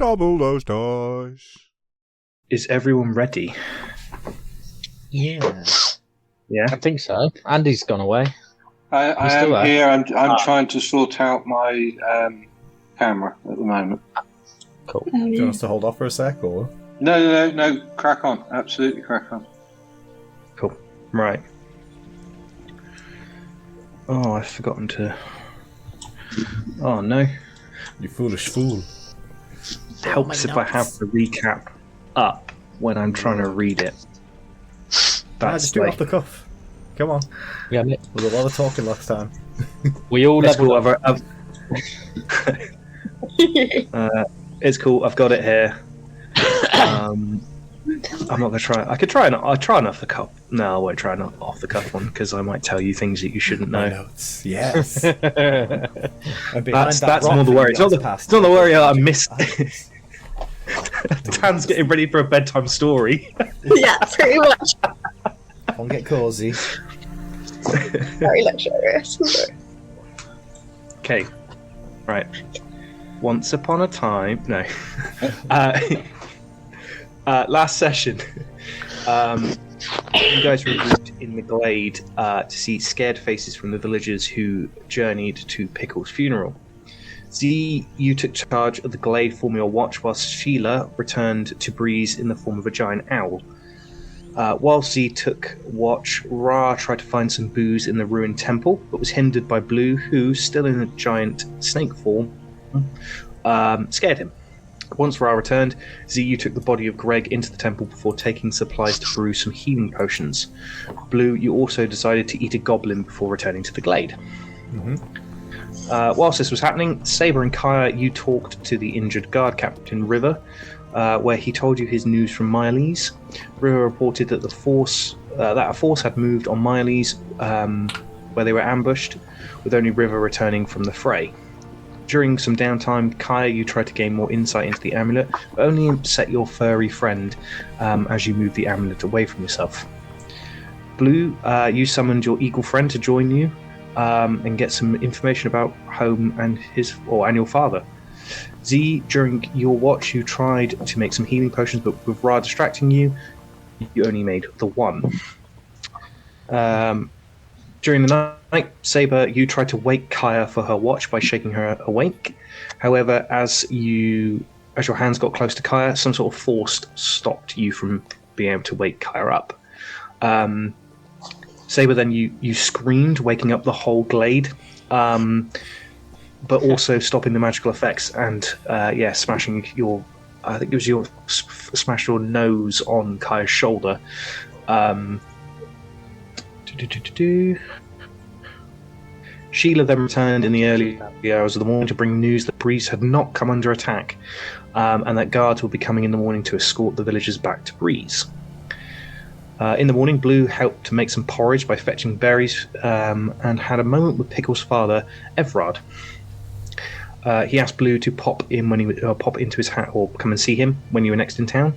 Double those dice. Is everyone ready? Yeah. Yeah. I think so. Andy's gone away. I still am there? here. I'm trying to sort out my camera at the moment. Cool. Do you want us to hold off for a sec, or? No. Crack on. Absolutely crack on. Cool. Right. Oh, I've forgotten to... Oh, no. You foolish fool. Helps if I have the recap up when I'm trying to read it. Just do it off the cuff. Come on. Yeah, There was a lot of talking last time. we all It's leveled cool. up. It's cool. I've got it here. I'm not gonna try. I could try. I'll try an off the cuff. No, I won't try an off the cuff one because I might tell you things that you shouldn't My know. notes. Yes. And behind That's that more rock the that worry. you It's guys passed, not the worry. I magic missed. items. Dan's getting ready for a bedtime story. Yeah, pretty much. Don't get cozy. Very luxurious. Okay. Right. Once upon a time. No. Last session. You guys were grouped in the glade to see scared faces from the villagers who journeyed to Pickle's funeral. Z, you took charge of the glade forming your watch, whilst Sheila returned to Breeze in the form of a giant owl. While Z took watch, Ra tried to find some booze in the ruined temple, but was hindered by Blue, who, still in a giant snake form, scared him. Once Ra returned, Z, you took the body of Greg into the temple before taking supplies to brew some healing potions. Blue, you also decided to eat a goblin before returning to the glade. Mm-hmm. Whilst this was happening, Saber and Kaya, you talked to the injured guard captain River, where he told you his news from Myles. River reported that a force had moved on Myles, where they were ambushed, with only River returning from the fray. During some downtime, Kaya, you tried to gain more insight into the amulet, but only upset your furry friend as you moved the amulet away from yourself. Blue, you summoned your eagle friend to join you and get some information about home and your father. Z, during your watch, you tried to make some healing potions, but with Ra distracting you, you only made the one. During the night, Saber, you tried to wake Kaya for her watch by shaking her awake. However, as your hands got close to Kaya, some sort of force stopped you from being able to wake Kaya up. Saber, then you screamed, waking up the whole glade, but also stopping the magical effects and smashing your. I think it was your smashed your nose on Kaya's shoulder. Sheila then returned in the early hours of the morning to bring news that Breeze had not come under attack, and that guards would be coming in the morning to escort the villagers back to Breeze. In the morning, Blue helped to make some porridge by fetching berries, and had a moment with Pickle's father, Everard. He asked Blue to pop into his hat or come and see him when you were next in town.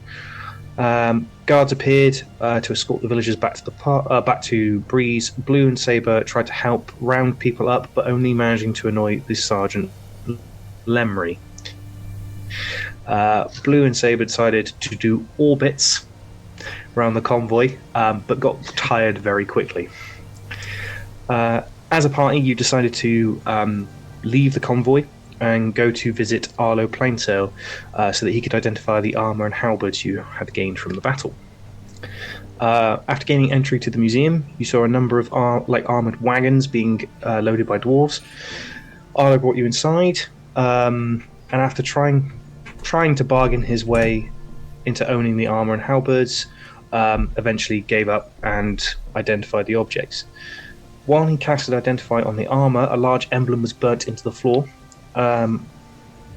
Guards appeared to escort the villagers back to back to Breeze. Blue and Saber tried to help round people up, but only managing to annoy the Sergeant Lemry. Blue and Saber decided to do orbits around the convoy, but got tired very quickly. As a party, you decided to leave the convoy and go to visit Arlo Plainsail so that he could identify the armour and halberds you had gained from the battle. After gaining entry to the museum, you saw a number of armoured wagons being loaded by dwarves. Arlo brought you inside, and after trying to bargain his way into owning the armour and halberds, eventually gave up and identified the objects. While he casted Identify on the armour, a large emblem was burnt into the floor, and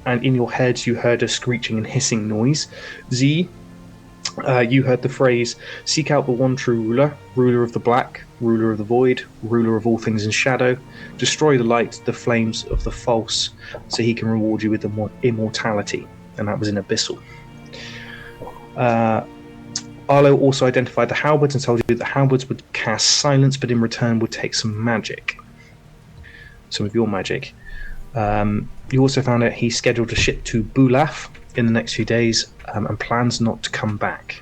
in your heads you heard a screeching and hissing noise. Z, you heard the phrase, "Seek out the one true ruler, ruler of the black, ruler of the void, ruler of all things in shadow. Destroy the light, the flames of the false, so he can reward you with immortality." And that was in Abyssal. Arlo also identified the halberds and told you that the halberds would cast silence, but in return would take some magic. Some of your magic. You also found out he scheduled a ship to Bulaf in the next few days and plans not to come back.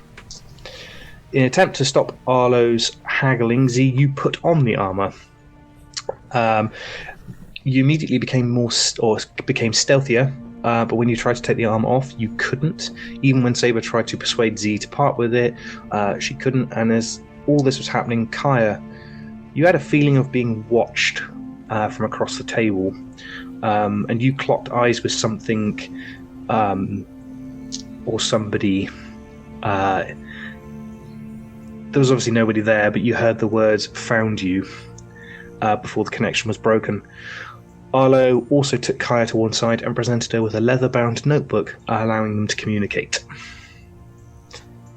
In an attempt to stop Arlo's haggling, Z, you put on the armor. You immediately became became stealthier, but when you tried to take the armor off, you couldn't. Even when Saber tried to persuade Z to part with it, she couldn't. And as all this was happening, Kaya, you had a feeling of being watched from across the table, and you clocked eyes with something or somebody. There was obviously nobody there, but you heard the words "found you" before the connection was broken. Arlo also took Kaya to one side and presented her with a leather-bound notebook, allowing them to communicate.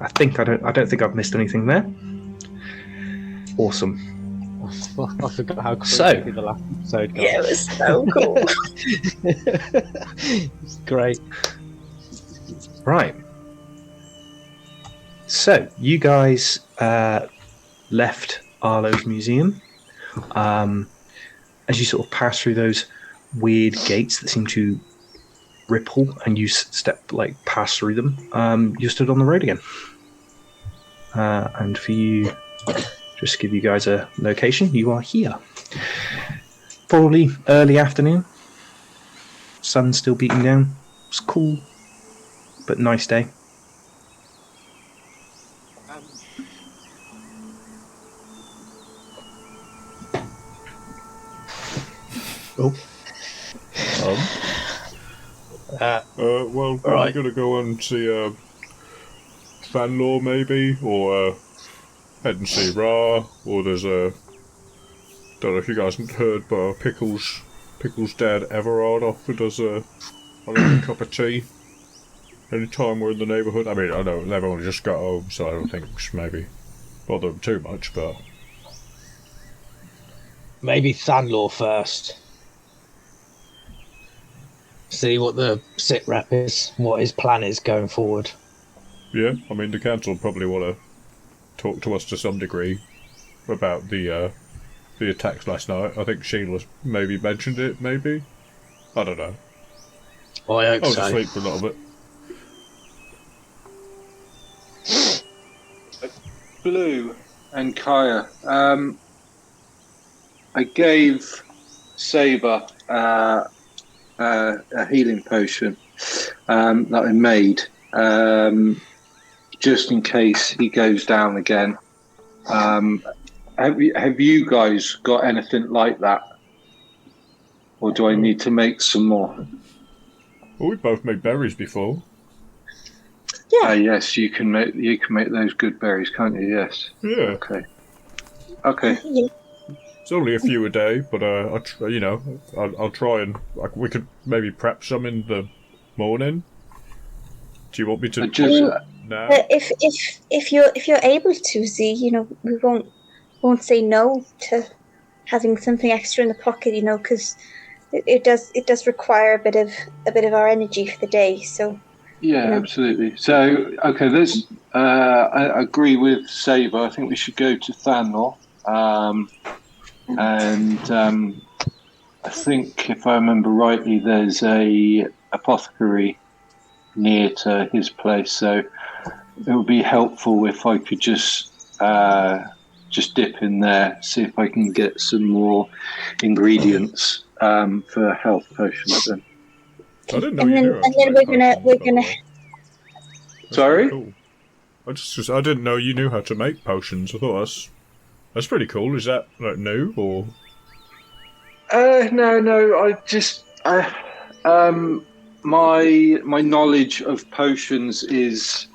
I don't think I've missed anything there. Awesome. I forgot how creepy the last episode got. Yeah, it was so cool. It's great. Right. So, you guys left Arlo's museum. As you sort of pass through those weird gates that seem to ripple and you pass through them, you stood on the road again. And for you, just to give you guys a location, you are here. Probably early afternoon. Sun's still beating down. It's cool, but nice day. Oh. Well, we're going to go and see Fanlaw maybe, or head and see Ra, or there's a... Don't know if you guys haven't heard, but Pickle's dad Everard offered us a cup of tea anytime we're in the neighbourhood. I mean, I know they've only just got home, so I don't think it's maybe bother them too much, but... Maybe Thanlaw first. See what the sit rep is, what his plan is going forward. Yeah, I mean, the council probably want to talk to us to some degree about the attacks last night. I think Sheila maybe mentioned it, maybe? I don't know. I hope I was so. asleep for a little bit. Blue and Kaya. I gave Saber a healing potion that I made, just in case he goes down again. Have you guys got anything like that, or do I need to make some more? Well, we both made berries before. Yeah. Yes, you can make those good berries, can't you? Yes. Yeah. Okay. Yeah. It's only a few a day, but I'll try and we could maybe prep some in the morning. Do you want me to? No. If you're able to, Z, we won't say no to having something extra in the pocket, because it does require a bit of our energy for the day. So. Yeah, absolutely. So, okay, I agree with Saber. I think we should go to Thanlaw. And I think, if I remember rightly, there's a apothecary near to his place. So it would be helpful if I could just dip in there, see if I can get some more ingredients for health potions. Then. I didn't know And you then, knew and then we're gonna. Sorry? Cool. I didn't know you knew how to make potions. I thought that's pretty cool. Is that new or? No. My knowledge of potions is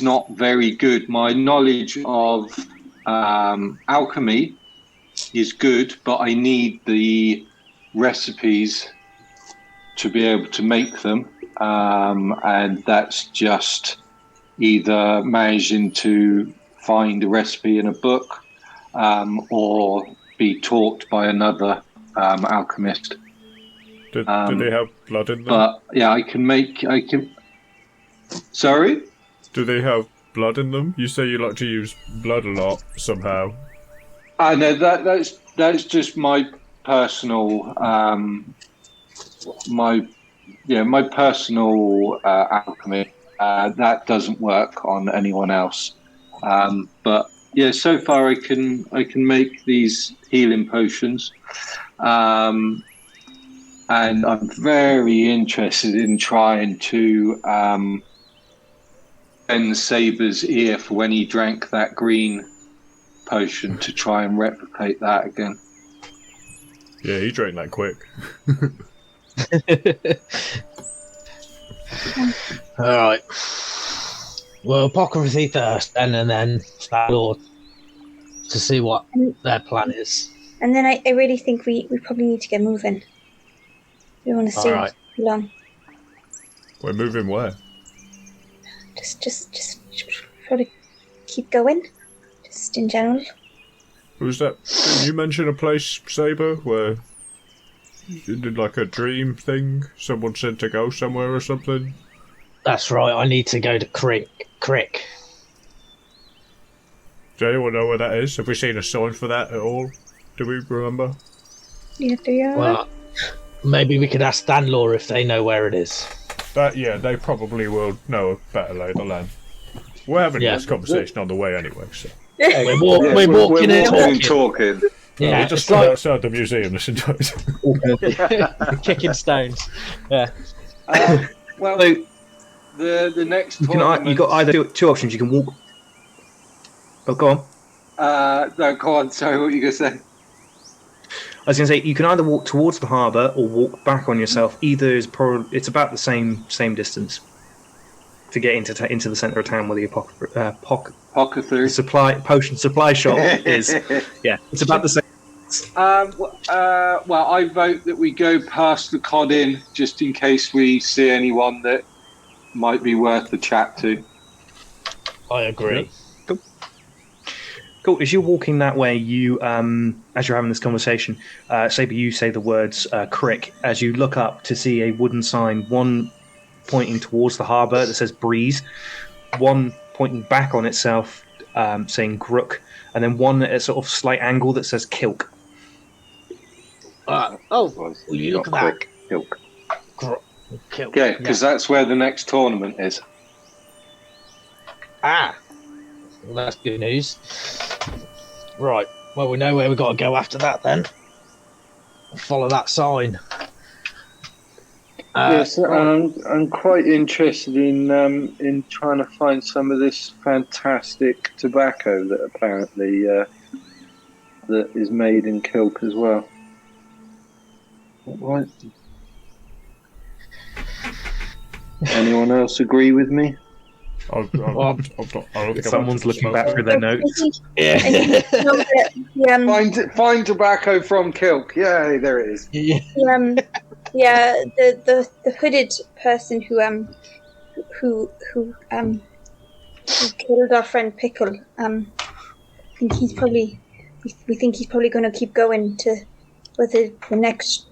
not very good. My knowledge of alchemy is good, but I need the recipes to be able to make them, and that's just either managing to find a recipe in a book or be taught by another alchemist. Did they have blood in them? But yeah, I can. Sorry? Do they have blood in them? You say you like to use blood a lot somehow. No, that's just my personal my personal alchemy that doesn't work on anyone else. But yeah, so far I can make these healing potions, and I'm very interested in trying to bend Saber's ear for when he drank that green potion to try and replicate that again. Yeah, he drank that quick. Alright. Well, Apocryphy first, and then Lord to see what their plan is. And then I really think we probably need to get moving. We don't want to stay Alright. too long. We're moving where? Just probably keep going. Just in general. Was that? Did you mention a place, Saber, where you did like a dream thing? Someone said to go somewhere or something? That's right, I need to go to Crick. Does anyone know where that is? Have we seen a sign for that at all? Do we remember? Yeah. Well, maybe we could ask Danlaw if they know where it is. Yeah, they probably will know a better lay of the land. We're having this conversation on the way anyway, so. We're walking and talking. Yeah, we're just stood outside the museum listening to it. Kicking stones. Yeah. Well, the next you got either two options. You can walk. Oh, go on. No, go on. Sorry, what were you going to say? I was going to say you can either walk towards the harbour or walk back on yourself. Either is probably it's about the same distance to get into the centre of town where the potion supply shop is. Yeah, it's about the same. Well, I vote that we go past the cod inn just in case we see anyone that might be worth a chat to. I agree. Yeah. Cool. As you're walking that way, you, as you're having this conversation, Saber, you say the words "crick" as you look up to see a wooden sign, one pointing towards the harbour that says "breeze," one pointing back on itself saying "grook," and then one at a sort of slight angle that says "kilk." Will you look at that? Kilk. Kilk. Yeah, because that's where the next tournament is. Well, that's good news. Right. Well, we know where we've got to go after that then. Follow that sign. Yes, I'm quite interested in trying to find some of this fantastic tobacco that apparently that is made in Kilk as well. What? Anyone else agree with me? Someone's looking back through their notes. Find tobacco from Kilk. Yeah, there it is. The hooded person who killed our friend Pickle. I think he's probably. We think he's probably going to keep going to where the next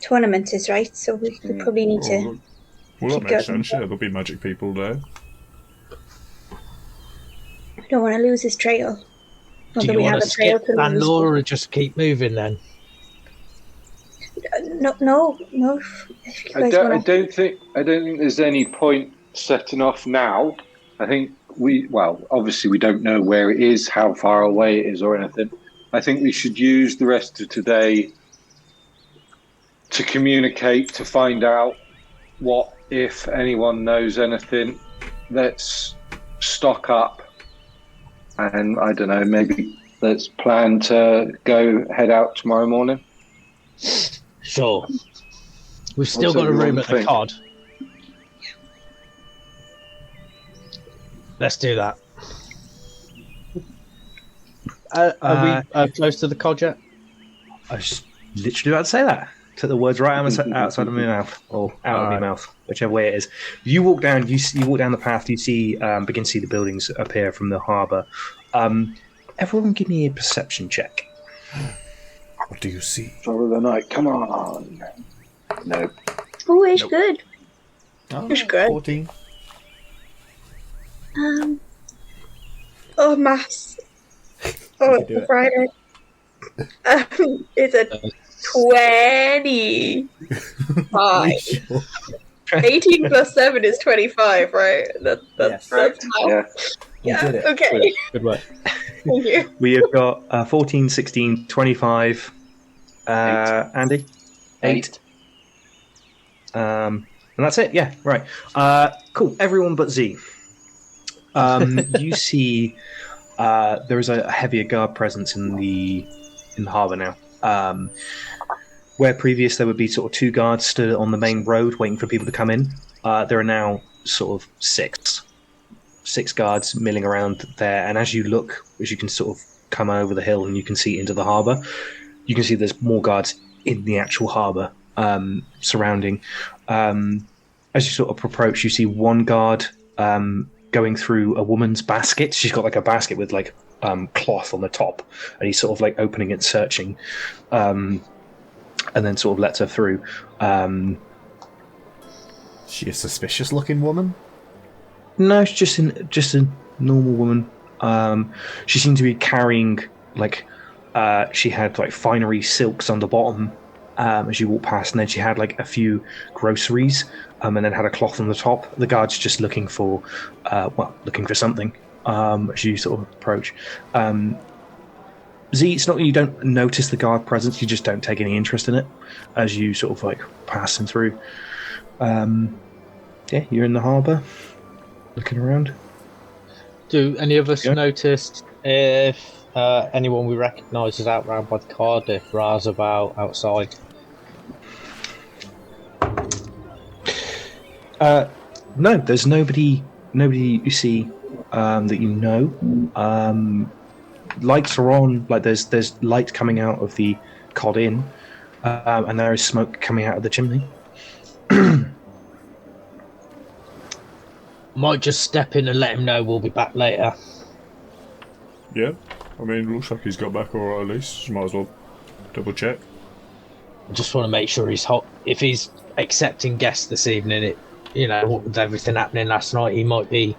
tournament is, right? So we probably need to. Well, that makes sense. Yeah, there'll be magic people there. I don't want to lose his trail. Do you want to skip Danlaw or just keep moving then? No. I don't think there's any point setting off now. I think obviously we don't know where it is, how far away it is, or anything. I think we should use the rest of today to communicate, to find out what, if anyone knows anything. Let's stock up, and I don't know, maybe let's plan to head out tomorrow morning. Sure. We've still got a room at the cod. Let's do that. Are we close to the cod yet? I was literally about to say that. Took the words right outside of my mouth, or out of my mouth, whichever way it is. You walk down. You walk down the path. You see, begin to see the buildings appear from the harbour. Everyone, give me a perception check. What do you see? Follow the night. Come on. No. Oh, it's good. Oh, It's good. 14. Maths. Oh, You can do it. Friday. It's a 25. 18 plus 7 is 25, right? Yes. That's Correct. how. Yeah. You did it. Okay. Good work. Thank you. We have got 14, 16, 25. Andy? 8. And that's it. Yeah, right. Cool. Everyone but Z. You see, there is a heavier guard presence in the harbour now. Where previous there would be sort of 2 guards stood on the main road waiting for people to come in, there are now sort of 6 guards milling around there. And as you can sort of come over the hill and you can see into the harbour, you can see there's more guards in the actual harbour surrounding. As you sort of approach, you see one guard going through a woman's basket. She's got like a basket with like cloth on the top, and he's sort of like opening it, searching, and then sort of lets her through. She a suspicious-looking woman? No, she's just a normal woman. She seemed to be carrying like she had like finery silks on the bottom as you walk past, and then she had like a few groceries, and then had a cloth on the top. The guard's just looking for something as you sort of approach. Z, it's not that you don't notice the guard presence, you just don't take any interest in it as you sort of like passing through. Yeah, you're in the harbour, looking around. Do any of us notice if anyone we recognise is out round by the card, if Ra's about outside? No, there's nobody you see that you know. Lights are on, like there's light coming out of the cod inn, and there is smoke coming out of the chimney. Might just step in and let him know we'll be back later. Yeah, I mean, looks like he's got back alright at least. You might as well double check. I just want to make sure he's hot. If he's accepting guests this evening, with everything happening last night, he might be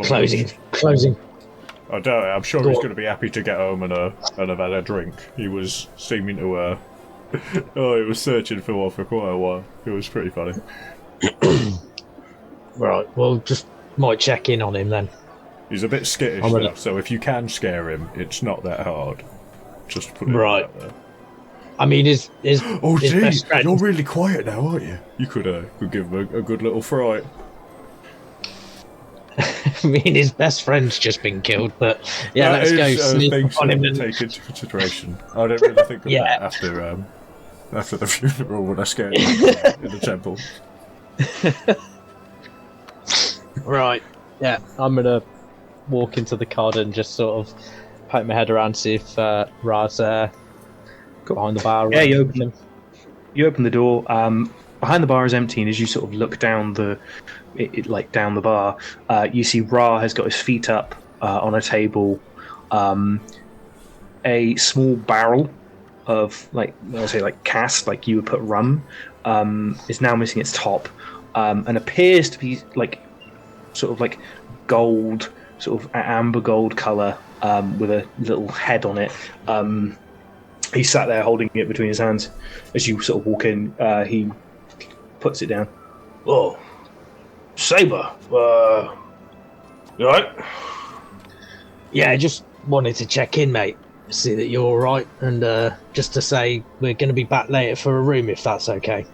closing. I doubt it. I'm sure he's going to be happy to get home and have had a drink. He was seeming to, he was searching for one for quite a while. It was pretty funny. Right, well, just might check in on him then. He's a bit skittish now, so if you can scare him, it's not that hard. Just put it out there. I mean, his gee, best friend... you're really quiet now, aren't you? You could give him a good little fright. I mean, his best friend's just been killed, but yeah, let's go sneak up on him and take into consideration. I didn't really think of that after the funeral when I scared him in the temple. Right, yeah, I'm gonna walk into the cod and just sort of poke my head around, see if Ra's behind the bar. Yeah, you open the door. Behind the bar is empty, and as you sort of look down down the bar, you see Ra has got his feet up on a table. A small barrel of cask, like you would put rum, is now missing its top, and appears to be sort of gold, sort of amber gold colour, with a little head on it. He sat there holding it between his hands. As you sort of walk in, he puts it down. Oh, Saber, you alright? Yeah, just wanted to check in, mate. See that you're alright, and just to say we're going to be back later for a room, if that's okay.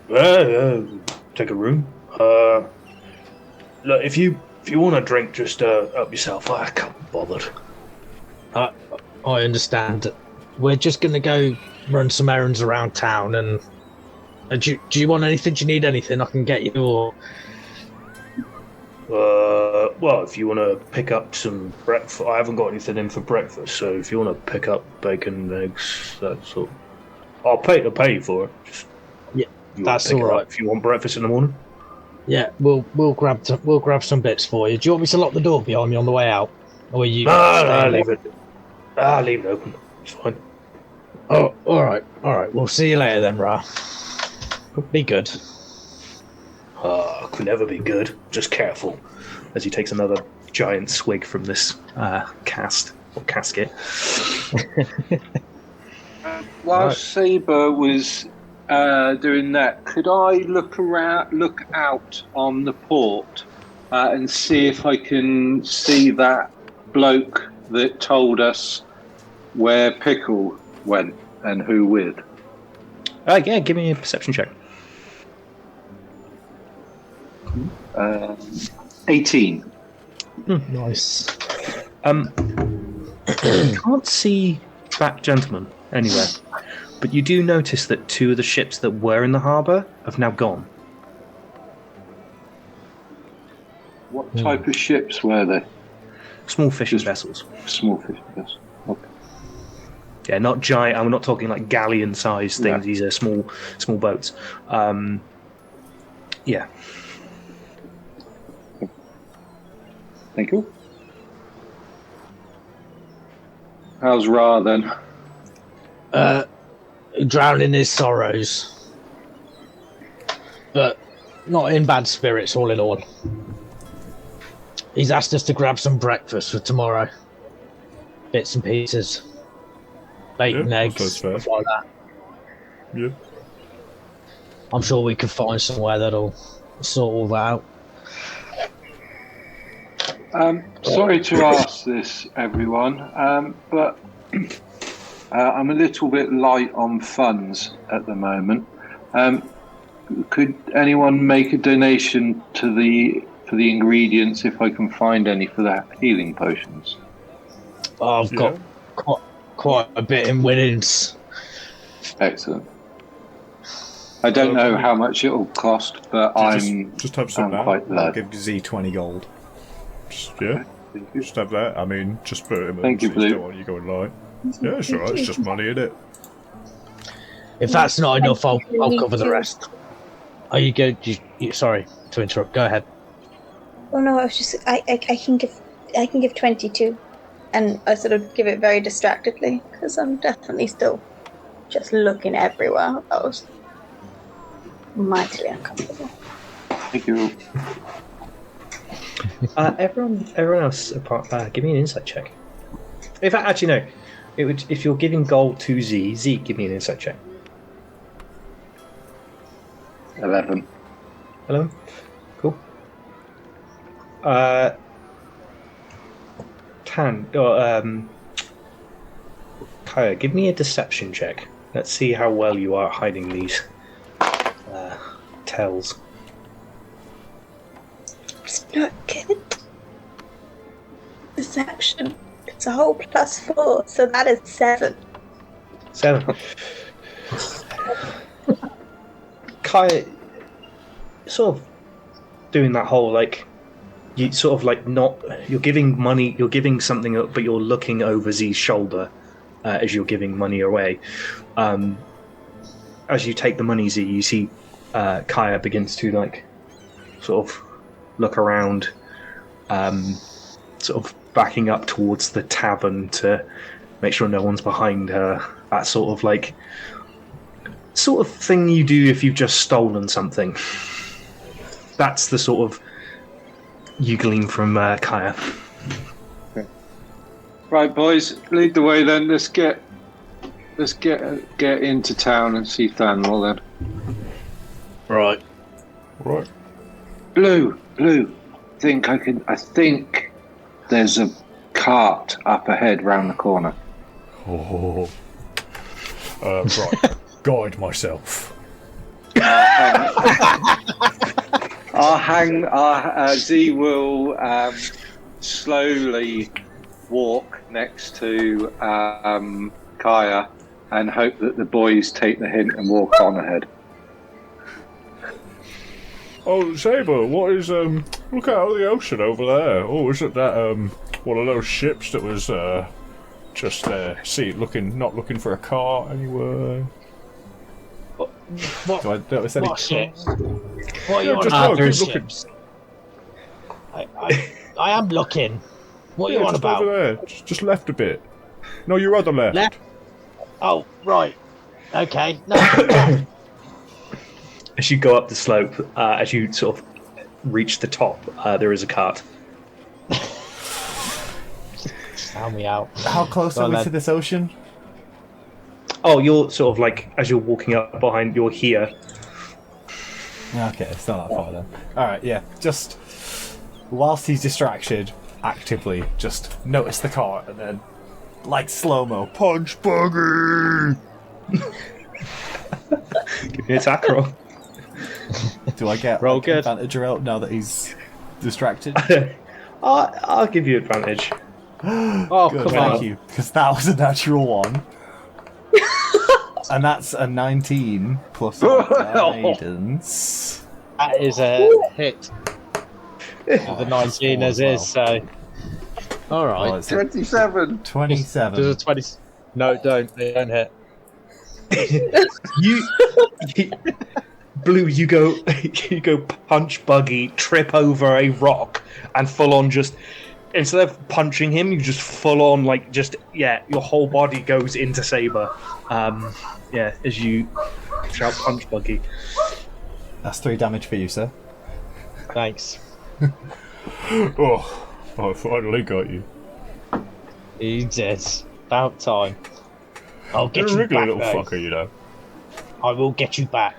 Take a room. Look, if you want a drink, just help yourself. I can't be bothered. I understand. We're just going to go run some errands around town, and do you want anything? Do you need anything I can get you? Or well, if you want to pick up some breakfast, I haven't got anything in for breakfast. So if you want to pick up bacon, eggs, that sort, I'll pay for it. Yeah, that's all right. If you want breakfast in the morning. Yeah, we'll grab some bits for you. Do you want me to lock the door behind me on the way out, or are you? No, leave it. Leave it open. It's fine. Oh, all right. We'll see you later then, Ra. Be good. Could never be good. Just careful. As he takes another giant swig from this casket. While Saber was doing that, could I look out on the port, and see if I can see that bloke that told us where Pickle went and who with? Yeah, give me a perception check. 18. Nice. You can't see that gentleman anywhere, but you do notice that 2 of the ships that were in the harbour have now gone. What type of ships were they? Small fishing vessels. Small fishing vessels. Okay. Yeah, not giant. I'm not talking like galleon-sized things. Yeah. These are small boats. Yeah. Thank you. How's Ra then? Drowning his sorrows, but not in bad spirits. All in all, he's asked us to grab some breakfast for tomorrow. Bits and pieces, bacon, eggs, stuff like that. Yeah. I'm sure we can find somewhere that'll sort all that out. Sorry to ask this, everyone, but I'm a little bit light on funds at the moment. Could anyone make a donation for the ingredients if I can find any for the healing potions? I've got quite a bit in winnings. Excellent. I don't know how much it'll cost, but just have some now. quite I'll low. give Z 20 gold. Just have that. I mean, just put it in. Thank you, Blue. Don't want you going light. Yeah, it's alright. It's just money, isn't it? If that's not enough, I'll cover the rest. Are you good? Sorry to interrupt. Go ahead. Oh no, I was just I can give 22, and I sort of give it very distractedly because I'm definitely still just looking everywhere. I was mightily uncomfortable. Thank you. Everyone else, apart, give me an insight check. In fact, actually no. It would, if you're giving gold to Z, give me an insight check. 11. Hello? Cool. Kaya, give me a deception check. Let's see how well you are hiding these tells. It's not good. Deception. It's a whole +4, so that is 7. 7. Kaya, sort of doing that whole you sort of not, you're giving money, you're giving something, but you're looking over Z's shoulder as you're giving money away. As you take the money, Z, you see Kaya begins to sort of look around, sort of backing up towards the tavern to make sure no one's behind her. That sort of thing you do if you've just stolen something. That's the sort of you glean from Kaya. Okay. Right, boys, lead the way then. Let's get into town and see Thanwell then. Right. Blue. I think there's a cart up ahead round the corner. Oh. Right. Guide myself. Z will slowly walk next to Kaya and hope that the boys take the hint and walk on ahead. Oh, Saber, what is look out the ocean over there. Oh, isn't that one of those ships that was just there? See, not looking for a car anywhere. What ships? What are you on just about? keep Ships. I am looking. What are you on just about? Over there. Just left a bit. No, your other left. Left? Oh, right. Okay. No. As you go up the slope, as you sort of reach the top, there is a cart. Sound me out. How close are we to this ocean? Oh, you're sort of like as you're walking up behind. You're here. Okay, it's not that far then. Alright, yeah. Just whilst he's distracted, actively just notice the car and then, like slow-mo, punch buggy! Give me an attack roll. Do I get Roll good. advantage or out now that he's distracted? I'll give you advantage. Oh, Good, come thank on. you. Because that was a natural one. And that's a 19 plus guidance. That is a hit. The 19 as is, so. Well, Alright. it's a 27. 27. There's a 20. No, don't. They don't hit. you Blue, you go punch Buggy, trip over a rock, and full on just instead of punching him, you just full on your whole body goes into Saber. As you shout punch Buggy. That's 3 damage for you, sir. Thanks. Oh, I finally got you. He did. About time. I'll get You're a you back, wriggly little though. fucker, you know. I will get you back.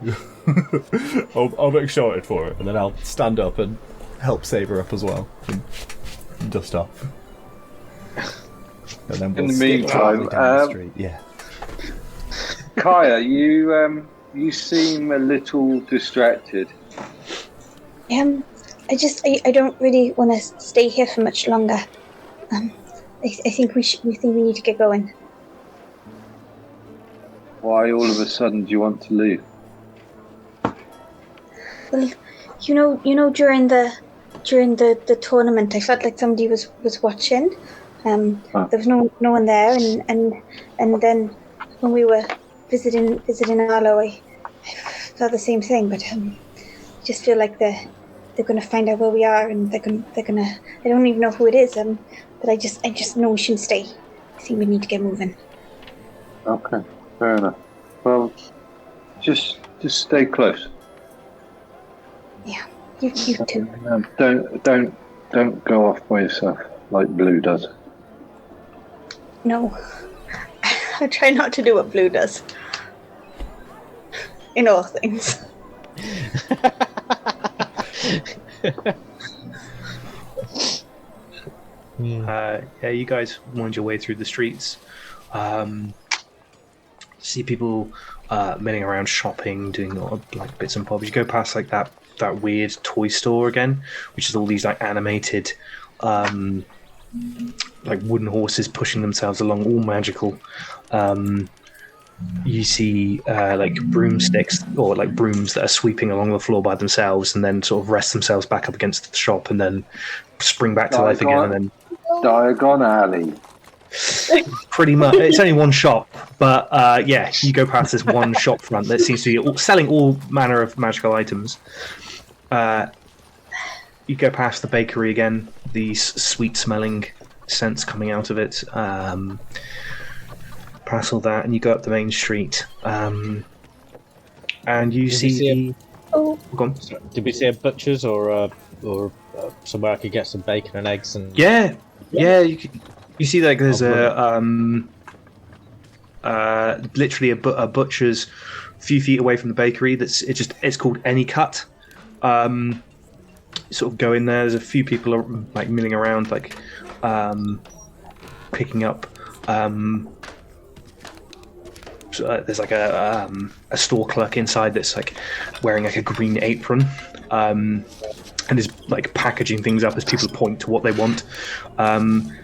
I'm excited for it. And then I'll stand up and help Saber up as well. And dust off. And then we'll In the skip meantime, down the street. Yeah. Kaya, you seem a little distracted. I don't really want to stay here for much longer. I think we need to get going. Why all of a sudden do you want to leave? Well, you know, during the tournament, I felt like somebody was watching. There was no one there, and then when we were visiting Arlo, I felt the same thing. But I just feel like they're going to find out where we are, and they're gonna. I don't even know who it is. But I just know we shouldn't stay. I think we need to get moving. Okay, fair enough. Well, just stay close. Yeah, you too. Don't go off by yourself like Blue does. No, I try not to do what Blue does. In all things. You guys wind your way through the streets. See people milling around shopping, doing like bits and bobs. You go past like that weird toy store again, which is all these like animated like wooden horses pushing themselves along, all magical. You see like broomsticks or like brooms that are sweeping along the floor by themselves and then sort of rest themselves back up against the shop and then spring back to life again and then Diagon Alley. pretty much. It's only one shop, but you go past this one shop front that seems to be selling all manner of magical items. You go past the bakery again, these sweet-smelling scents coming out of it. Past all that, and you go up the main street, and you see. Oh, Go on. Did we see a butcher's or somewhere I could get some bacon and eggs and? Yeah. You see, like there's literally a butcher's a few feet away from the bakery. It's called Any Cut. Sort of go in there. There's a few people like milling around, like picking up. There's like a store clerk inside that's like wearing like a green apron. And is like packaging things up as people point to what they want.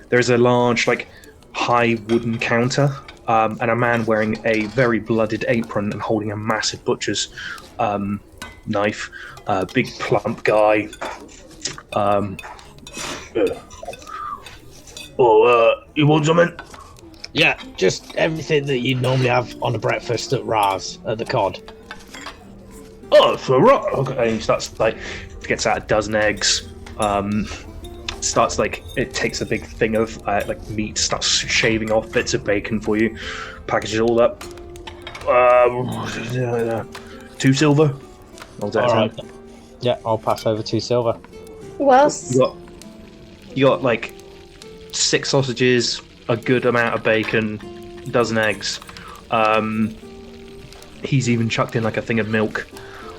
There's a large, like, high wooden counter, and a man wearing a very blooded apron and holding a massive butcher's knife. Big plump guy. You want something? Yeah, just everything that you'd normally have on a breakfast at Ra's at the Cod. Oh, so right. Okay, he starts like gets out a dozen eggs. Starts like it takes a big thing of like meat, starts shaving off bits of bacon for you, packages it all up. 2 silver. All right. Yeah, I'll pass over 2 silver. well, You got like 6 sausages, a good amount of bacon, a dozen eggs. He's even chucked in like a thing of milk,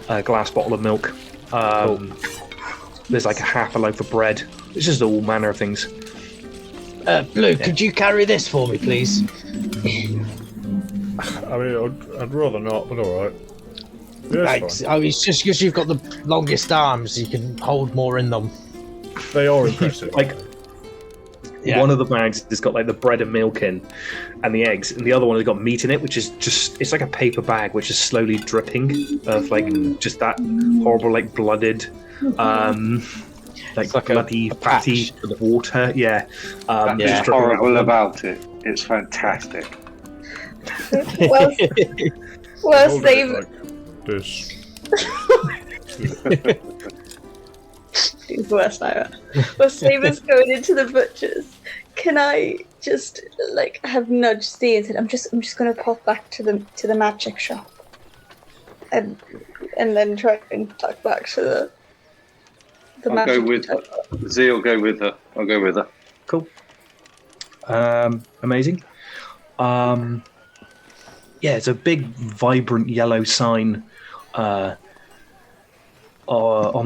a glass bottle of milk. There's like a half a loaf of bread. It's just all manner of things. Blue, could you carry this for me, please? I mean, I'd rather not, but all right. Yeah, Thanks. Oh, it's just because you've got the longest arms, you can hold more in them. they are impressive. Like one of the bags has got like the bread and milk in, and the eggs, and the other one has got meat in it, which is just—it's like a paper bag which is slowly dripping of like just that horrible like blooded, like bloody fatty water. Yeah, That's horrible about it. It's fantastic. Well, Hold it save. like this. He's the worst ever. Well, Saber's going into the butcher's. Can I just like have nudged Steve and said, I'm just going to pop back to the magic shop, and then try and tuck back to the I'll magic go with shop. Z. I'll go with her. I'll go with her. Cool. Amazing. Yeah, it's a big, vibrant yellow sign on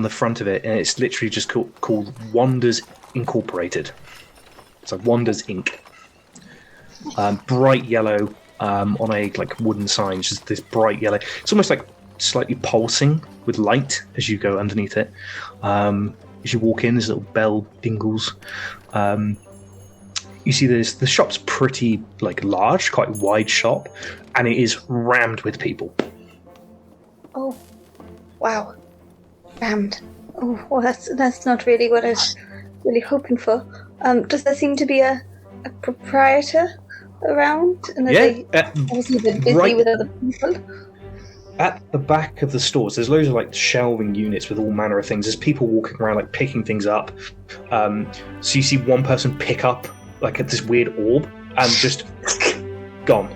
the front of it, and it's literally just called Wonders Incorporated. It's like Wonders Inc. Bright yellow on a like wooden sign, just this bright yellow. It's almost like slightly pulsing with light as you go underneath it. As you walk in, there's little bell dingles. You see the shop's pretty like large, quite wide shop, and it is rammed with people. Oh, wow, rammed. Oh, well, that's not really what I was really hoping for. Does there seem to be a proprietor around? And Yeah, obviously they're busy right. with other people. At the back of the stores, there's loads of like shelving units with all manner of things. There's people walking around like picking things up. So you see one person pick up like this weird orb and just gone.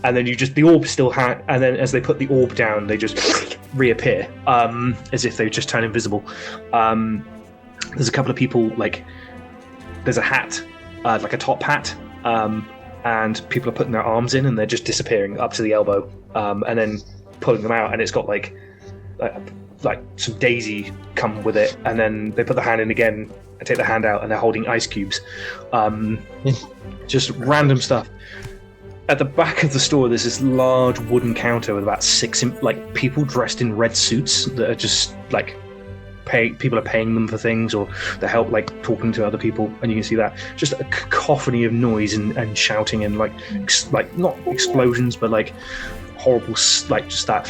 And then the orb still and then as they put the orb down, they just reappear as if they just turn invisible. There's a couple of people like there's a hat, like a top hat, and people are putting their arms in and they're just disappearing up to the elbow, and then pulling them out, and it's got like some daisy come with it, and then they put the hand in again and take the hand out, and they're holding ice cubes. Just random stuff. At the back of the store, there's this large wooden counter with about 6 people dressed in red suits that are just like people are paying them for things, or they help like talking to other people, and you can see that just a cacophony of noise and shouting and like not explosions, but like horrible like just that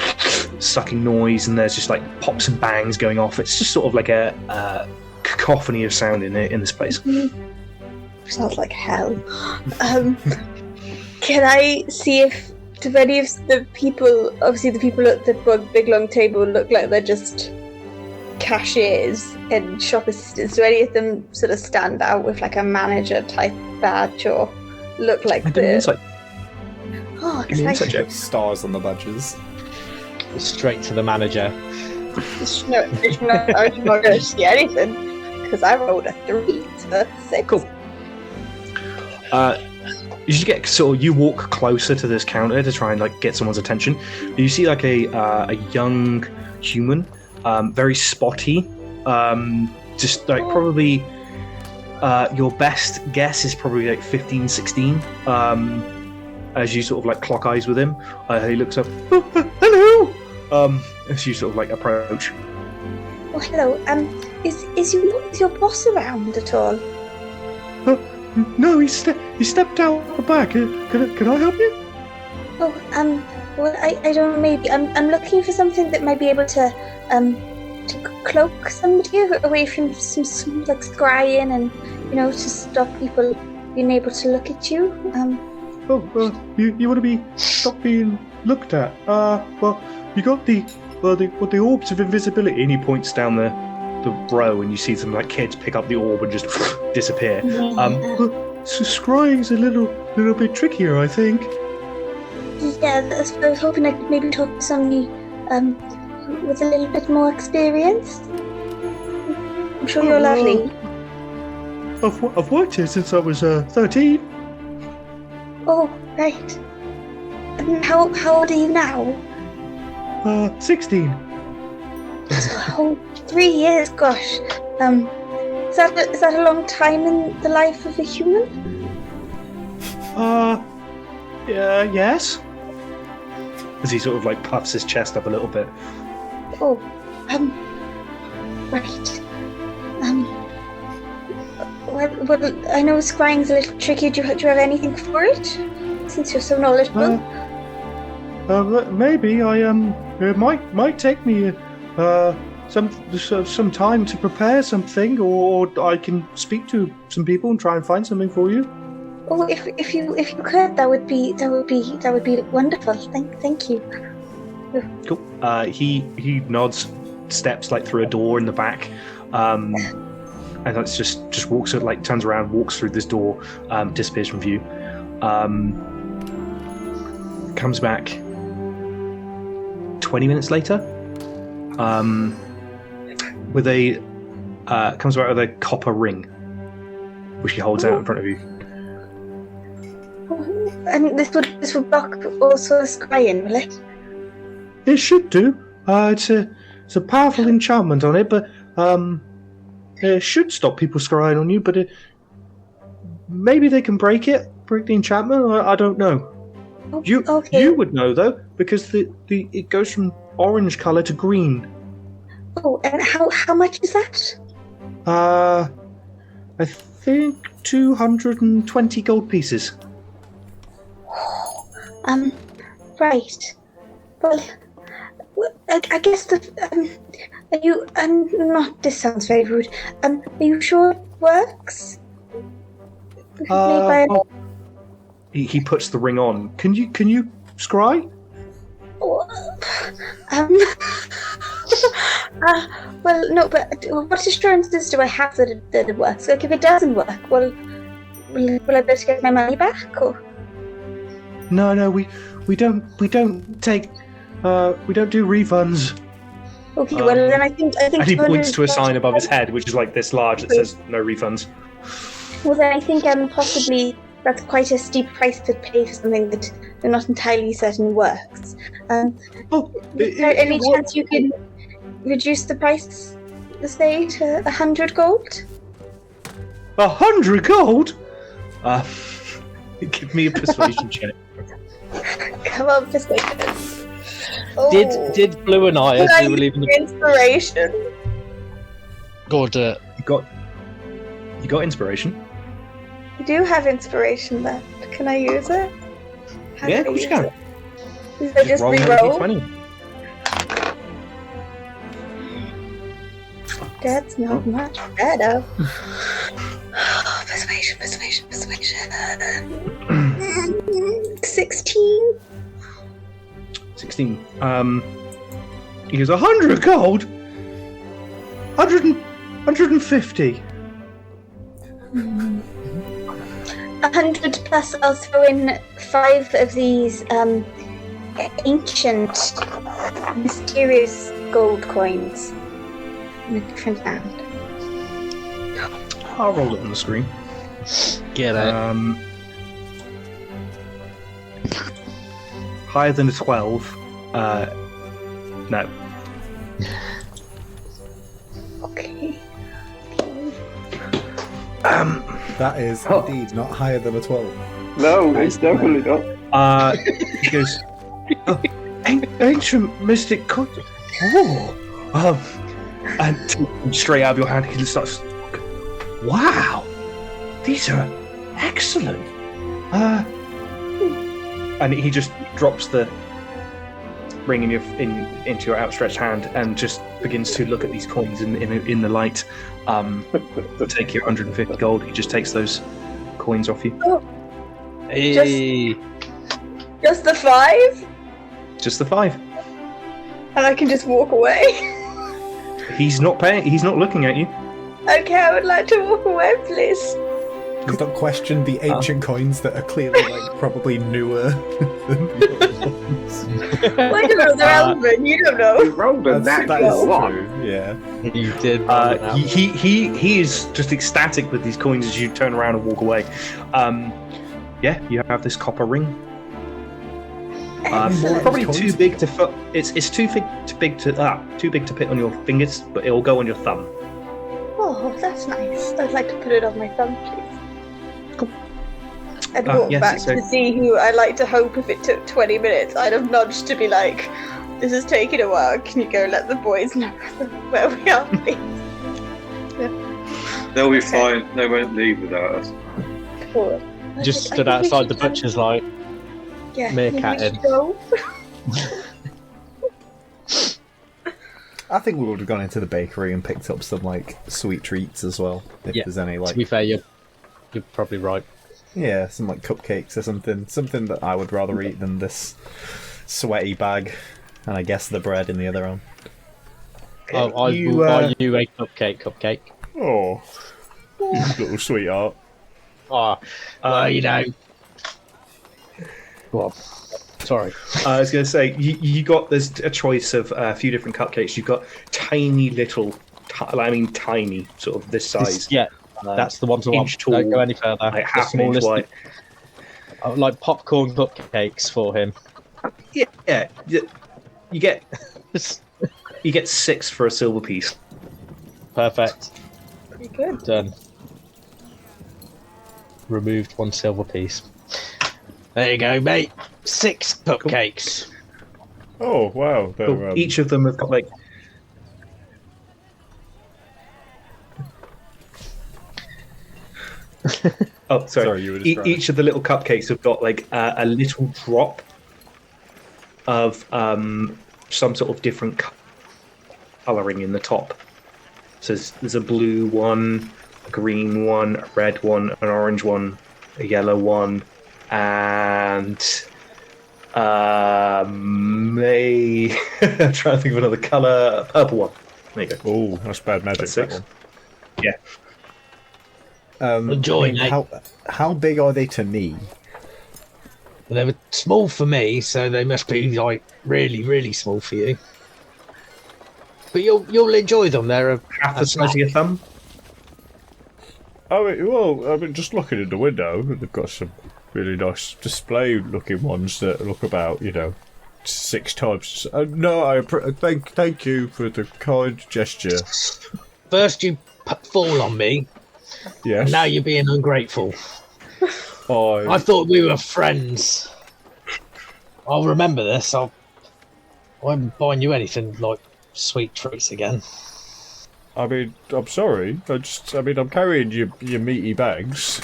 sucking noise, and there's just like pops and bangs going off. It's just sort of like a cacophony of sound in this place. Sounds like hell. Can I see if do any of the people, obviously the people at the big long table look like they're just cashiers and shop assistants? Do any of them sort of stand out with like a manager type badge or look like the... Oh, exciting. Stars on the badges. Straight to the manager. No, I'm not going to see anything because I rolled a 3 to 6. Cool. You should get you walk closer to this counter to try and like get someone's attention. You see like a young human, very spotty, just like probably your best guess is probably like 15, 16. As you sort of like clock eyes with him, he looks up. Oh, hello. As you sort of like approach. Oh, hello. Is your boss around at all? No, he stepped out the back. Can I help you? Oh, well, I don't know. Maybe I'm looking for something that might be able to cloak somebody away from some like scrying, and to stop people being able to look at you. You want to stop being looked at? Well, you got the orbs of invisibility, And he points down the row, and you see some like kids pick up the orb and just disappear. So scrying's a little bit trickier, I think. Yeah, I was hoping I could maybe talk to somebody with a little bit more experience. I'm sure you're lovely. I've worked here since I was 13. Oh, right. how old are you now? 16. Oh, 3 years, gosh. Is that a long time in the life of a human? Yes. As he sort of like puffs his chest up a little bit. Oh, right. Well, I know scrying's a little tricky. Do you have anything for it? Since you're so knowledgeable. Maybe it might take me some time to prepare something, or I can speak to some people and try and find something for you. Oh, if you could, that would be wonderful. Thank you. Cool. He nods, steps like through a door in the back, and that's just walks it, like turns around, walks through this door, disappears from view. Comes back 20 minutes later, with a comes back with a copper ring, which he holds out in front of you. And this would block also scrying, will it? It should do. It's a powerful enchantment on it, but it should stop people scrying on you. But maybe they can break the enchantment. I don't know. Okay. You would know though, because it goes from orange color to green. Oh, and how much is that? I think 220 gold pieces. Right. Well, I guess are you? Not. This sounds very rude. Are you sure it works? He puts the ring on. Can you scry? Well, no, but what assurances do I have that it works? Like, if it doesn't work, will I better get my money back, or? No, we don't take we don't do refunds. Okay, well then I think. And he points to a sign above his head, which is like this large that says "No refunds." Well, then I think possibly that's quite a steep price to pay for something that you're not entirely certain works. Is there any chance you can reduce the price, say, to 100 gold? 100 gold? Give me a persuasion check. Come on, persuasion. Did Blue and I, as we were leaving the inspiration? God, You got inspiration. I do have inspiration left. Can I use it? Yeah, of course you can. Is I just roll another reroll? D20. That's not much better. Persuasion. 16. 16. He goes, 100 gold? 150. 100 plus, I'll throw in 5 of these ancient, mysterious gold coins in a different land. I'll roll it on the screen. get it. Higher than a 12. No. Okay. That is indeed not higher than a 12. No, it's definitely not. He goes, Ancient mystic coin. and straight out of your hand, he starts. Wow, these are excellent. And he just drops the ring into your outstretched hand and just begins to look at these coins in the light. Take your 150 gold. He just takes those coins off you. Hey. Just the 5? Just the 5. And I can just walk away? He's not paying. He's not looking at you. Okay, I would like to walk away, please. Please don't question the ancient coins that are clearly probably newer than the old ones. Well, I don't know, they're Elven, you don't know. Rolled a That natural is one. true, yeah. You did. He is just ecstatic with these coins as you turn around and walk away. Yeah, you have this copper ring. Excellent. Probably too big to fit. It's too big to fit on your fingers, but it will go on your thumb. Oh, that's nice. I'd like to put it on my thumb, please. Cool. I'd walk yes, back so- to see who. I like to hope if it took 20 minutes, I'd have nudged to be like, "This is taking a while. Can you go let the boys know where we are, please?" They'll be fine. They won't leave without us. Cool. Just I stood think we outside should, the butcher's like, Yeah, meerkat maybe we in. should go. I think we would have gone into the bakery and picked up some like sweet treats as well. If Yeah, there's any to like be fair, you're probably right. some like cupcakes or something that I would rather eat than this sweaty bag, and I guess the bread in the other one. Oh, I You, will buy you a cupcake. Oh, you little sweetheart. Oh, well, you know. Well, sorry. I was going to say you got there's a choice of a few different cupcakes. You've got tiny little, tiny sort of this size. Yeah, that's the ones I want. inch tall, Don't go any further. like The half an inch smallest- wide. I would like popcorn cupcakes for him. Yeah. You get 6 for a silver piece. Perfect. Pretty good. Done. Removed 1 silver piece. There you go, mate. 6 cupcakes. Oh wow, they're, Cool. Each of them have got like. Oh, sorry. you were describing. Each of the little cupcakes have got like a little drop of some sort of different colouring in the top. So there's a blue one, a green one, a red one, an orange one, a yellow one, and I'm trying to think of another colour, a purple one. There you go. Oh, that's bad magic. That's That 6. one. Yeah. Enjoy, mate. How big are they to me? They were small for me, so they must be like really, really small for you. But you'll enjoy them. They're Half the size of your thumb. Oh well, I mean, just looking in the window, they've got some really nice display-looking ones that look about 6 times. No, thank you for the kind gesture. First you fall on me, Yes. and now you're being ungrateful. I thought we were friends. I'll remember this. I won't buying you anything like sweet treats again. I mean, I'm sorry. I'm carrying your meaty bags.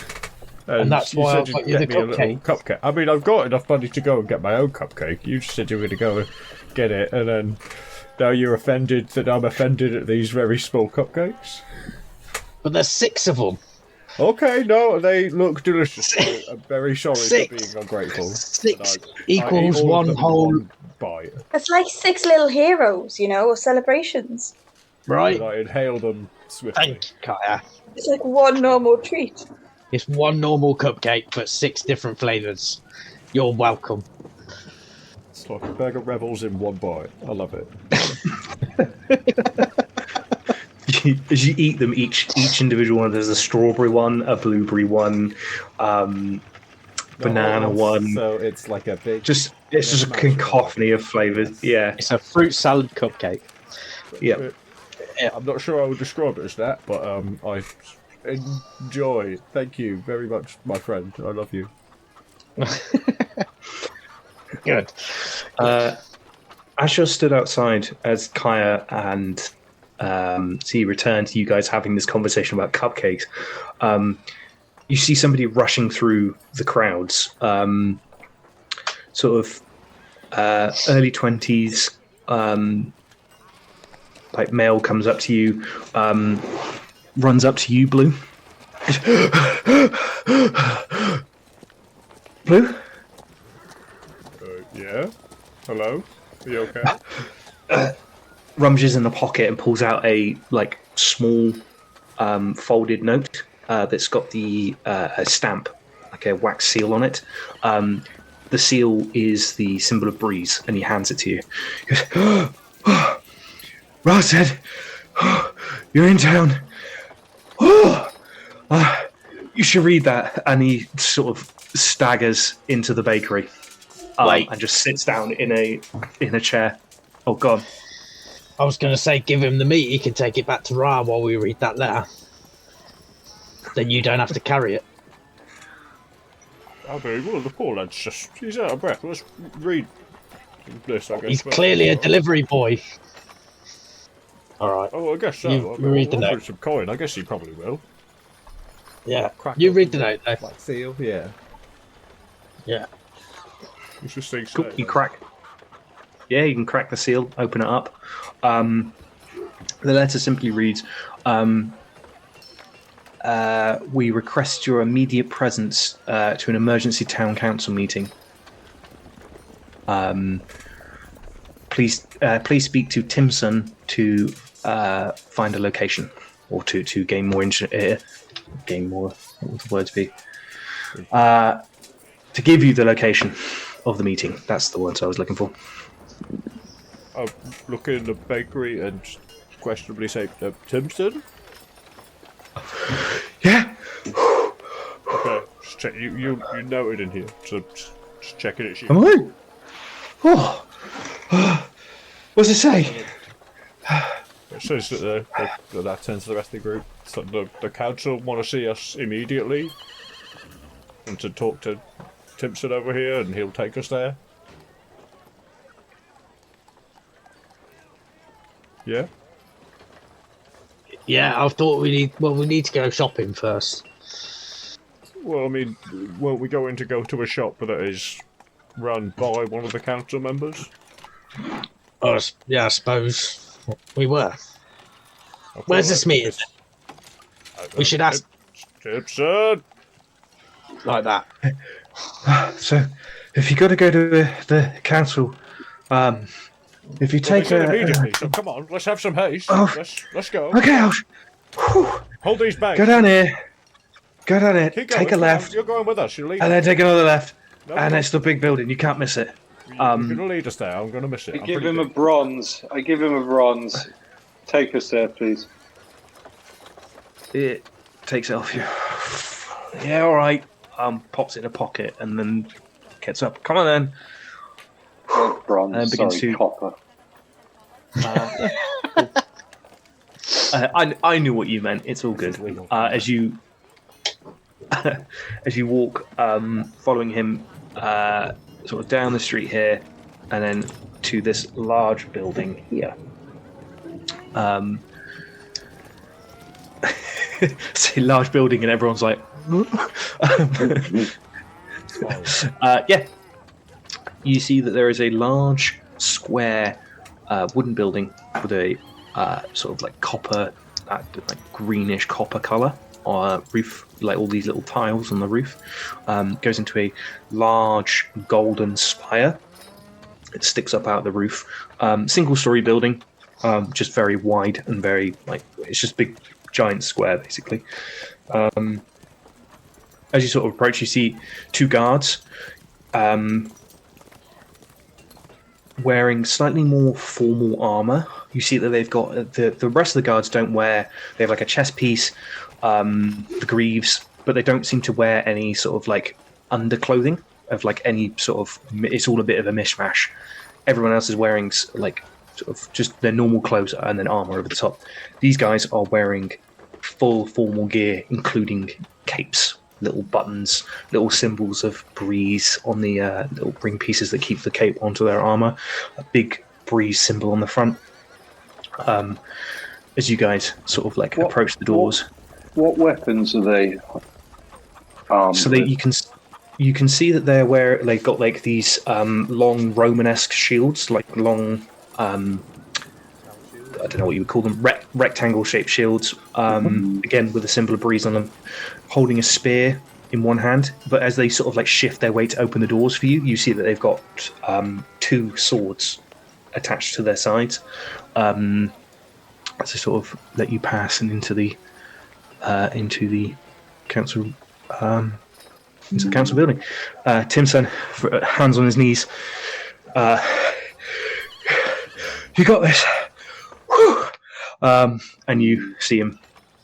And that's you why said I've got you'd you the get me a little cupcake. I mean, I've got enough money to go and get my own cupcake. You just said you were going to go and get it, and then now you're offended that I'm offended at these very small cupcakes? But there's 6 of them. Okay, no, they look delicious. I'm very sorry for 6. being ungrateful. 6 but I equals ate all of one them in whole, one bite, It's like 6 little heroes, or celebrations. right? and I inhale them swiftly. Thank you, Kaya. It's like one normal treat. It's one normal cupcake, but 6 different flavours. You're welcome. It's like a bag of Rebels in one bite. I love it. As you eat them, each individual one, there's a strawberry one, a blueberry one, banana one. So it's like a big. It's just a cacophony of flavors. Yeah, It's a fruit salad cupcake. yeah. I'm not sure I would describe it as that, but I enjoy it. Thank you very much, my friend. I love you. Good. As you're stood outside, as Kaya and C return to you guys having this conversation about cupcakes, you see somebody rushing through the crowds, sort of early 20s, like male comes up to you, runs up to you, Blue. Blue? Yeah? Hello? Are you okay? Rummages in the pocket and pulls out a small folded note that's got the a stamp, like a wax seal on it. The seal is the symbol of breeze, and he hands it to you. He goes, Ross said, "You're in town. You should read that." And he sort of staggers into the bakery. Wait. and just sits down in a chair. Oh, God. I was going to say, give him the meat. He can take it back to Ra while we read that letter. Then you don't have to carry it. I mean, well, the poor lad's he's out of breath. Let's read this, I guess. He's clearly a delivery boy. All right. Oh, I guess so. You read the I'll note. put some coin. I guess he probably will. Yeah. Crack You up read the note, though. Like seal, yeah. Yeah. It's just things. Cool. You crack. Yeah, you can crack the seal, open it up. The letter simply reads, we request your immediate presence to an emergency town council meeting. Please speak to Timson to find a location, or to gain more what would the words be? To give you the location of the meeting. That's the words I was looking for. I'll look in the bakery and questionably say, Timson? Yeah. Okay, just check. You noted in here, so just checking it. Am I? Oh. What's it say? It says that that turns to the rest of the group. So the council want to see us immediately, and to talk to Timson over here, and he'll take us there. Yeah. Yeah, I thought we need to go shopping first. Well, I mean, won't we go to a shop that is run by one of the council members? Yeah, I suppose we were. Where's this meeting? We should ask. Timson! Like that. So, if you got to go to the council, if you take immediately, so come on, let's have some haste. Oh. Let's go. Okay, Hold these bags. go down here. Keep going, take a left, You're going with us. You're leading. and then take another left. No, And no. it's the big building. You can't miss it. You're going to lead us there. I'm going to miss it. I I'm give pretty him a big. bronze. Take us there, please. It takes it off you. Yeah, all right. Pops it in a pocket and then gets up. Come on then. Bronze. And begins Sorry, to- copper. I knew what you meant. It's all good. As you walk, following him, sort of down the street here, and then to this large building here. Say large building, and everyone's like, yeah. You see that there is a large square wooden building with a sort of like copper, like greenish copper color roof, like all these little tiles on the roof. Goes into a large golden spire. It sticks up out of the roof. Single-story building, just very wide and very it's just big, giant square basically. As you sort of approach, you see two guards. Wearing slightly more formal armor. You see that they've got the rest of the guards don't wear. They have like a chest piece, the greaves, but they don't seem to wear any sort of like underclothing of like any sort of. It's all a bit of a mishmash. Everyone else is wearing like sort of just their normal clothes and then armor over the top. These guys are wearing full formal gear, including capes. Little buttons, little symbols of breeze on the little ring pieces that keep the cape onto their armor. A big breeze symbol on the front. As you guys sort of like approach the doors, What weapons are they armed so with? you can see that they've got like these long Romanesque shields, like long. I don't know what you would call them, rectangle-shaped shields, again with a symbol of breeze on them, holding a spear in one hand. But as they sort of like shift their way to open the doors for you, you see that they've got two swords attached to their sides. As they sort of let you pass and into the council into the council building. Timson, hands on his knees. You got this. And you see him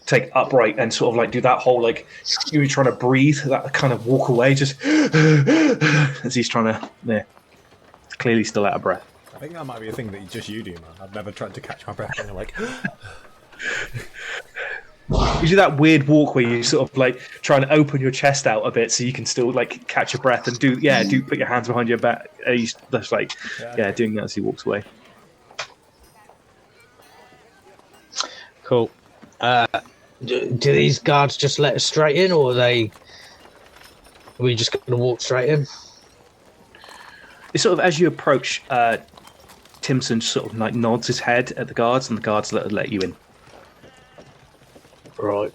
take upright and sort of like do that whole like you trying to breathe, that kind of walk away, just as he's trying to clearly still out of breath. I think that might be a thing that just you do, man. I've never tried to catch my breath and I'm like... You do that weird walk where you sort of like try and open your chest out a bit so you can still like catch your breath and do put your hands behind your back. He's just like doing that as he walks away. Cool. Do these guards just let us straight in, or are we just going to walk straight in? It's sort of as you approach, Timson sort of like nods his head at the guards, and the guards let you in. Right.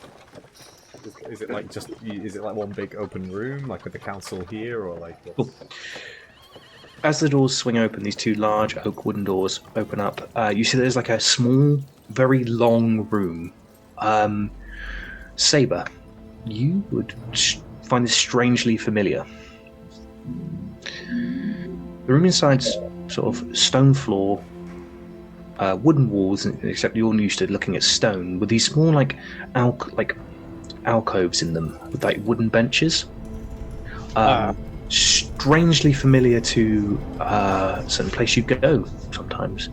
Is it like one big open room, like with the council here, or like? Cool. As the doors swing open, these two large oak wooden doors open up. You see there's like a small, very long room. Saber, you would find this strangely familiar. The room inside's sort of stone floor, wooden walls, except you're used to looking at stone, with these small like alcoves in them with like wooden benches. Strangely familiar to a certain place you go sometimes.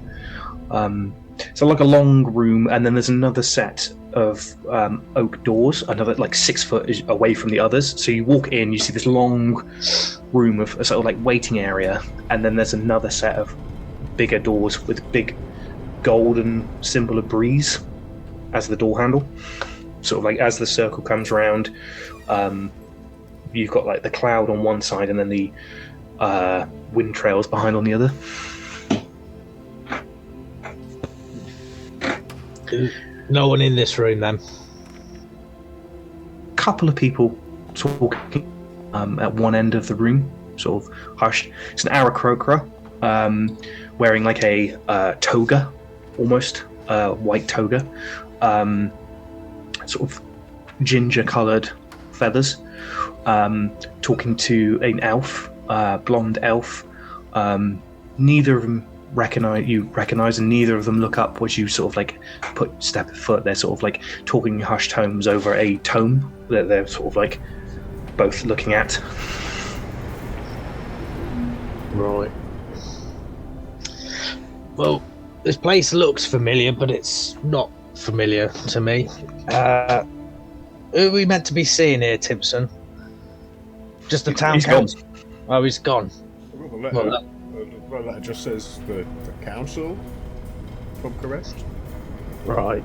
So like a long room, and then there's another set of oak doors, another like 6 foot away from the others. So you walk in, you see this long room of a sort of like waiting area, and then there's another set of bigger doors with big golden symbol of breeze as the door handle. Sort of like as the circle comes around, you've got like the cloud on one side and then the wind trails behind on the other. No one in this room then? Couple of people talking at one end of the room, sort of hushed. It's an Aarakocra, wearing like a toga, almost white toga, sort of ginger-coloured feathers, talking to an elf, blonde elf. Neither of them recognize, and neither of them look up as you sort of like step a foot. They're sort of like talking in hushed tones over a tome that they're sort of like both looking at. Right. Well, this place looks familiar, but it's not familiar to me. Who are we meant to be seeing here, Timpson? Just the town council? Oh, he's gone. Well, that just says the council, if I'm correct. Right.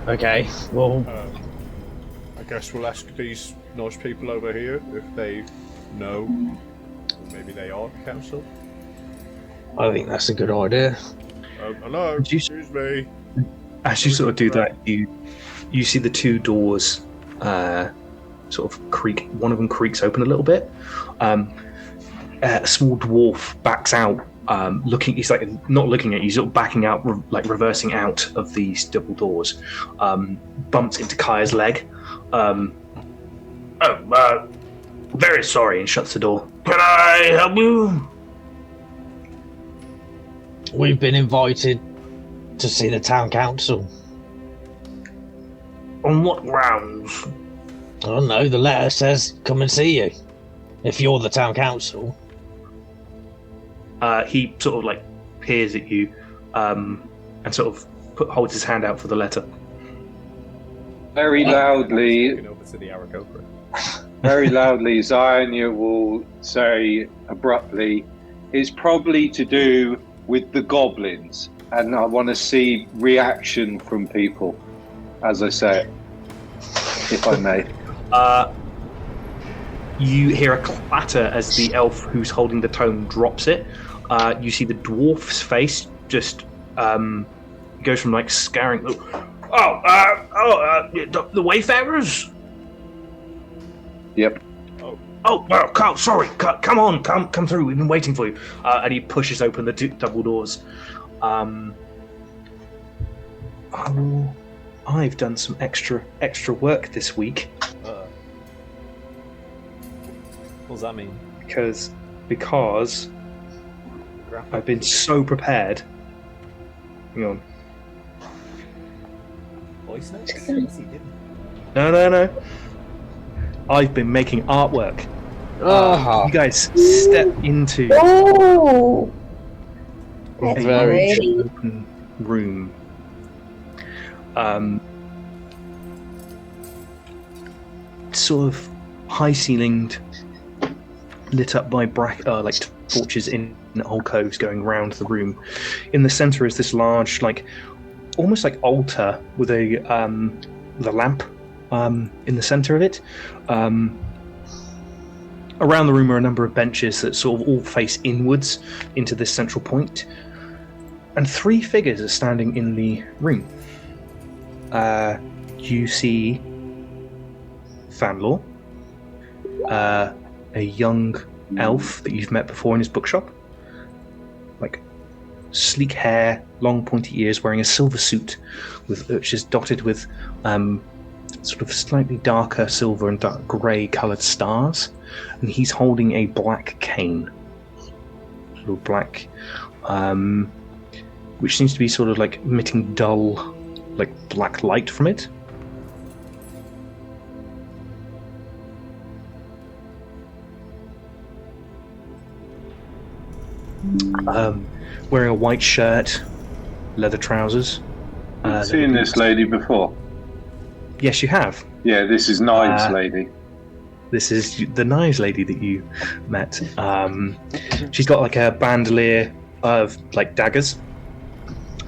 Okay, well... I guess we'll ask these nice people over here if they know. Maybe they are the council. I think that's a good idea. Hello, excuse me. As you sort of do that, you see the two doors sort of creak. One of them creaks open a little bit. A small dwarf backs out, looking. He's like not looking at you. He's sort of backing out, like reversing out of these double doors. Bumps into Kaya's leg. Very sorry, and shuts the door. Can I help you? We've been invited to see the town council. On what grounds? I don't know, the letter says come and see you. If you're the town council. He sort of like peers at you, and sort of holds his hand out for the letter. Very loudly, Over to the Aarakocra. very loudly, Zionia will say abruptly, "It's probably to do with the goblins," and I want to see reaction from people as I say it, if I may. You hear a clatter as the elf who's holding the tome drops it. You see the dwarf's face just goes from like scaring. The Wayfarers. Yep. Oh well, Carl, sorry. Come on, come through. We've been waiting for you. And he pushes open the double doors. I've done some extra work this week. What does that mean? Because I've been so prepared. Hang on. Voice notes? No. I've been making artwork. You guys step into Oh, a that's Very large pretty. open room. Sort of high-ceilinged, lit up by like torches in alcoves going round the room. In the center is this large, like almost like altar with a lamp in the center of it. Around the room are a number of benches that sort of all face inwards into this central point, and 3 figures are standing in the room. You see Fanlaw, a young elf that you've met before in his bookshop, like sleek hair, long pointy ears, wearing a silver suit which is dotted with sort of slightly darker silver and dark grey coloured stars, and he's holding a black cane, sort of black, which seems to be sort of like emitting dull, like black light from it. Wearing a white shirt, leather trousers. I've seen this lady before. Yes, you have. Yeah, this is Knives Lady. This is the knives lady that you met. She's got like a bandolier of like daggers,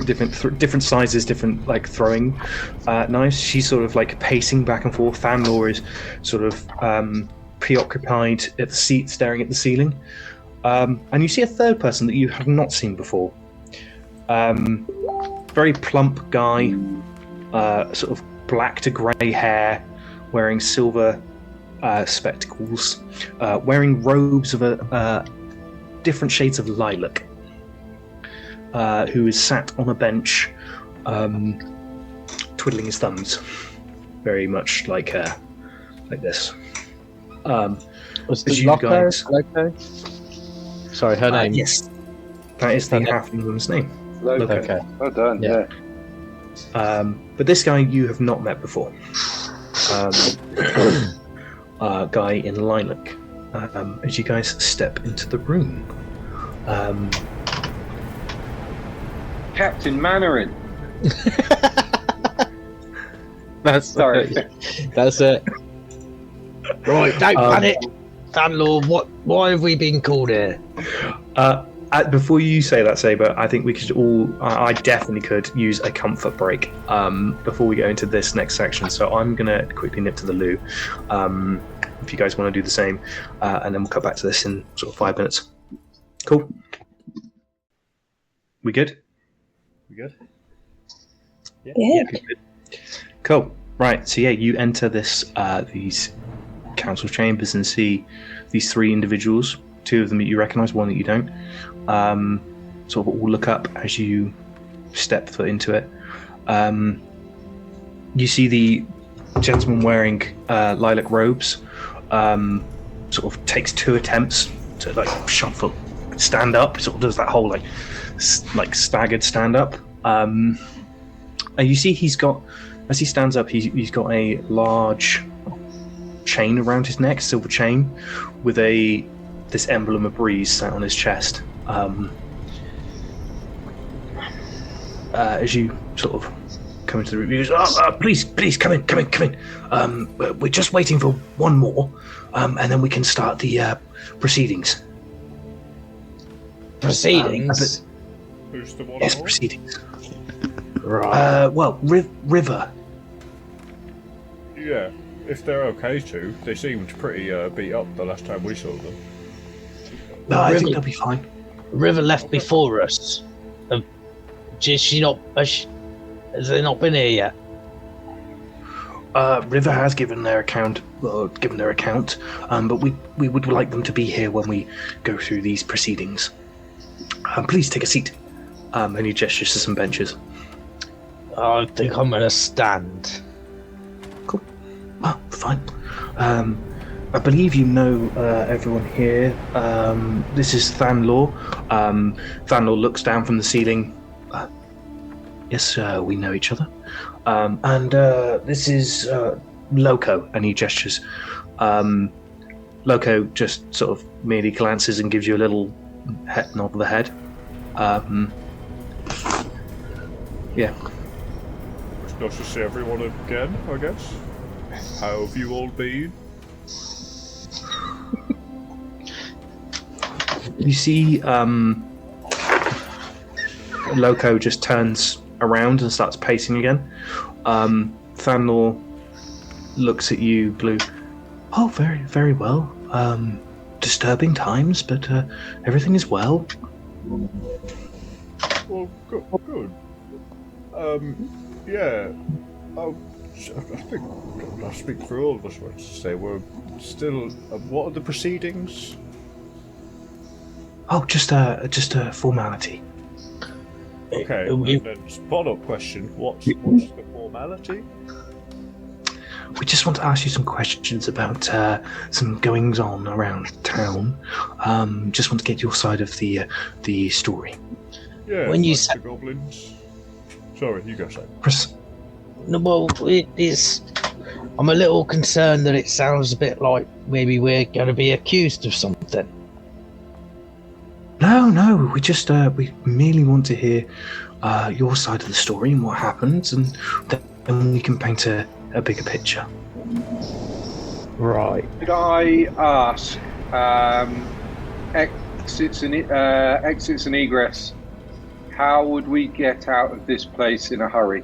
different sizes, different like throwing knives. She's sort of like pacing back and forth. Fanlaw is sort of preoccupied at the seat, staring at the ceiling. And you see a third person that you have not seen before. Very plump guy, sort of black to grey hair, wearing silver spectacles, wearing robes of different shades of lilac, who is sat on a bench, twiddling his thumbs, very much like this. Was as the you Loco? guys- Loco? Sorry, her name. Yes, that is the halfling woman's name. Loco. Okay. Well done, Yeah. But this guy you have not met before. Guy in lilac. As you guys step into the room, Captain Mandarin. That's Sorry. That's it. Right, don't panic. Fanlaw, why have we been called here? Before you say that, Saber, I think we could all. I definitely could use a comfort break before we go into this next section. So I'm gonna quickly nip to the loo. If you guys want to do the same, and then we'll cut back to this in sort of 5 minutes. Cool. We good? We good? Yeah. Good. Cool. Right. So yeah, you enter these council chambers and see these 3 individuals. 2 of them that you recognise, 1 that you don't. Sort of all look up as you step foot into it. You see the gentleman wearing lilac robes. Sort of takes 2 attempts to like shuffle, stand up. Sort of does that whole like staggered stand up. And you see he's got, as he stands up, he's got a large chain around his neck, silver chain, with this emblem of breeze sat on his chest. As you sort of come into the room, he goes, please come in. We're just waiting for 1 more, and then we can start the proceedings. Proceedings? Who's the one? Yes, more? proceedings. Right. Well, River. Yeah, if they're okay to. They seemed pretty beat up the last time we saw them. No, I think River- they'll be fine. River left before us. Has they not been here yet? River has given their account, but we would like them to be here when we go through these proceedings. Please take a seat. And he gestures to some benches. I think I'm gonna stand. Cool. Oh, fine. I believe you know everyone here. This is Fanlaw. Fanlaw looks down from the ceiling. Yes, we know each other. And this is Loco, and he gestures. Loco just sort of merely glances and gives you a little nod of the head. Yeah. It's nice to see everyone again, I guess. How have you all been? You see, Loco just turns around and starts pacing again. Thanor looks at you, Blue. Oh, very, very well. Disturbing times, but everything is well. Well, good. Yeah. I think I speak for all of us when to say we're still. What are the proceedings? Oh, just a formality. Okay. And then follow-up question: What's the formality? We just want to ask you some questions about some goings on around town. Just want to get your side of the story. Yeah. When you like say the goblins. Sorry, you go say. no, well, it is. I'm a little concerned that it sounds a bit like maybe we're going to be accused of something. No, we just we merely want to hear your side of the story and what happened, and then we can paint a bigger picture. Right. Could I ask exits and egress? How would we get out of this place in a hurry?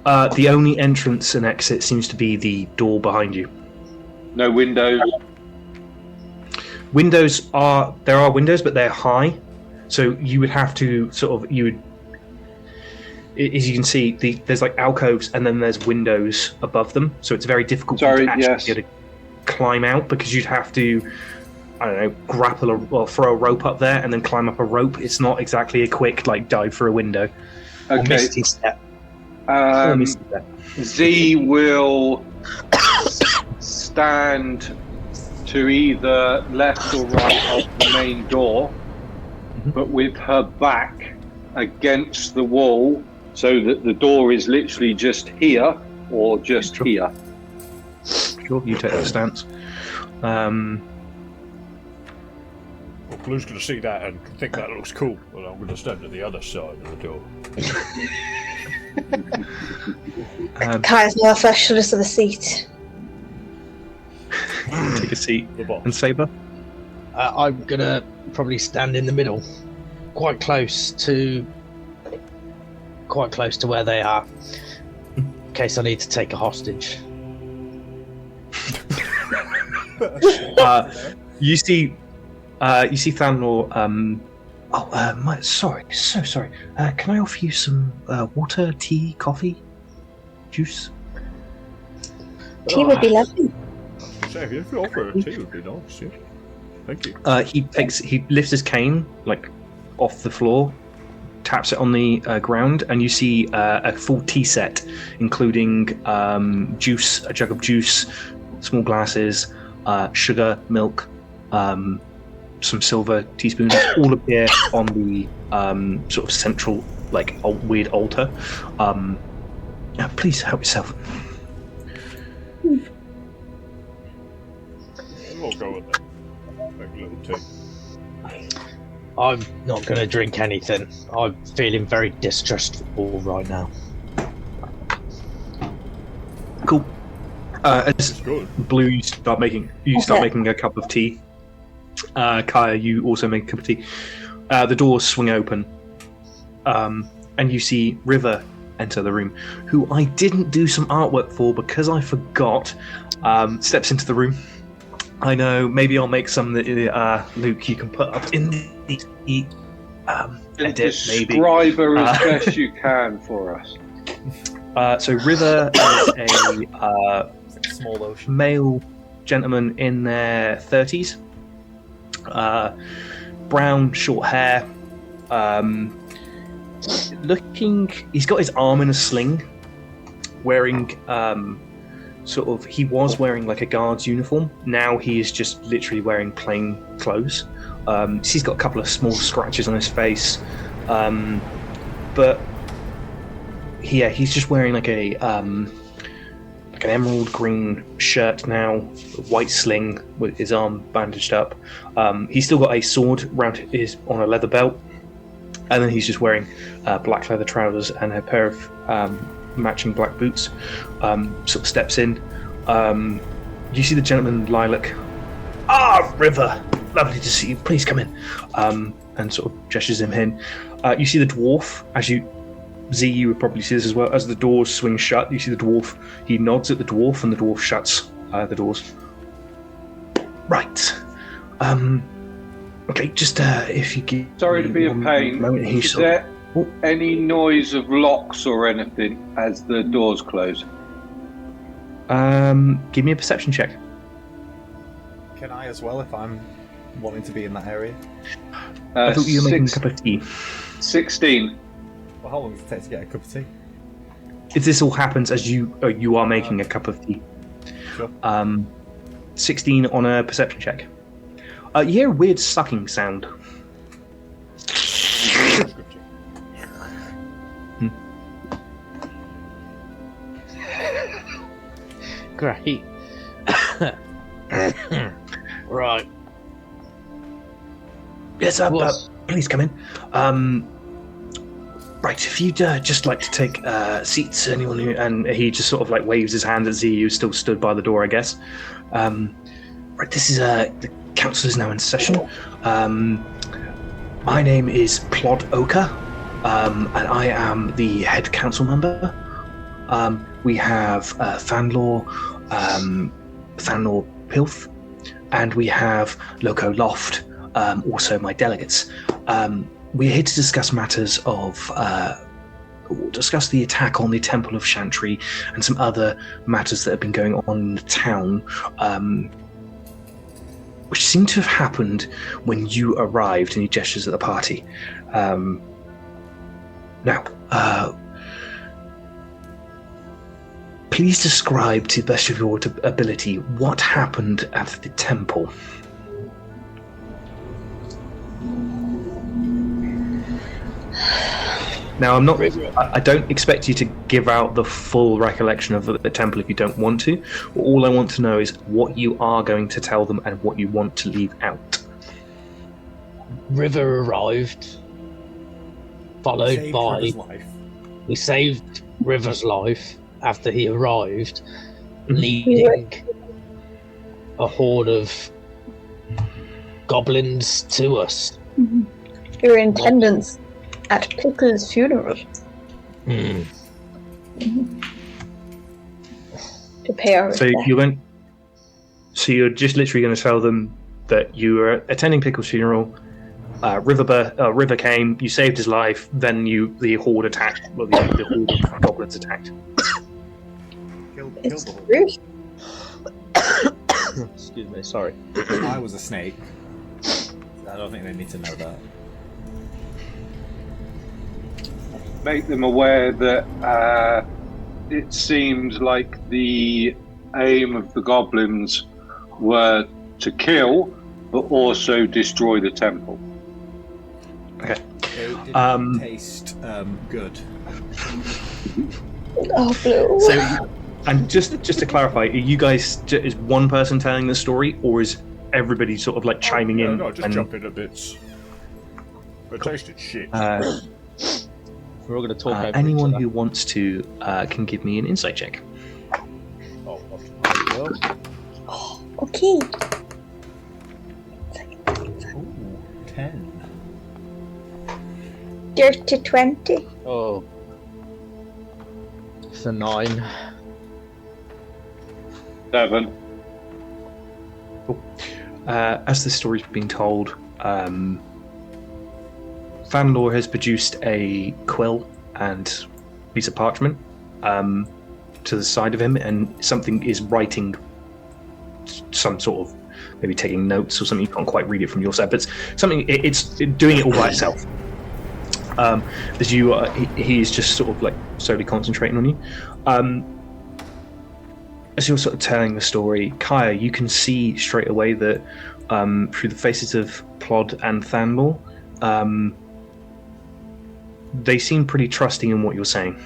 The only entrance and exit seems to be the door behind you. No windows. There are windows, but they're high, so you would have to as you can see, there's like alcoves and then there's windows above them, so it's very difficult to actually be able to climb out, because you'd have to, I don't know, grapple or throw a rope up there and then climb up a rope. It's not exactly a quick dive through a window. Or Okay. misty step. Z will stand to either left or right of the main door, but with her back against the wall, so that the door is literally just here or just here. Sure, you take that stance. Well, Blue's going to see that and think that looks cool, and I'm going to stand at the other side of the door. Kai's more specialist of the seat. Take a seat. The boss. And Saber? I'm going to probably stand in the middle, quite close to where they are, in case I need to take a hostage. You see Thanor. Sorry, so sorry. Can I offer you some water, tea, coffee, juice? Tea would be lovely. Say, if you offer a tea, would be nice. Yeah. Thank you. He lifts his cane off the floor, taps it on the ground, and you see a full tea set, including juice, a jug of juice, small glasses, sugar, milk, some silver teaspoons, all appear on the sort of central, weird altar. Please help yourself. We'll go with that. Make a little tea. I'm not going to drink anything. I'm feeling very distrustful right now. Cool. As Good. Blue, you start making a cup of tea. Kaya, you also make a cup of tea. The doors swing open, and you see River enter the room, who I didn't do some artwork for because I forgot. Steps into the room. I know. Maybe I'll make some that Luke you can put up in the edit. Describe her as best you can for us. So River is a Small ocean. male gentleman in their 30s. Brown, short hair. He's got his arm in a sling, wearing he was wearing a guard's uniform. Now he is just literally wearing plain clothes. He's got a couple of small scratches on his face, but he's just wearing a like an emerald green shirt now, a white sling with his arm bandaged up. He's still got a sword on a leather belt, and then he's just wearing black leather trousers and a pair of matching black boots. Sort of steps in. You see the gentleman Lilac. Ah, River! Lovely to see you. Please come in. And sort of gestures him in. You see the dwarf, you would probably see this as well. As the doors swing shut, you see the dwarf. He nods at the dwarf, and the dwarf shuts the doors. Right. Okay, just if you give... Sorry to be a pain. Moment, Is there any noise of locks or anything as the doors close? Give me a perception check. Can I as well if I'm wanting to be in that area? I thought you were making a cup of tea. 16. Well, how long does it take to get a cup of tea? If this all happens as you are making a cup of tea. Sure. 16 on a perception check. You hear a weird sucking sound. Great. Right. Yes, please come in. Right, if you'd just like to take seats, anyone who... And he just sort of like waves his hand at Z, who still stood by the door, I guess. Right, this is... the council is now in session. My name is Plod Oka, and I am the head council member. We have Fanlor Pilth, and we have Loco Loft, also my delegates. We're here to discuss matters of... discuss the attack on the Temple of Chantry and some other matters that have been going on in the town, which seem to have happened when you arrived, and he gestures at the party. Now, please describe to the best of your ability what happened at the temple. Now, I don't expect you to give out the full recollection of the temple if you don't want to. All I want to know is what you are going to tell them and what you want to leave out. River arrived, followed by... We saved River's life after he arrived, leading a horde of goblins to us. Mm-hmm. We were in attendance at Pickle's funeral. Mm-hmm. To pay our respect. So you're just literally going to tell them that you were attending Pickle's funeral. River came. You saved his life. Then the horde attacked. Well, the horde of goblins attacked. It's rude. Excuse me. Sorry. I was a snake. I don't think they need to know that. Make them aware that it seems like the aim of the goblins were to kill, but also destroy the temple. Okay. It didn't taste good. Oh, blue. So, and just to clarify, are you guys, is one person telling the story, or is everybody sort of like chiming in? No, just jumping at bits. It tasted shit. We're all going to talk over anyone each other. who wants to can give me an insight check. Oh, okay. Ooh, 10. Dirty 20. Oh. It's a 9. 7. As the story's been told, Fanlor has produced a quill and piece of parchment to the side of him, and something is writing some sort of, maybe taking notes or something. You can't quite read it from your side, but something. It's doing it all by itself. As you, he is just sort of like slowly concentrating on you. As you're sort of telling the story, Kaya, you can see straight away that through the faces of Plod and Thanlor, they seem pretty trusting in what you're saying.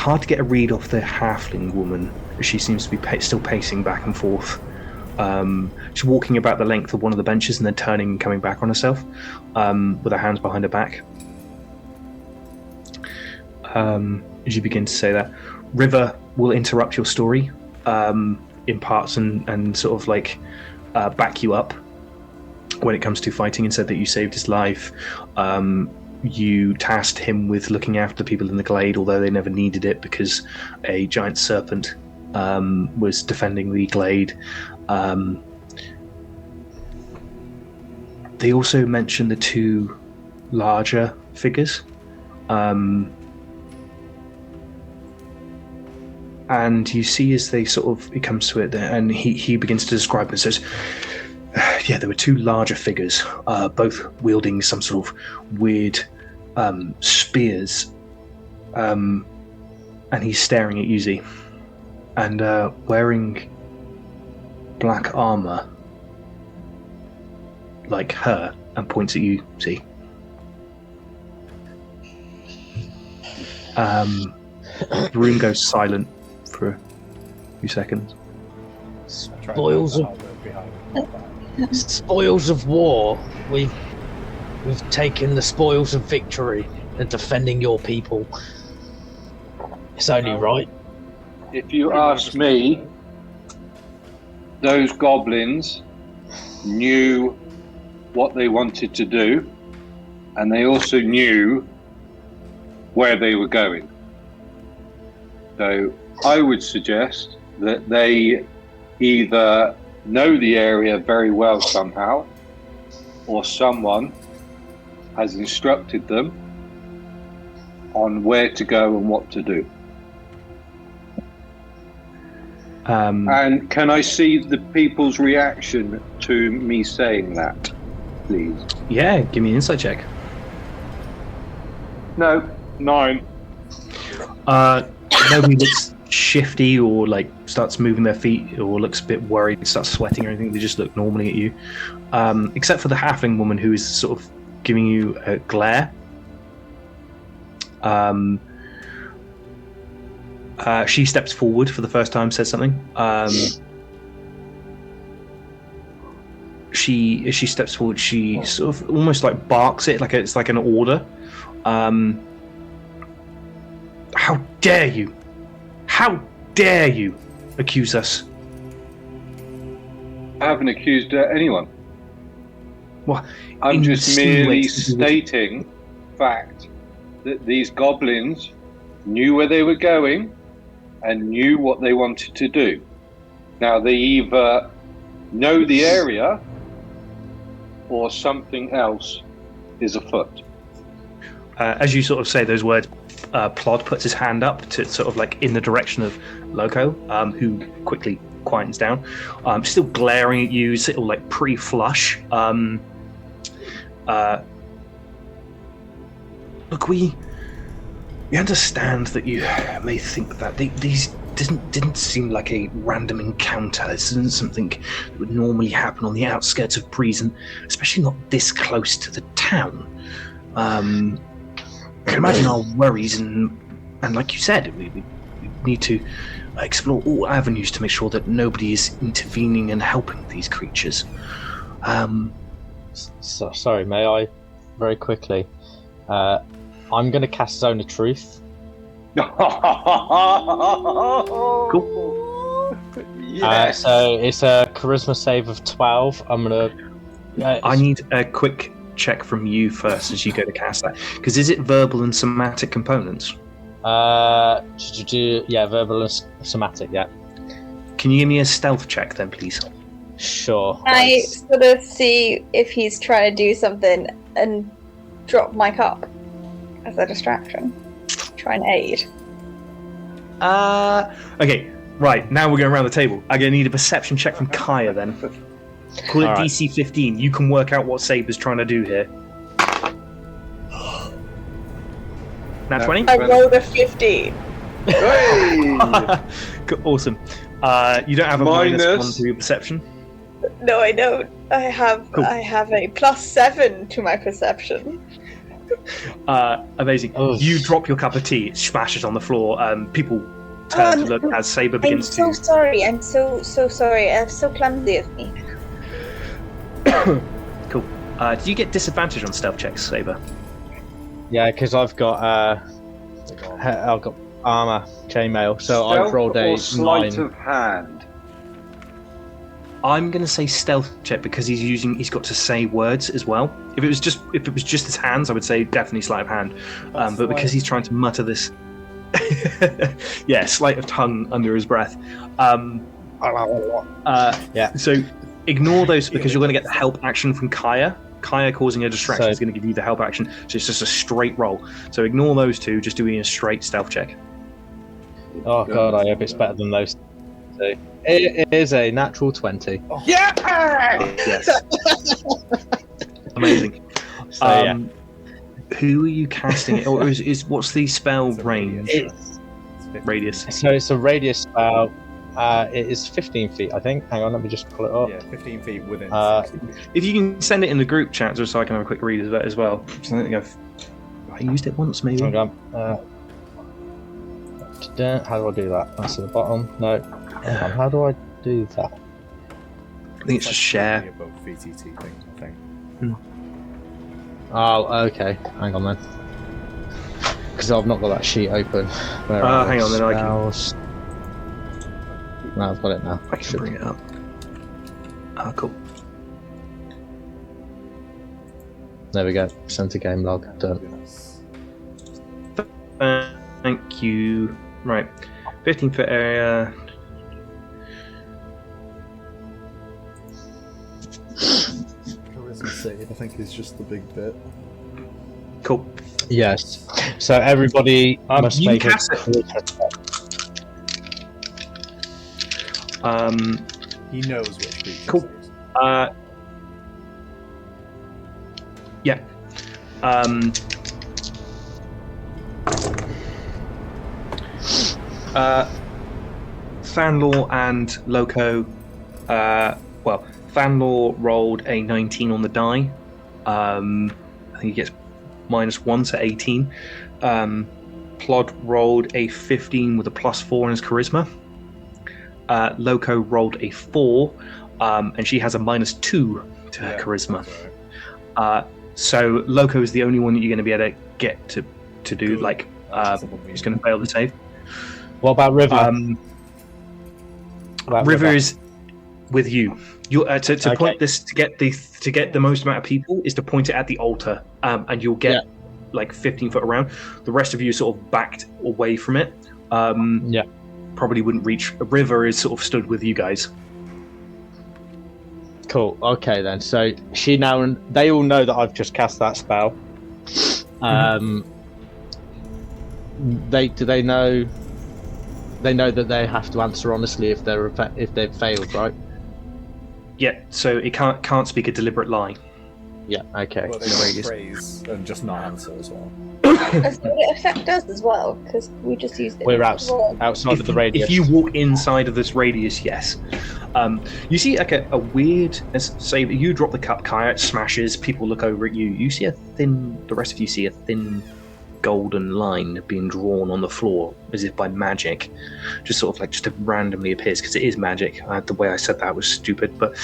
hard to get a read off the halfling woman. She seems to be still pacing back and forth. She's walking about the length of one of the benches and then turning and coming back on herself, with her hands behind her back. As you begin to say that, River will interrupt your story in parts and sort of like back you up when it comes to fighting, and said that you saved his life. You tasked him with looking after people in the glade, although they never needed it because a giant serpent was defending the glade. They also mentioned the two larger figures. And you see as they sort of, it comes to it, and he begins to describe and says, yeah, there were two larger figures, both wielding some sort of weird spears. And he's staring at Yuzi. And wearing black armor, like her, and points at you, see. The room goes silent for a few seconds. Spoils of war. We've taken the spoils of victory and defending your people. It's only right. If you ask me, those goblins knew what they wanted to do, and they also knew where they were going. So I would suggest that they either know the area very well somehow, or someone has instructed them on where to go and what to do. And can I see the people's reaction to me saying that, please? Yeah, give me an insight check. No, 9. Nobody looks shifty or like starts moving their feet or looks a bit worried, starts sweating or anything. They just look normally at you, except for the halfling woman who is sort of giving you a glare. She steps forward for the first time, says something. As she steps forward, she sort of almost like barks it, like it's like an order. How dare you? How dare you accuse us? I haven't accused anyone. Well, I'm just merely stating fact that these goblins knew where they were going and knew what they wanted to do. Now they either know the area or something else is afoot. As you sort of say those words, Plod puts his hand up to sort of like in the direction of Loco, who quickly quietens down. Still glaring at you, still like pre-flush. Look, we understand that you may think that these didn't seem like a random encounter. This isn't something that would normally happen on the outskirts of Breeze, especially not this close to the town. You can imagine our worries, and like you said, we need to explore all avenues to make sure that nobody is intervening and helping these creatures. Sorry, may I? Very quickly. I'm going to cast Zone of Truth. Cool. Yes. So it's a charisma save of 12. I'm going to... I need a quick check from you first as you go to cast that. Because is it verbal and somatic components? Yeah, verbal and somatic, yeah. Can you give me a stealth check then, please? Sure. I sort of see if he's trying to do something and drop my cup as a distraction. Try and aid. Okay, right, now we're going around the table. I'm going to need a perception check from Kaya then. Call it Alright. DC 15. You can work out what Saber's trying to do here. Nat 20? I rolled a 15. Hey! Awesome. You don't have a Minus. -1 to your perception? No, I don't. I have Cool. I have a +7 to my perception. Amazing. Oh. You drop your cup of tea, it smashes on the floor. People turn to look as Saber begins I'm so sorry. I'm so sorry. So clumsy of me. Cool. Do you get disadvantage on stealth checks, Saber? Yeah, because I've got armor, chainmail, so I've rolled a or sleight 9. of hand. I'm going to say stealth check because he's got to say words as well. If it was just his hands, I would say definitely sleight of hand. But because he's trying to mutter this, yeah, sleight of tongue under his breath. Yeah. So ignore those because you're going to get the help action from Kaya. Kaya causing a distraction is going to give you the help action, so it's just a straight roll. So ignore those two, just doing a straight stealth check. Oh god, I hope it's better than those two. It is a natural 20. Oh. Yeah! Yes. Amazing. So, who are you casting it? Or is what's the spell range? Radius. So it's a radius spell. It is 15 feet, I think. Hang on, let me just pull it up. Yeah, 15 feet within. If you can send it in the group chat, just so I can have a quick read of it as well. So I think I used it once, maybe. Hang on. How do I do that? That's at the bottom. No. Hang on, how do I do that? I think it's just share. Above VTT thing, I think. Oh, okay. Hang on then. Because I've not got that sheet open. Hang on then, I can. No, I've got it now. I can bring it up. Cool. There we go. Sent to game log. Done. Thank you. Right. 15-foot area. Charisma save, I think, is just the big bit. Cool. Yes. So everybody must you make cast a He knows which creature. Cool. Yeah. Fanlaw and Loco. Fanlaw rolled a 19 on the die. I think he gets -1 to 18. Plod rolled a 15 with a +4 in his charisma. Loco rolled a 4, and she has a -2 to her charisma. So Loco is the only one that you're going to be able to get to do he's going to fail the save. What about River? River is with you. You to point this to get the most amount of people is to point it at the altar, and you'll get 15 foot around. The rest of you are sort of backed away from it. Probably wouldn't reach. River is sort of stood with you guys. Cool. Okay then. So they all know that I've just cast that spell. They know. They know that they have to answer honestly if they've failed, right? Yeah. So it can't speak a deliberate lie. Yeah. Okay. Well, they can praise and just not answer as well. Does it affect us as well? Because we just used it. We're outside of the radius. If you walk inside of this radius, yes. You see like a weird, say you drop the cup, Kaya, it smashes, people look over at you. You see the rest of you see a thin golden line being drawn on the floor as if by magic. Just sort of just randomly appears, because it is magic. The way I said that was stupid, but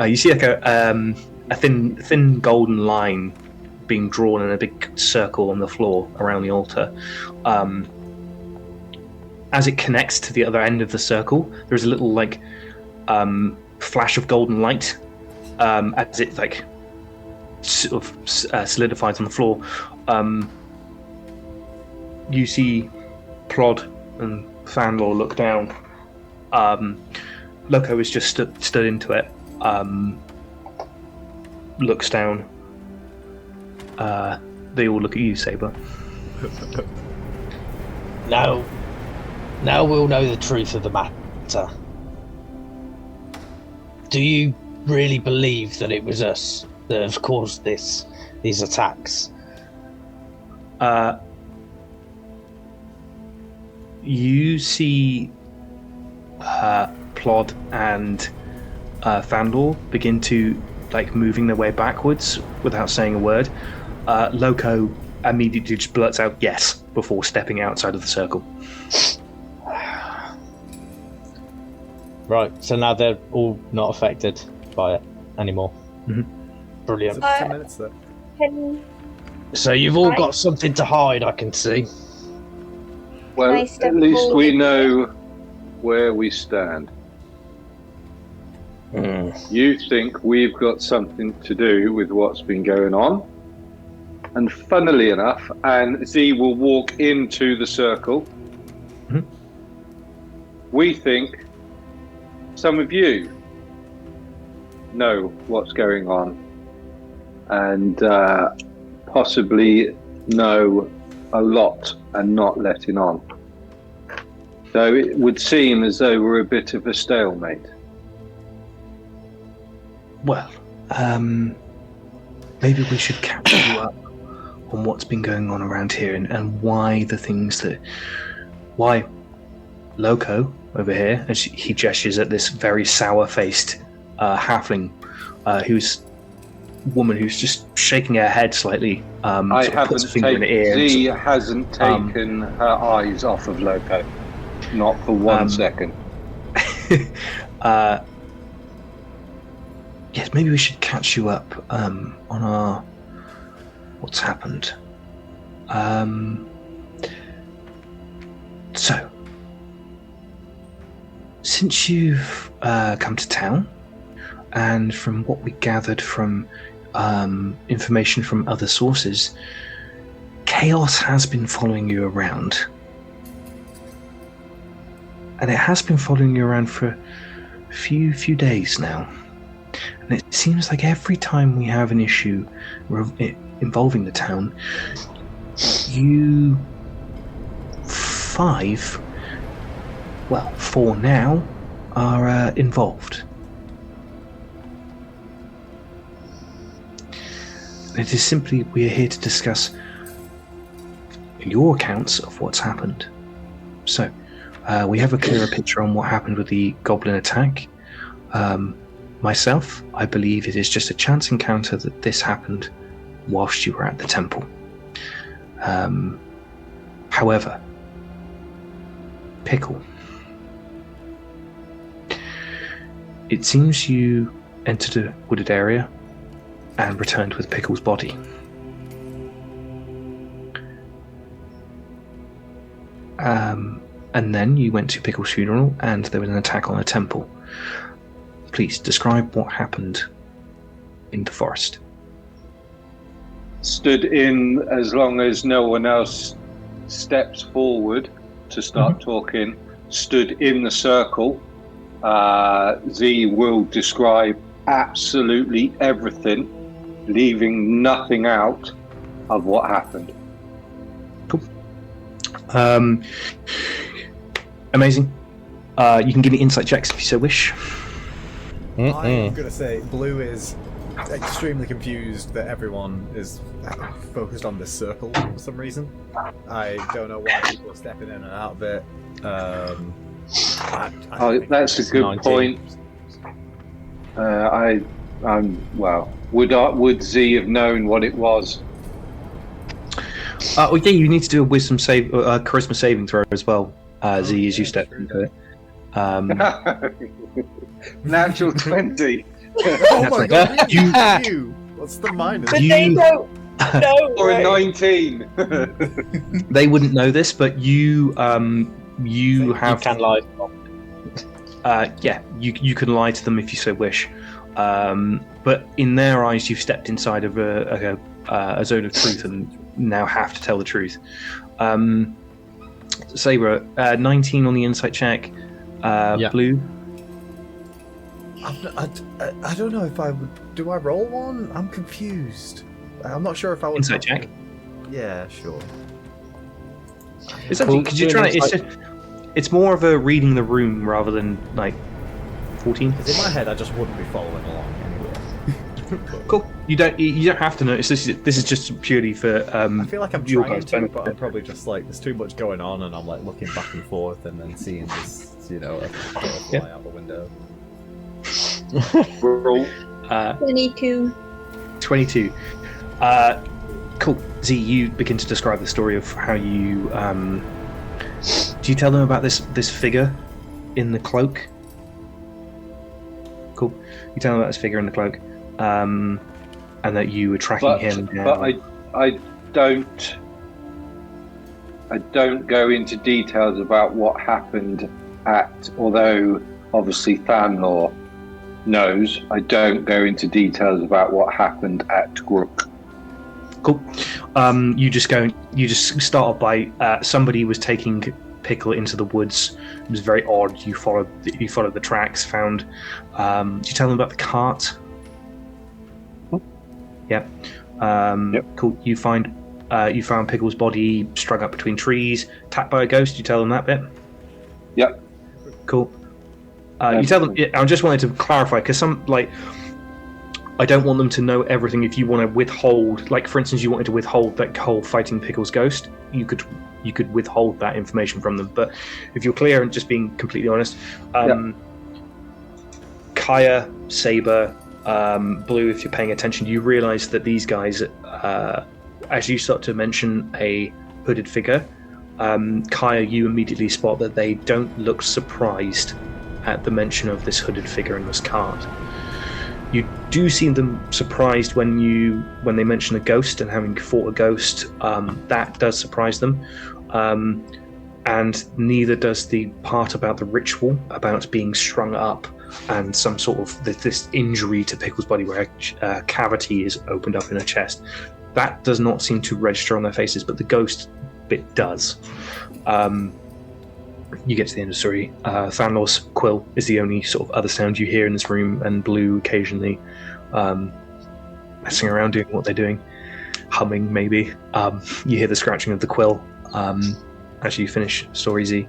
you see like a thin golden line being drawn in a big circle on the floor around the altar. As it connects to the other end of the circle, there's a little flash of golden light as it sort of solidifies on the floor. You see Plod and Fanlaw look down. Loco is just stood into it. Looks down. They all look at you, Saber. Now we'll know the truth of the matter. Do you really believe that it was us that have caused these attacks? You see Plod and Fandor begin to moving their way backwards without saying a word. Loco immediately just blurts out yes before stepping outside of the circle. Right, so now they're all not affected by it anymore. Mhm. Brilliant. 10 minutes there. So you've all got something to hide, I can see. Well, I step at least forward? we know where we stand. You think we've got something to do with what's been going on. And funnily enough, and Z will walk into the circle. Mhm. We think some of you know what's going on and possibly know a lot and not letting on. So it would seem as though we're a bit of a stalemate. Well, maybe we should catch you up on what's been going on around here and why the things that... Why Loco over here, and he gestures at this very sour-faced halfling woman who's just shaking her head slightly. I sort of puts a finger in her ear. Z hasn't taken her eyes off of Loco. Not for 1 second. Yes, maybe we should catch you up on our... What's happened. So, since you've come to town, and from what we gathered from information from other sources, chaos has been following you around. And it has been following you around for a few days now. And it seems like every time we have an issue involving the town, you 4 now, are involved. It is simply, we are here to discuss your accounts of what's happened. So, we have a clearer picture on what happened with the goblin attack. Myself, I believe it is just a chance encounter that this happened whilst you were at the temple. However, Pickle, it seems you entered a wooded area and returned with Pickle's body. And then you went to Pickle's funeral and there was an attack on a temple. Please describe what happened in the forest. Stood in as long as no one else steps forward to start talking. Stood in the circle. Z will describe absolutely everything, leaving nothing out of what happened. Cool. Amazing. You can give me insight checks if you so wish. I'm gonna say Blue is extremely confused that everyone is focused on this circle for some reason. I don't know why people are stepping in and out of it. That's a good 19. point. Would Z have known what it was? Yeah, you need to do a wisdom save, charisma saving throw as well, Z, as you step into it. Natural 20. Oh my god, You- you! What's the minus? But they don't know. Or a right? 19. They wouldn't know this, but you You have... can lie. you can lie to them if you so wish. But in their eyes, you've stepped inside of a zone of truth and now have to tell the truth. Sabre, 19 on the insight check. Blue. I don't know if I would. Do I roll one? I'm confused. I'm not sure if I would. Insight check. Yeah, sure. It's up to you, because you're trying to... It's more of a reading the room rather than, 14. Because in my head, I just wouldn't be following along anyway. Cool. You don't have to notice. This is just purely for I feel like I'm your trying guys' to, benefit. but I'm probably just there's too much going on, and I'm looking back and forth, and then seeing this, a fly out the window. Roll. 22. 22. Cool. Z, you begin to describe the story of how you. Do you tell them about this figure in the cloak? Cool. You tell them about this figure in the cloak, and that you were tracking him down. But I don't go into details about what happened although obviously Thanlaw knows, I don't go into details about what happened at Grook. Cool. You just start off by somebody was taking Pickle into the woods. It was very odd. You followed the tracks. Found. Did you tell them about the cart? Yep. Yep. Cool. You found Pickle's body strung up between trees, attacked by a ghost. You tell them that bit. Yep. Cool. You tell them. I just wanted to clarify because I don't want them to know everything. If you want to withhold, like for instance, you wanted to withhold that whole fighting Pickle's ghost, you could withhold that information from them. But if you're clear and just being completely honest, Kaya, Saber, Blue, if you're paying attention, you realise that these guys, as you start to mention a hooded figure, Kaya, you immediately spot that they don't look surprised at the mention of this hooded figure in this cart. You do see them surprised when they mention a ghost and having fought a ghost. That does surprise them, and neither does the part about the ritual, about being strung up and some sort of this injury to Pickle's body where a cavity is opened up in her chest. That does not seem to register on their faces, but the ghost bit does. You get to the end of the story. Thanlaw's quill is the only sort of other sound you hear in this room, and Blue occasionally messing around doing what they're doing, humming maybe. You hear the scratching of the quill as you finish Story Z.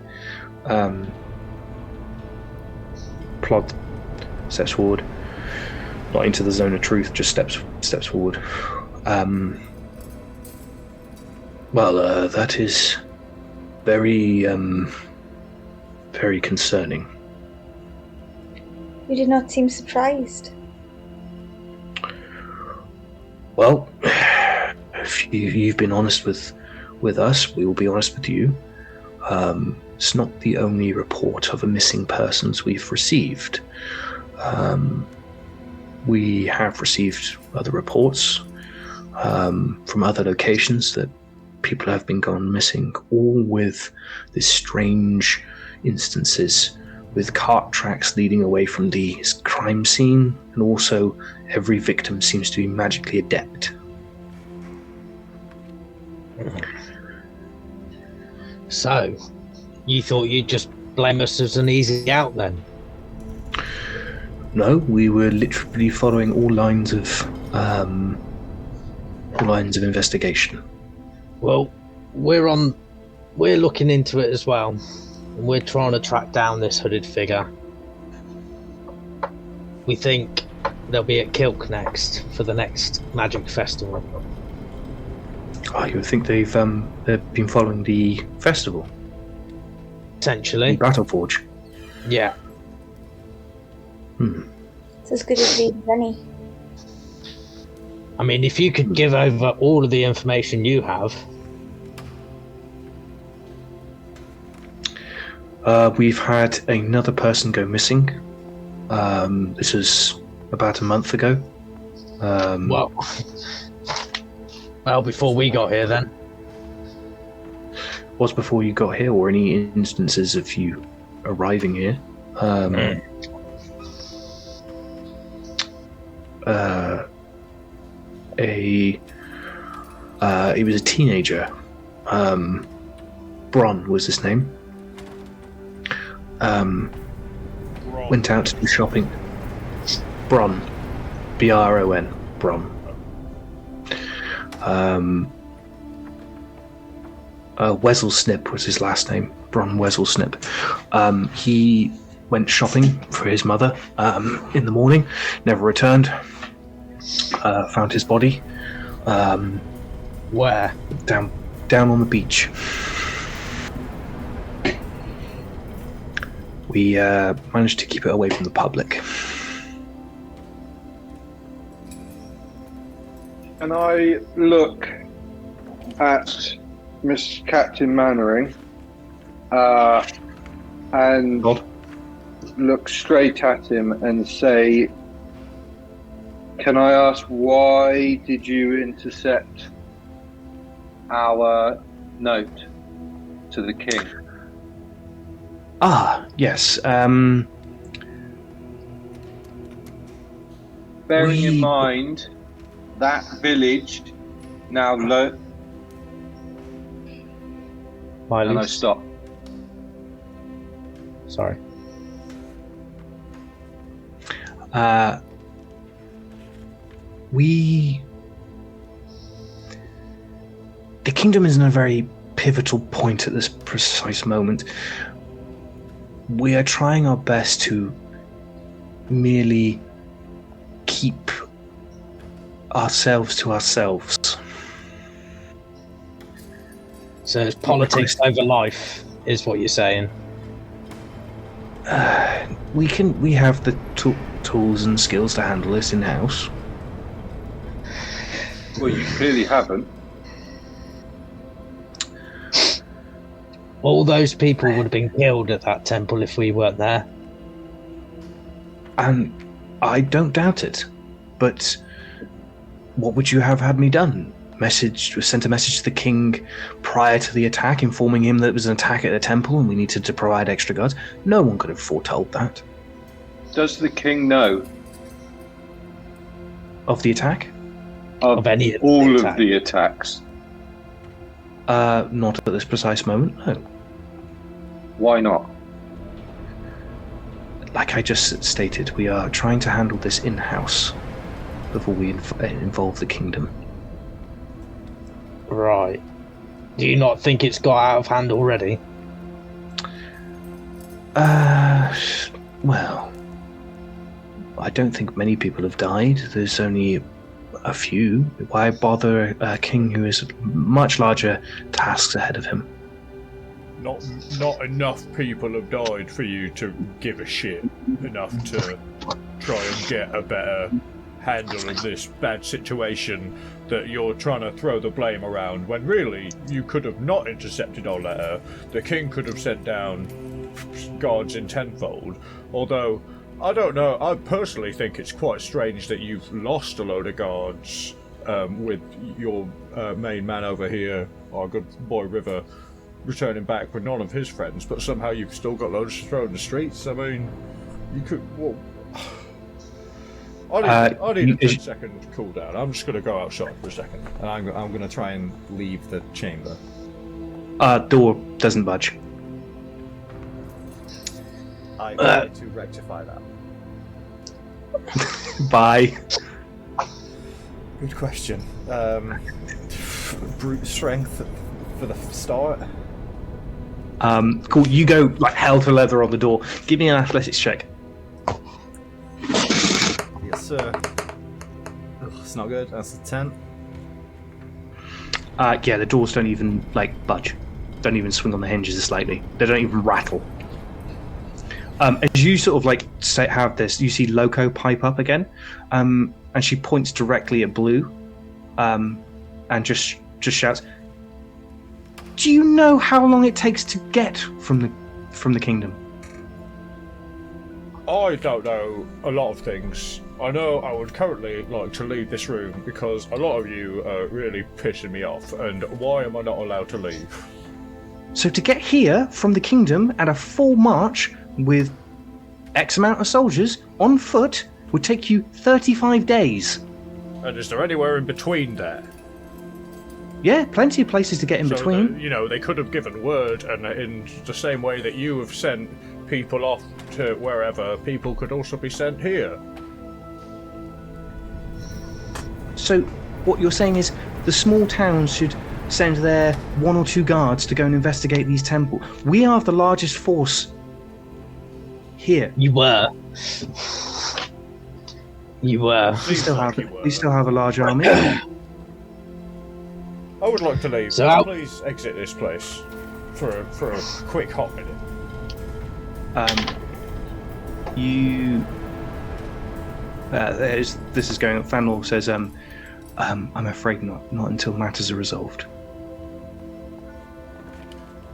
Plod steps forward, not into the zone of truth, just steps forward. That is very very concerning. You did not seem surprised. Well, if you've been honest with us, we will be honest with you. It's not the only report of a missing persons we've received. We have received other reports from other locations that people have been gone missing, all with this strange instances with cart tracks leading away from the crime scene, and also every victim seems to be magically adept. So, you thought you'd just blame us as an easy out then? No, we were literally following all lines of investigation. Well, we're looking into it as well. And we're trying to track down this hooded figure. We think they'll be at Kilk next for the next magic festival. Oh, you would think they've been following the festival? Essentially. Battleforge? Yeah. It's as good as leads any. I mean, if you could give over all of the information you have. We've had another person go missing. This was about a month ago. Well, before we got here then. Was before you got here, or any instances of you arriving here? He was a teenager. Bron was his name. Went out to do shopping. Bron. B-R-O-N. Bron. Wesselsnip was his last name. Bron Wesselsnip. He went shopping for his mother in the morning, never returned. Found his body. Where? Down on the beach. We managed to keep it away from the public. Can I look at Miss Captain Mannering and look straight at him and say, "Can I ask, why did you intercept our note to the king?" Ah, yes. Bearing in mind that village now and I stop. Sorry. The kingdom is in a very pivotal point at this precise moment. We are trying our best to merely keep ourselves to ourselves. So it's politics over life, is what you're saying. We have the tools and skills to handle this in-house. Well, you clearly haven't. All those people would have been killed at that temple if we weren't there. And I don't doubt it. But what would you have had me done? Sent a message to the king prior to the attack, informing him that it was an attack at the temple and we needed to provide extra guards? No one could have foretold that. Does the king know Of the attack? Of any of all the of the attacks? Not at this precise moment, no. Why not? Like I just stated, we are trying to handle this in-house before we involve the kingdom. Right. Do you not think it's got out of hand already? Well, I don't think many people have died. There's only a few. Why bother a king who has much larger tasks ahead of him? Not enough people have died for you to give a shit enough to try and get a better handle of this bad situation that you're trying to throw the blame around, when really you could have not intercepted our letter. The king could have sent down guards in tenfold, although I don't know, I personally think it's quite strange that you've lost a load of guards with your main man over here, our good boy River, returning back with none of his friends, but somehow you've still got loads to throw in the streets. I mean, you could... Well, I need a 10-second cooldown. I'm just going to go outside for a second, and I'm going to try and leave the chamber. Door doesn't budge. I try to rectify that. Bye. Good question. Brute strength for the start. Cool. You go like hell to leather on the door. Give me an athletics check. Yes, sir. Ugh, it's not good. That's a 10. Yeah, the doors don't even budge. Don't even swing on the hinges slightly. They don't even rattle. As you sort of have this, you see Loco pipe up again, and she points directly at Blue, and just shouts, "Do you know how long it takes to get from the kingdom?" I don't know a lot of things. I know I would currently like to leave this room because a lot of you are really pissing me off, and why am I not allowed to leave? So to get here from the kingdom at a full march with X amount of soldiers on foot would take you 35 days. And is there anywhere in between there? Yeah, plenty of places to get in between. They could have given word, and in the same way that you have sent people off to wherever, people could also be sent here. So what you're saying is the small towns should send their 1 or 2 guards to go and investigate these temples. We are the largest force here. You were. You were. We still have a large army. I would like to leave. So please exit this place for a quick hot minute. This is going on. Fandor says, I'm afraid not until matters are resolved.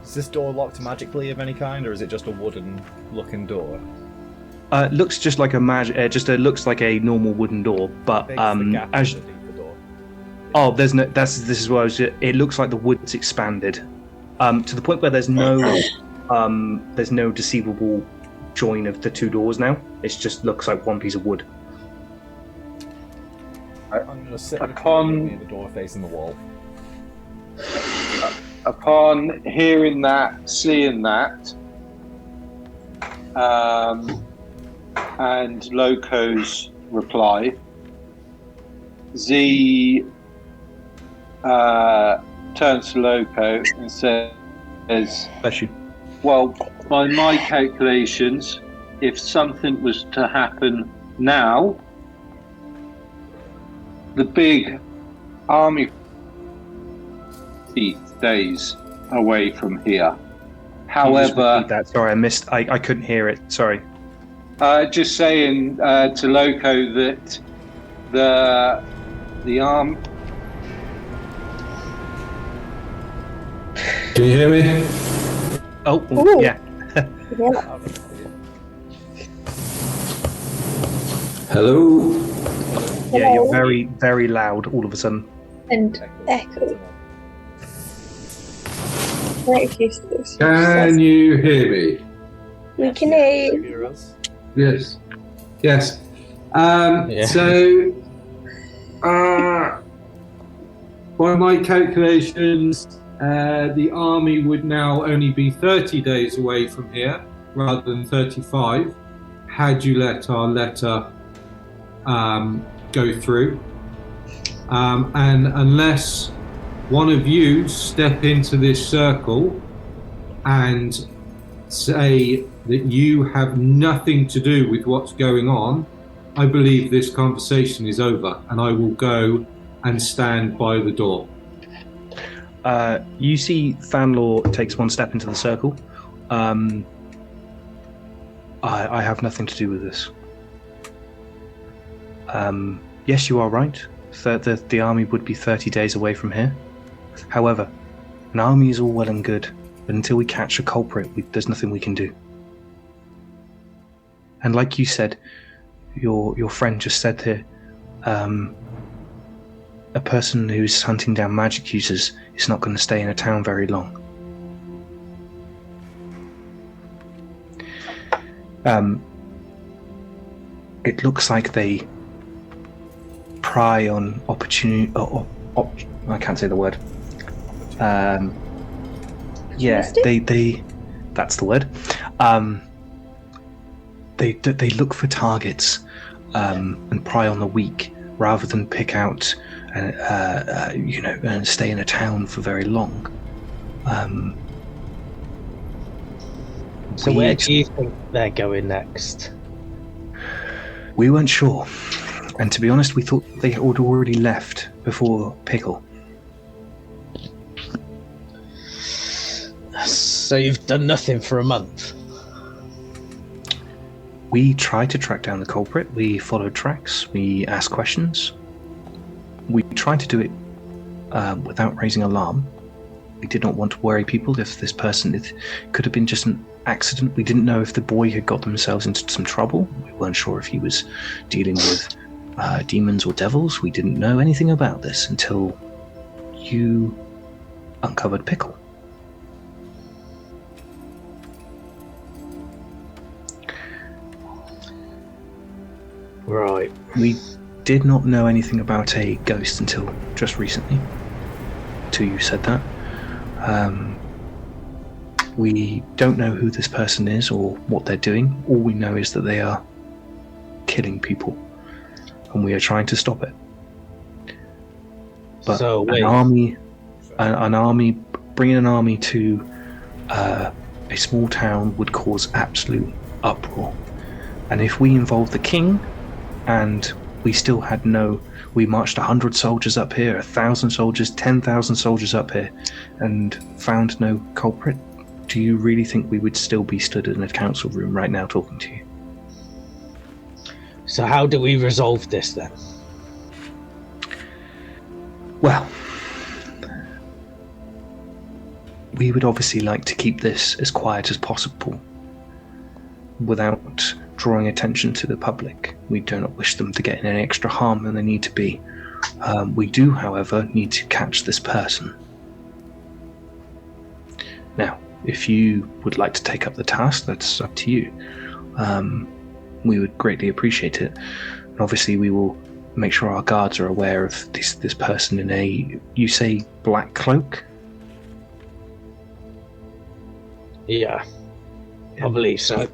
Is this door locked magically of any kind, or is it just a wooden-looking door? Looks just like looks like a normal wooden door, but Big's the gap as underneath the door. oh, there's no. This is what I was. It looks like the wood's expanded, to the point where there's no deceivable join of the two doors now. It just looks like one piece of wood. I'm going to sit Upon- the door facing the wall. Upon hearing that, seeing that, and Loco's reply, Z turns to Loco and says, Bless you. well, by my calculations, if something was to happen now, the big army days away from here. However, That sorry, I missed. I couldn't hear it. Sorry. just saying to Loco that the arm. Can you hear me? Oh, Ooh. yeah. Yeah. Hello? Yeah, you're very, very loud all of a sudden. And echo. Very used to this. Can you hear me? We can hear you. Hear us? Yes. Yes. Yeah. So, by my calculations, the army would now only be 30 days away from here rather than 35 had you let our letter go through. And unless one of you step into this circle and say that you have nothing to do with what's going on, I believe this conversation is over, and I will go and stand by the door. You see Fanlor takes one step into the circle. I have nothing to do with this. Yes, you are right. The army would be 30 days away from here. However, an army is all well and good, but until we catch a culprit, there's nothing we can do. And like you said, your friend just said here, a person who's hunting down magic users is not going to stay in a town very long. It looks like they pry on opportunity. I can't say the word. Yeah, they. That's the word. They look for targets and pry on the weak rather than pick out, and stay in a town for very long. So where do you think they're going next? We weren't sure, and to be honest, we thought they had already left before Pickle. So you've done nothing for a month? We tried to track down the culprit. We followed tracks. We asked questions. We tried to do it without raising alarm. We did not want to worry people if this person... It could have been just an accident. We didn't know if the boy had got themselves into some trouble. We weren't sure if he was dealing with demons or devils. We didn't know anything about this until you uncovered Pickle. Right. We did not know anything about a ghost until just recently. Till you said that. We don't know who this person is or what they're doing. All we know is that they are killing people, and we are trying to stop it. But So, wait. an army, bringing an army to a small town would cause absolute uproar. And if we involve the king, and we still had we marched 100 soldiers up here, 1,000 soldiers, 10,000 soldiers up here, and found no culprit, do you really think we would still be stood in a council room right now talking to you? So how do we resolve this then? Well, we would obviously like to keep this as quiet as possible without drawing attention to the public. We do not wish them to get in any extra harm than they need to be. We do, however, need to catch this person. Now, if you would like to take up the task, that's up to you. We would greatly appreciate it. And obviously, we will make sure our guards are aware of this person in a, you say, black cloak? Yeah, I believe so.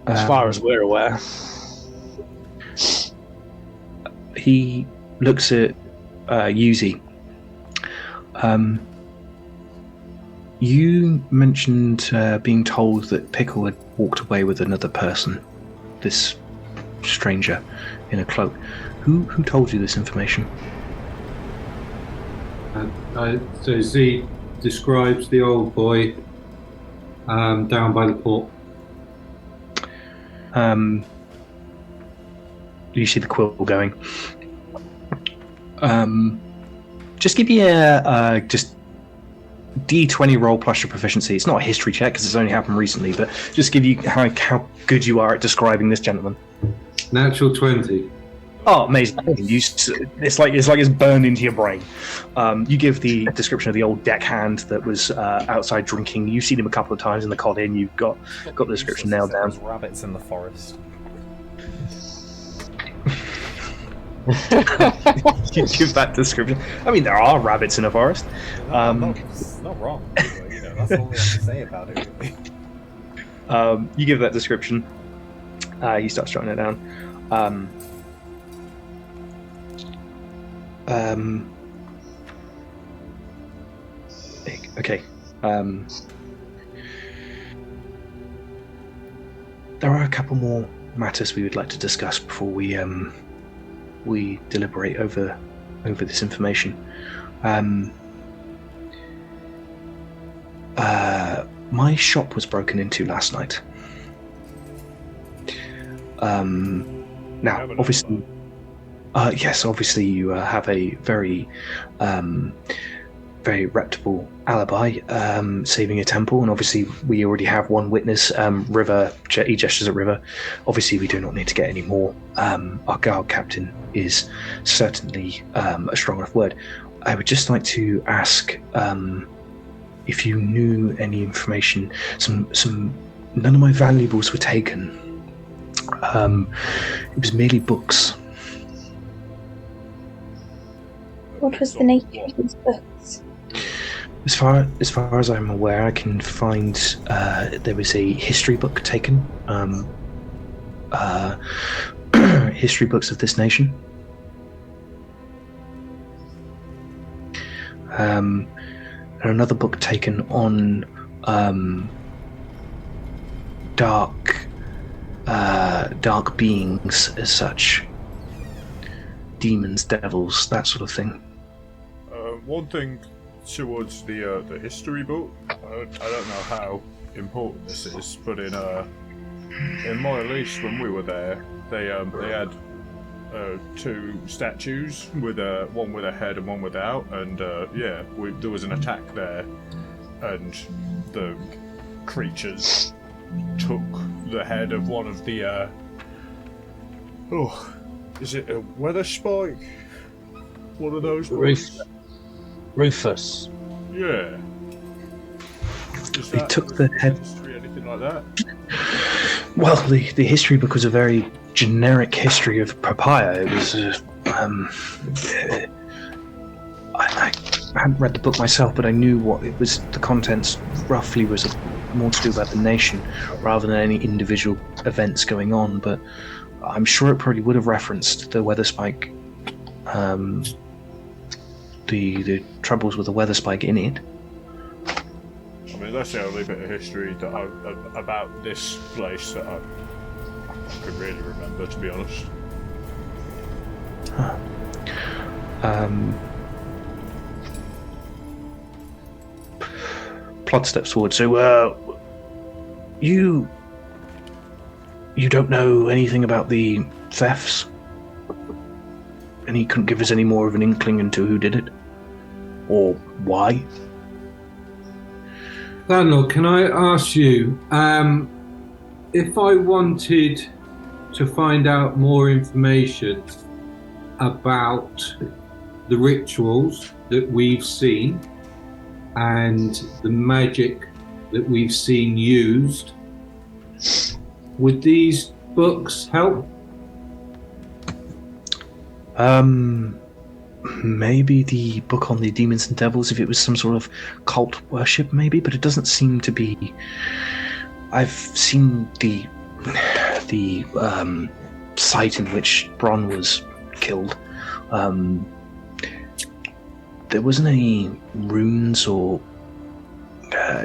As far as we're aware. He looks at Yuzi. You mentioned being told that Pickle had walked away with another person, this stranger in a cloak. Who told you this information? So Z describes the old boy down by the port. You see the quill going. Just give you a just D20 roll plus your proficiency. It's not a history check because it's only happened recently, but just give you how good you are at describing this gentleman. Natural 20. Oh, amazing! It's like it's burned into your brain. You give the description of the old deckhand that was outside drinking. You've seen him a couple of times in the cod inn. You've got the description nailed down. There's rabbits in the forest. You give that description. I mean, there are rabbits in a forest. It's not wrong. You know, that's all we have to say about it. Really. You give that description. He starts jotting it down. Okay. There are a couple more matters we would like to discuss before we deliberate over this information. My shop was broken into last night. Now, obviously, yes, obviously you have a very reputable alibi, saving a temple, and obviously we already have one witness. River, he gestures at River. Obviously, we do not need to get any more. Our guard captain is certainly a strong enough word. I would just like to ask if you knew any information. None of my valuables were taken. It was merely books. What was the nature of these books? As far as I'm aware, I can find there was a history book taken. History books of this nation. And another book taken on dark beings as such. Demons, devils, that sort of thing. One thing towards the history book, I don't know how important this is, but in my lease when we were there, they had two statues with one with a head and one without, and there was an attack there, and the creatures took the head of one of the is it a weather spike? One of those Rufus. Yeah. They took the head. History, anything like that? Well, the history book was a very generic history of papaya. It was. I hadn't read the book myself, but I knew what it was. The contents roughly was more to do about the nation rather than any individual events going on. But I'm sure it probably would have referenced the weather spike. The troubles with the weather spike in it. I mean, that's the only bit of history that about this place that I could really remember, to be honest. Plod steps forward. So, you don't know anything about the thefts? And he couldn't give us any more of an inkling into who did it? or why. Landlord, can I ask you, if I wanted to find out more information about the rituals that we've seen and the magic that we've seen used, would these books help? Maybe the book on the demons and devils, if it was some sort of cult worship, maybe, but it doesn't seem to be. I've seen the site in which Bronn was killed. There wasn't any runes or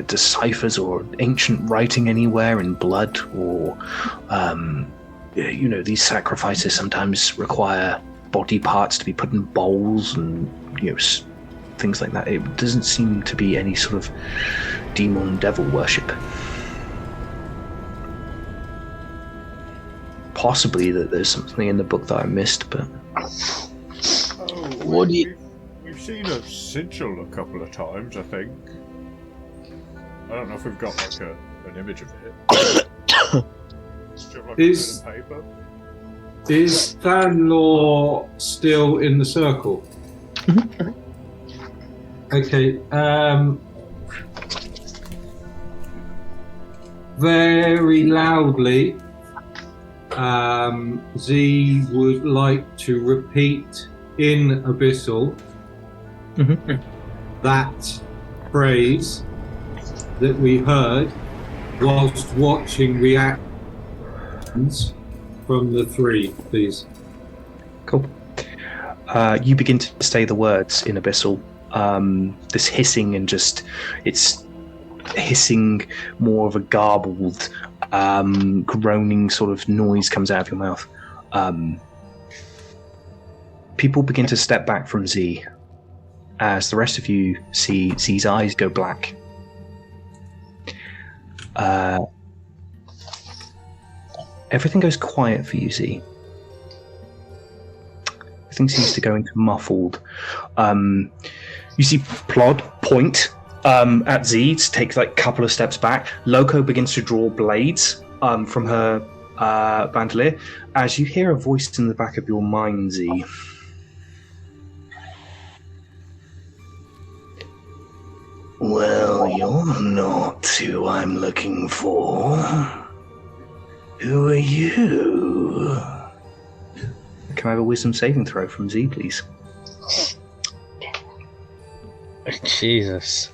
deciphers or ancient writing anywhere in blood, or these sacrifices sometimes require body parts to be put in bowls and things like that. It doesn't seem to be any sort of demon devil worship. Possibly that there's something in the book that I missed, but We've seen a sigil a couple of times, I think. I don't know if we've got like an image of it. Do you have like a pen and paper? Is Thanlaw still in the circle? Okay. Very loudly, Z would like to repeat in Abyssal that phrase that we heard whilst watching reactions from the three, please. Cool. You begin to say the words in Abyssal. This hissing and it's hissing, more of a garbled, groaning sort of noise comes out of your mouth. People begin to step back from Z as the rest of you see Z's eyes go black. Everything goes quiet for you, Z. Everything seems to go into muffled. You see Plod point at Z to take like a couple of steps back. Loco begins to draw blades from her bandolier as you hear a voice in the back of your mind, Z. Well, you're not who I'm looking for. Who are you? Can I have a wisdom saving throw from Z, please? Jesus.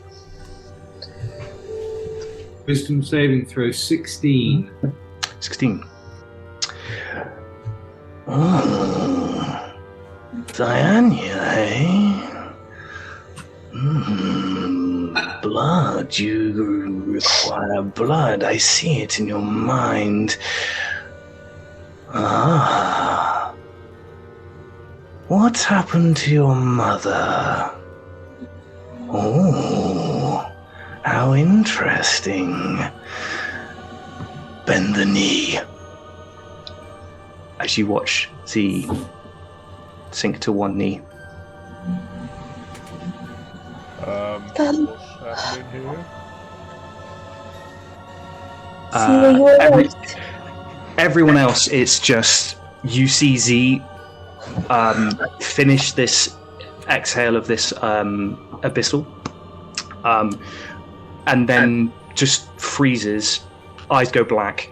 Wisdom saving throw 16. 16. Oh, Diania, eh? Blood. You require blood. I see it in your mind. Ah. What happened to your mother? Oh, how interesting. Bend the knee. As you watch Z sink to one knee. What's happening here? Everyone else, it's just you see Z finish this exhale of this abyssal, and then just freezes, eyes go black,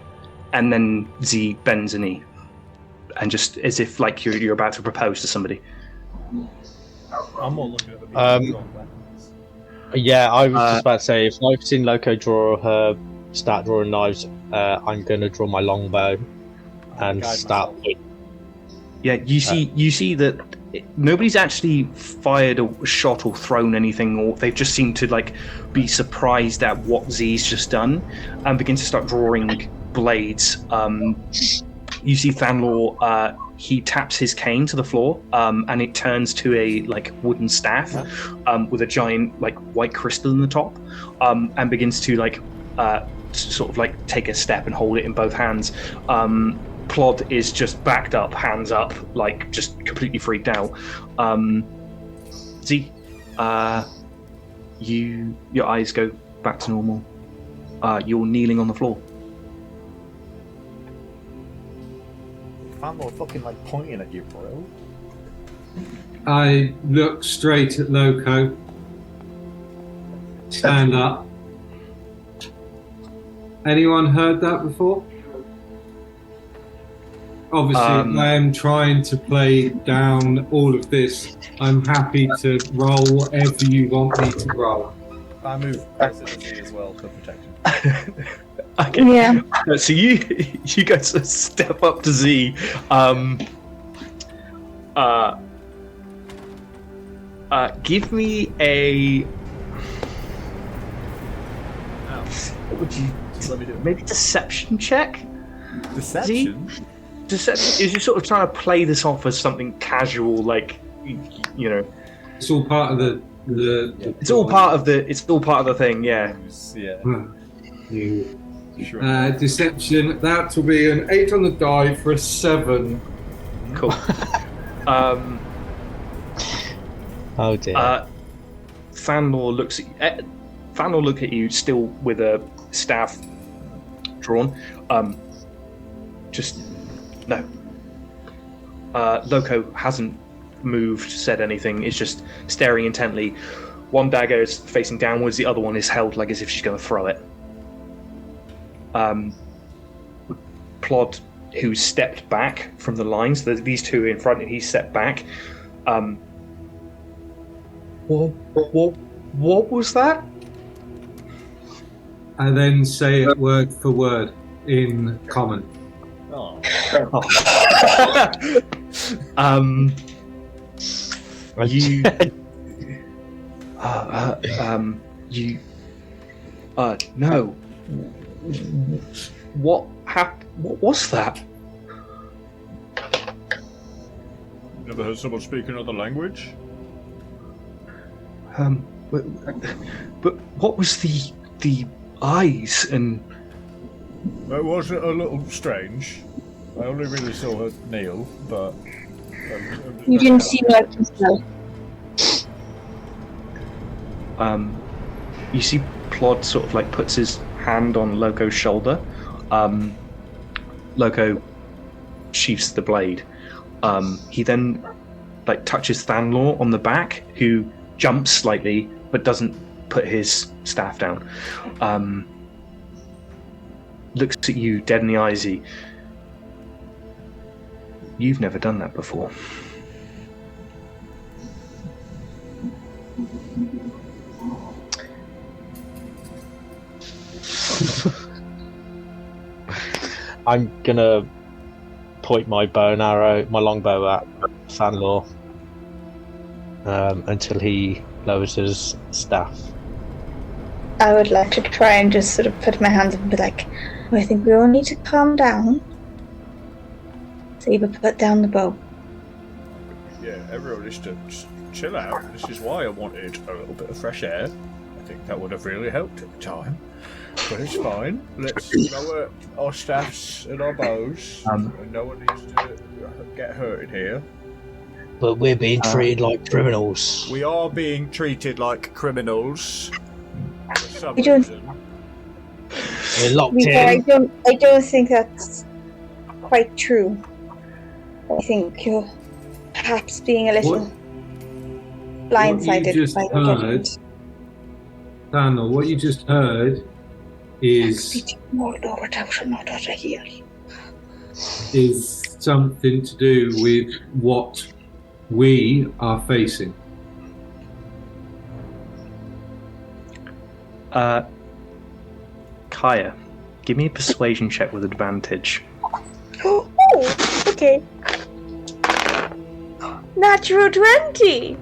and then Z bends a knee, and just as if like you're about to propose to somebody. I'm more looking at the weapons. Yeah, I was just about to say, if I've seen Loco draw her start drawing knives, I'm going to draw my longbow and start. Yeah, you see that nobody's actually fired a shot or thrown anything, or they've just seemed to like be surprised at what Z's just done and begin to start drawing blades. You see Thanlaw, he taps his cane to the floor, and it turns to a like wooden staff with a giant like white crystal in the top, and begins to like sort of like take a step and hold it in both hands. Plod is just backed up, hands up, like just completely freaked out. Z, your eyes go back to normal. You're kneeling on the floor. Fanlord fucking like pointing at you, bro. I look straight at Loco. Stand up. Anyone heard that before? Obviously, I am trying to play down all of this. I'm happy to roll whatever you want me to roll. I move closer to Z as well for protection. Okay. Yeah. So you guys step up to Z. Give me a. What would you? Let me do it. Maybe deception check. Deception? Deception is you sort of trying to play this off as something casual, like you know. It's all part of the. It's all part of the. It's all part of the thing. Yeah. Yeah. Sure. Deception. That will be an 8 on the die for a 7. Cool. Oh dear. Fanlor looks at you still with a staff drawn. Just no. Loco hasn't moved, said anything. Is just staring intently. One dagger is facing downwards. The other one is held like as if she's going to throw it. Plod, who stepped back from the lines. These two in front, and he stepped back. What was that? I then say it word for word in common. Oh. You. No. What happened? What was that? Never heard someone speak another language? But what was the eyes and? It was a little strange. I only really saw her kneel, but You didn't seem like yourself. You see Plod sort of like puts his hand on Loco's shoulder. Loco sheaths the blade. He then like touches Thanlor on the back, who jumps slightly but doesn't put his staff down. Looks at you dead in the eyes. You've never done that before. I'm gonna point my bow and arrow, my longbow at Fanlor until he lowers his staff. I would like to try and just sort of put my hands up and be like, I think we all need to calm down. So you would put down the bow. yeah, everyone needs to just chill out. This is why I wanted a little bit of fresh air. I think that would have really helped at the time. But it's fine. Let's lower our staffs and our bows. No one needs to get hurt in here. But we're being treated like criminals. We are being treated like criminals. For some We don't- reason. We're locked I in. don't think that's quite true. I think you're perhaps being a little blindsided just by the heard- judgment. Daniel, what you just heard is something to do with what we are facing. Kaya, give me a persuasion check with advantage. Oh, okay. Natural 20!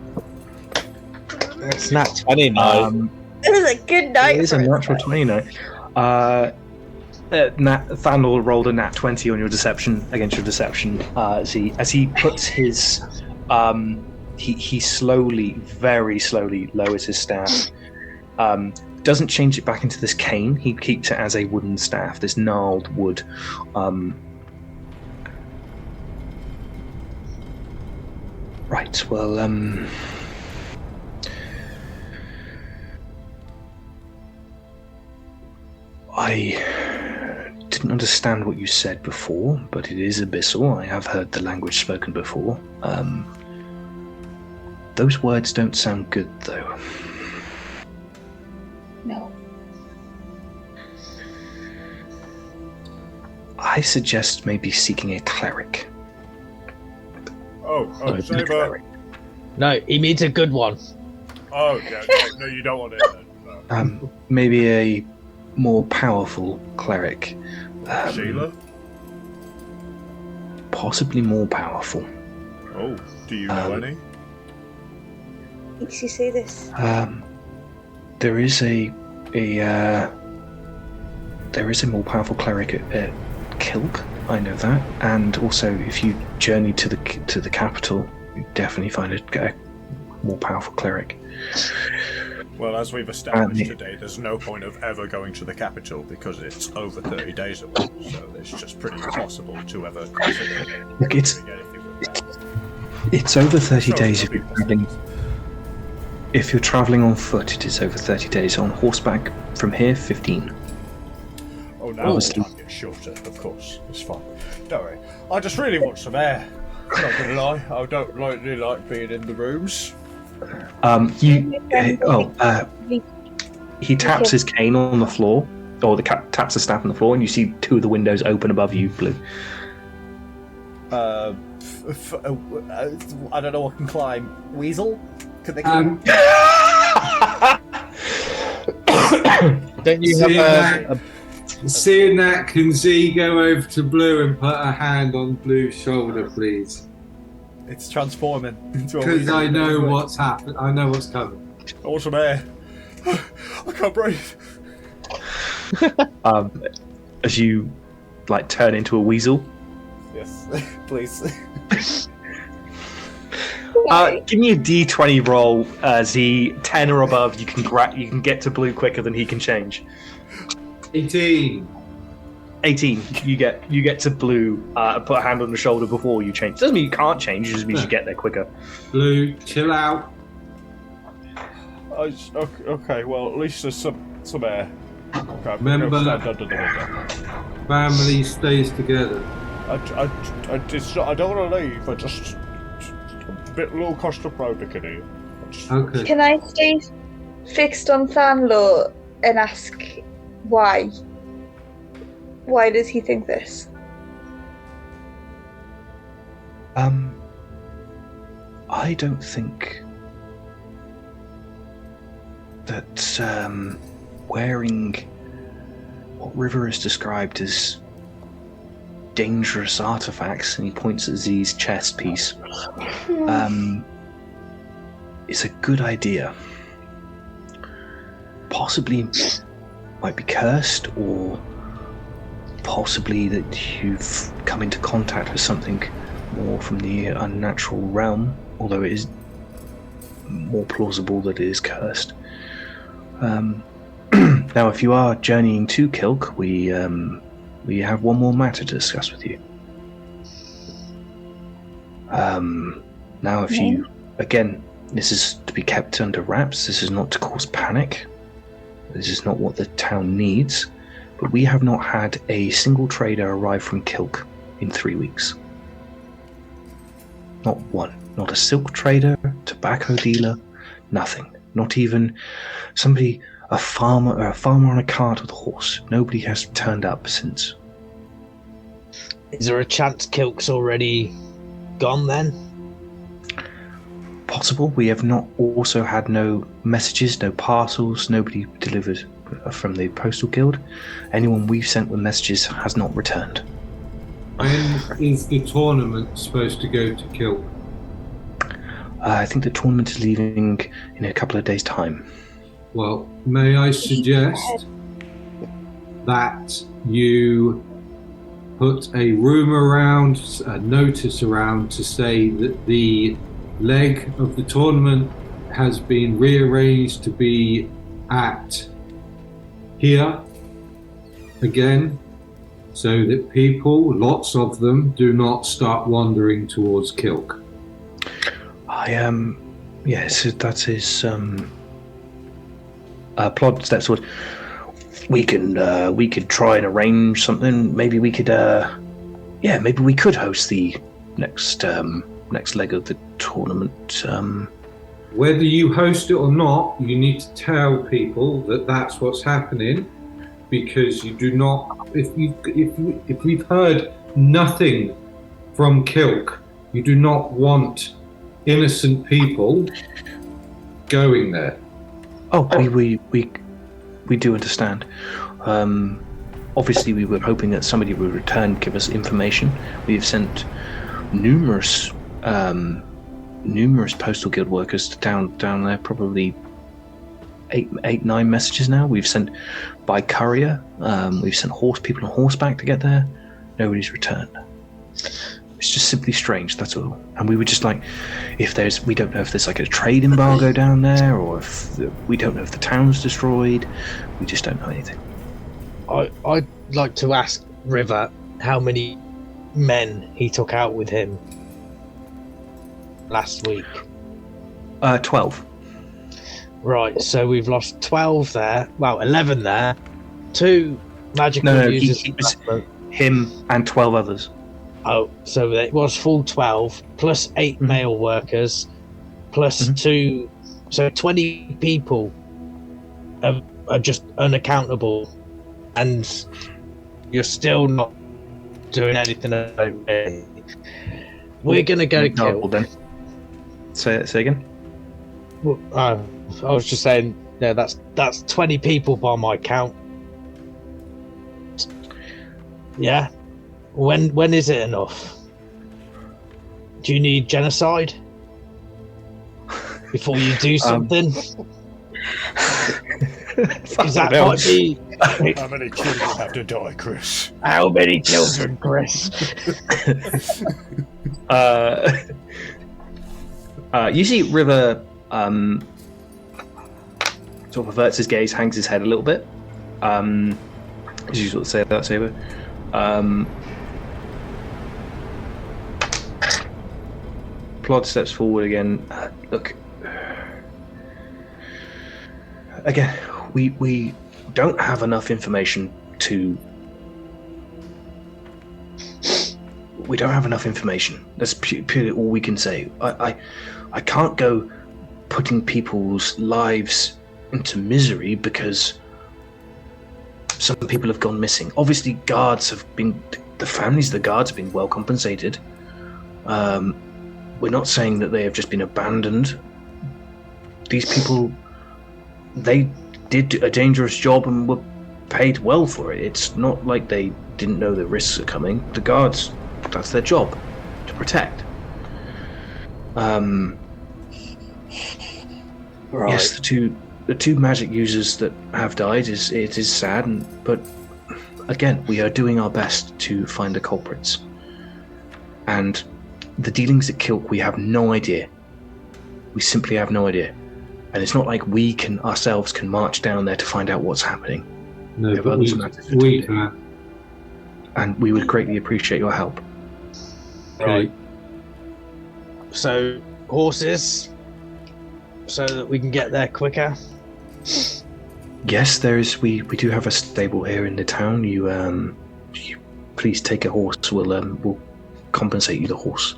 It's not 20 now. It was a good night. It is a for natural 20 now. Thandor rolled a nat 20 on your deception against your deception. As he puts his, he slowly, very slowly lowers his staff. Doesn't change it back into this cane. He keeps it as a wooden staff, this gnarled wood. Right. Well, I didn't understand what you said before, but it is Abyssal. I have heard the language spoken before. Those words don't sound good, though. No. I suggest maybe seeking a cleric. Oh, A Saber. cleric. No, he needs a good one. Oh, yeah, no, you don't want it then. No. Maybe a more powerful cleric. Sheila? Possibly more powerful. Oh, do you know any? Makes you say this. There is a more powerful cleric at Kilk. I know that, and also if you journey to the capital, you definitely find a more powerful cleric. Well, as we've established today, there's no point of ever going to the capital because it's over 30 days away, so it's just pretty impossible to ever consider Look, it's doing anything with that. it's over 30 So days some if you're people- traveling. If you're traveling on foot, it is over 30 days. On horseback, from here, 15. Oh, now Obviously. the time gets shorter, of course. It's fine. Don't worry. I just really want some air. Not gonna lie, I don't really like being in the rooms. He taps his cane on the floor, or taps the staff on the floor, and you see two of the windows open above you, Blue. I don't know what can climb. Weasel? Can they climb? Don't you Seeing have Seeing that, can Z go over to Blue and put a hand on Blue's shoulder, please? It's transforming into a Because weasel. I know what's happened. I know what's coming. I want some air. I can't breathe. As you turn into a weasel. Yes, please. Give me a D20 roll, Z. 10 or above, you can get to Blue quicker than he can change. 18. 18. You get to Blue. Put a hand on the shoulder before you change. Doesn't mean you can't change. It just means you get there quicker. Blue, chill out. Okay, well, at least there's some air. Okay, I'm Remember- gonna stand under the window. Family stays together. I don't want to leave. I just a little claustrophobic in here. Okay. Can I stay fixed on Thanlo and ask why? Why does he think this? I don't think that wearing what River has described as dangerous artifacts, and he points at Z's chest piece, is a good idea. Possibly might be cursed, or possibly that you've come into contact with something more from the unnatural realm, although it is more plausible that it is cursed. Now, if you are journeying to Kilk, we have one more matter to discuss with you. Now, if you, again, this is to be kept under wraps. This is not to cause panic. This is not what the town needs. But we have not had a single trader arrive from Kilk in 3 weeks. Not one. Not a silk trader, tobacco dealer, nothing. Not even somebody, a farmer on a cart with a horse. Nobody has turned up since. Is there a chance Kilk's already gone then? Possible. We have not also had no messages, no parcels, nobody delivered from the postal guild. Anyone we've sent with messages has not returned. When is the tournament supposed to go to Kilk? I think the tournament is leaving in a couple of days' time. Well, may I suggest that you put a rumour around, a notice around to say that the leg of the tournament has been rearranged to be at here again, so that people, lots of them, do not start wandering towards Kilk. Yes, that is Plod steps forward. we could try and arrange something. Maybe we could maybe we could host the next leg of the tournament. Whether you host it or not, you need to tell people that that's what's happening, because you do not. If we've heard nothing from Kilk, you do not want innocent people going there. Oh, we do understand. Obviously, we were hoping that somebody would return, give us information. We have sent numerous postal guild workers down there. Probably 9 messages now. We've sent by courier. We've sent people on horseback to get there. Nobody's returned. It's just simply strange, that's all. And we were just like, we don't know if there's like a trade embargo down there, or we don't know if the town's destroyed. We just don't know anything. I'd like to ask River how many men he took out with him last week. 12. Right, so we've lost 12 there. Well, 11 there. 2 magical users. It was him and 12 others. Oh, so it was full 12 plus 8 male workers plus 2, so 20 people are just unaccountable, and you're still not doing anything about it. We're gonna go to kill. Then. Say again. Well, I was just saying, no, that's 20 people by my count. Yeah. When is it enough? Do you need genocide before you do something? Because that might be. How many children have to die, Chris? How many children, Chris? You see River sort of averts his gaze, hangs his head a little bit. As you sort of say that, Saber. Plod steps forward again. Look, again, we don't have enough information to. We don't have enough information. That's purely all we can say. I can't go putting people's lives into misery because some people have gone missing. Obviously, the families of the guards have been well compensated. We're not saying that they have just been abandoned. These people, they did a dangerous job and were paid well for it. It's not like they didn't know the risks are coming. The guards, that's their job, to protect. Right. Yes, the two magic users that have died it is sad, but again, we are doing our best to find the culprits. And the dealings at Kilk, we have no idea. We simply have no idea. And it's not like we can march down there to find out what's happening. No, but we can. And we would greatly appreciate your help. Right. So, horses, so that we can get there quicker. Yes, we do have a stable here in the town. You please take a horse. We'll compensate you the horse.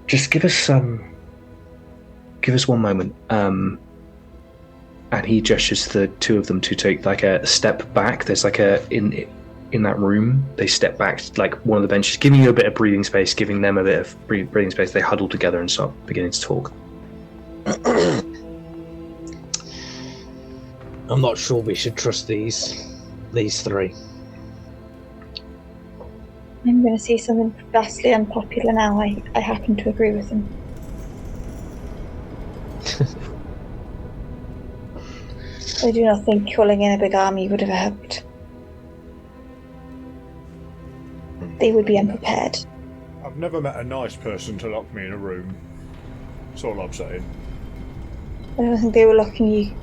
Just give us 1 moment. And he gestures to the 2 of them to take like a step back. There's like in that room, they step back like one of the benches, giving you a bit of breathing space, giving them a bit of breathing space. They huddle together and start beginning to talk. I'm not sure we should trust these 3. I'm going to say something vastly unpopular now. I happen to agree with him. I do not think calling in a big army would have helped. They would be unprepared. I've never met a nice person to lock me in a room. That's all I'm saying. I don't think they were locking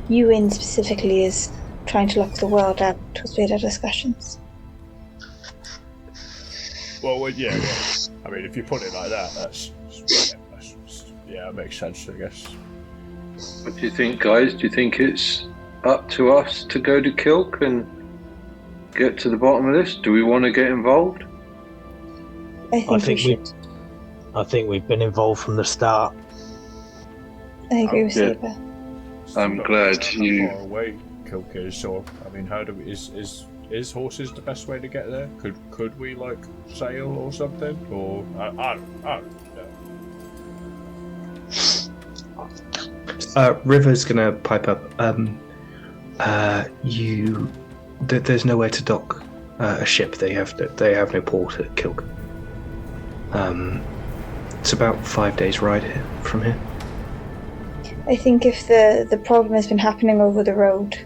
you in specifically as trying to lock the world out. It was later discussions. Well, yeah. I mean, if you put it like that, that's it makes sense, I guess. What do you think, guys? Do you think it's up to us to go to Kilk and get to the bottom of this? Do we want to get involved? I think we've been involved from the start. I agree with Yeah. Saber. I'm glad you. Far away Kilk is, or I mean, how do we, is horses the best way to get there? Could we like sail or something? Or I don't know. River's gonna pipe up. There's nowhere to dock a ship. They have no port at Kilk. It's about 5 days ride here from here. I think if the problem has been happening over the road,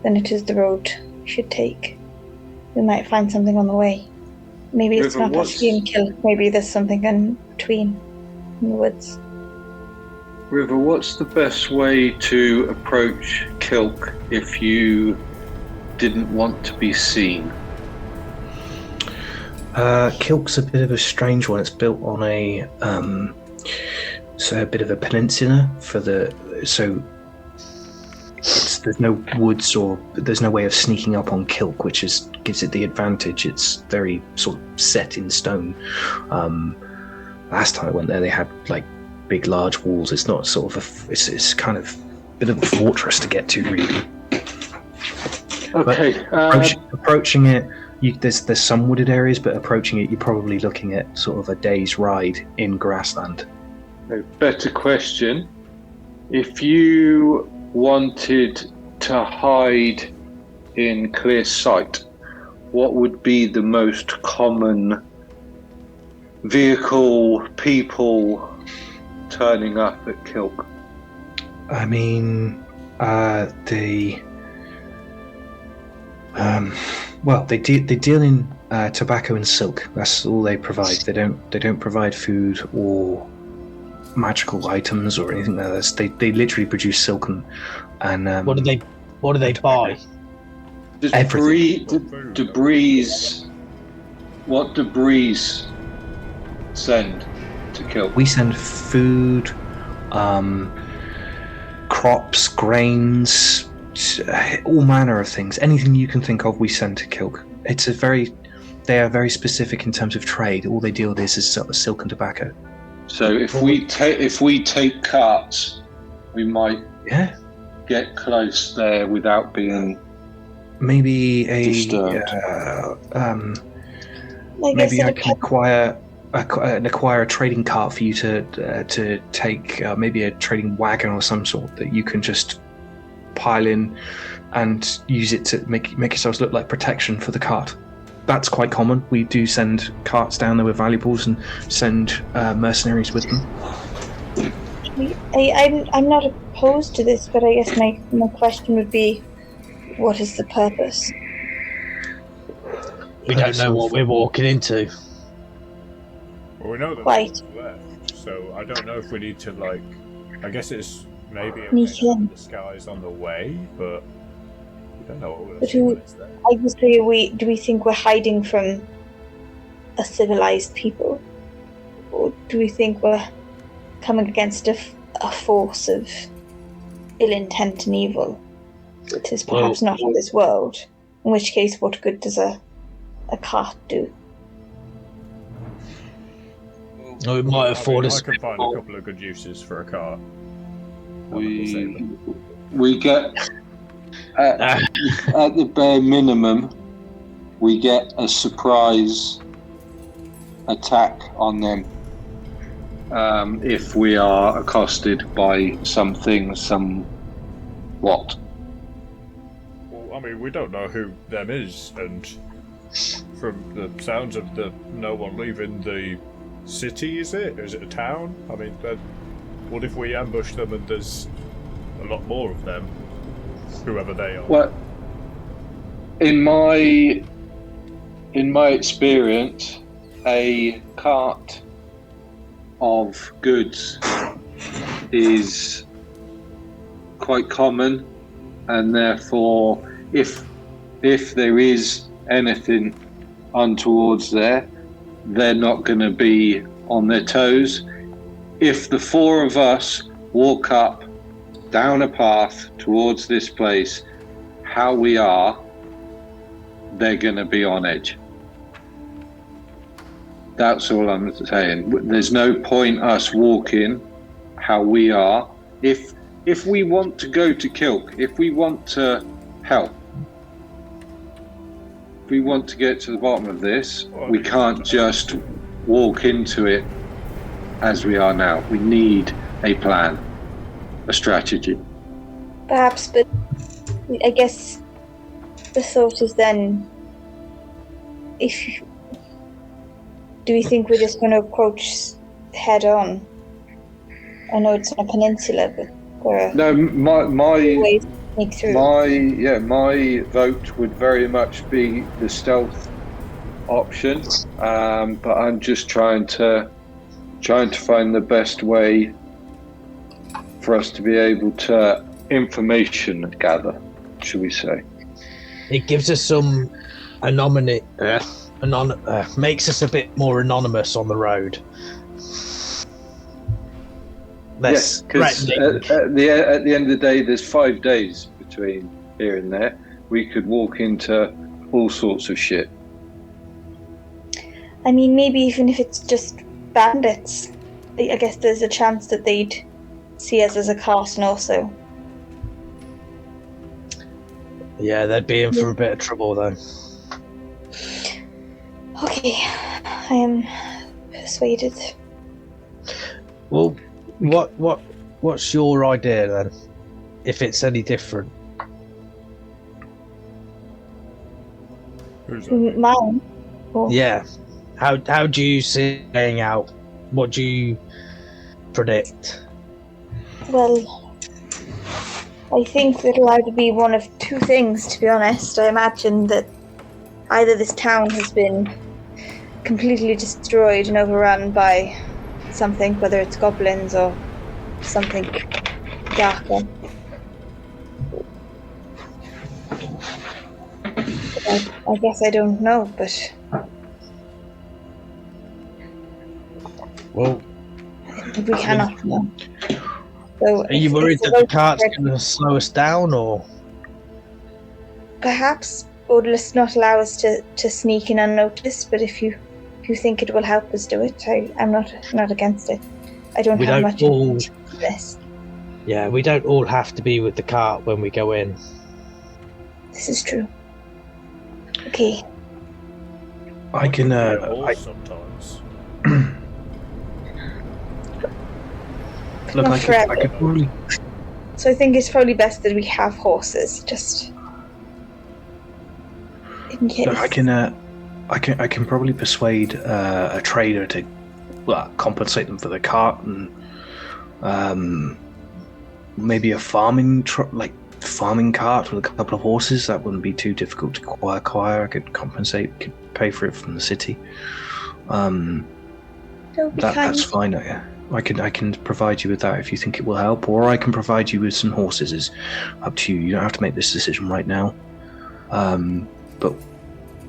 then it is the road we should take. We might find something on the way. Maybe it's River, not actually in Kilk. Maybe there's something in between, in the woods. River, what's the best way to approach Kilk if you didn't want to be seen? Kilk's a bit of a strange one. It's built on a bit of a peninsula there's no woods or there's no way of sneaking up on Kilk, which gives it the advantage. It's very sort of set in stone. Last time I went there, they had like big, large walls. It's not sort of it's kind of a bit of a fortress to get to, really. Okay. Approaching it, there's some wooded areas, but approaching it, you're probably looking at sort of a day's ride in grassland. A better question. If you wanted to hide in clear sight, what would be the most common vehicle, people turning up at Kilk? I mean, they deal in tobacco and silk. That's all they provide. They don't provide food or magical items or anything like that. They literally produce silk and What do they buy? What debris send to Kilk? We send food, crops, grains, all manner of things. Anything you can think of, we send to Kilk. They are very specific in terms of trade. All they deal with is silk and tobacco. So if we take carts, we might get close there without being maybe disturbed. Maybe I can acquire a trading cart for you to take, maybe a trading wagon or some sort that you can just pile in and use it to make yourselves look like protection for the cart. That's quite common. We do send carts down there with valuables and send mercenaries with them. I'm not opposed to this, but I guess my question would be, what is the purpose? We don't know what we're walking into. Well, we know that Quite. there's left, so I don't know if we need to like. I guess it's maybe a Sneak in. disguise on the way, but we don't know what we're going to But see when it's there. I just say, do we think we're hiding from a civilized people, or do we think we're coming against a force of ill intent and evil that is perhaps not of this world? In which case, what good does a cart do? No, it might afford us. I can find a couple of good uses for a car. We get at the bare minimum, we get a surprise attack on them if we are accosted by something, somewhat. Well, I mean, we don't know who them is, and from the sounds of no one leaving the city, is it? Or is it a town? I mean, what if we ambush them and there's a lot more of them, whoever they are? Well, in my experience, a cart of goods is quite common, and therefore, if there is anything untowards there, they're not going to be on their toes. If the four of us walk up down a path towards this place how we are, they're going to be on edge. That's all I'm saying. There's no point us walking how we are. If we want to go to Kilk, if we want to help, if we want to get to the bottom of this, we can't just walk into it as we are now. We need a plan, a strategy. Perhaps, but I guess the thought is then, do we think we're just going to approach head on? I know it's on a peninsula, but no, my ways to sneak through. My vote would very much be the stealth option, but I'm just trying to find the best way for us to be able to information gather, shall we say? It gives us some makes us a bit more anonymous on the road. Yes, because at the end of the day, there's 5 days between here and there. We could walk into all sorts of shit. I mean, maybe even if it's just bandits, I guess there's a chance that they'd see us as a Carson also. Yeah, they'd be in for a bit of trouble though. Okay, I am persuaded. Well, what's your idea then? If it's any different? Who's that? Mine? Or... Yeah. How do you see it playing out? What do you predict? Well, I think it'll either be one of two things, to be honest. I imagine that either this town has been completely destroyed and overrun by something, whether it's goblins or something darker. I guess I don't know, but... Well, we cannot know. So are you worried that the cart's going to slow us down, or...? Perhaps, or just not allow us to sneak in unnoticed, but if you think it will help us do it, I'm not against it. I don't have much of this. Yeah, we don't all have to be with the cart when we go in. This is true. Okay. I can. Sometimes. Look, Not I forever. could probably. So I think it's probably best that we have horses, just in case. Look, I can probably persuade a trader to compensate them for the cart and maybe a farming cart with a couple of horses. That wouldn't be too difficult to acquire. I could compensate, could pay for it from the city. That's fine. I can provide you with that if you think it will help, or I can provide you with some horses. It's up to you. You don't have to make this decision right now. But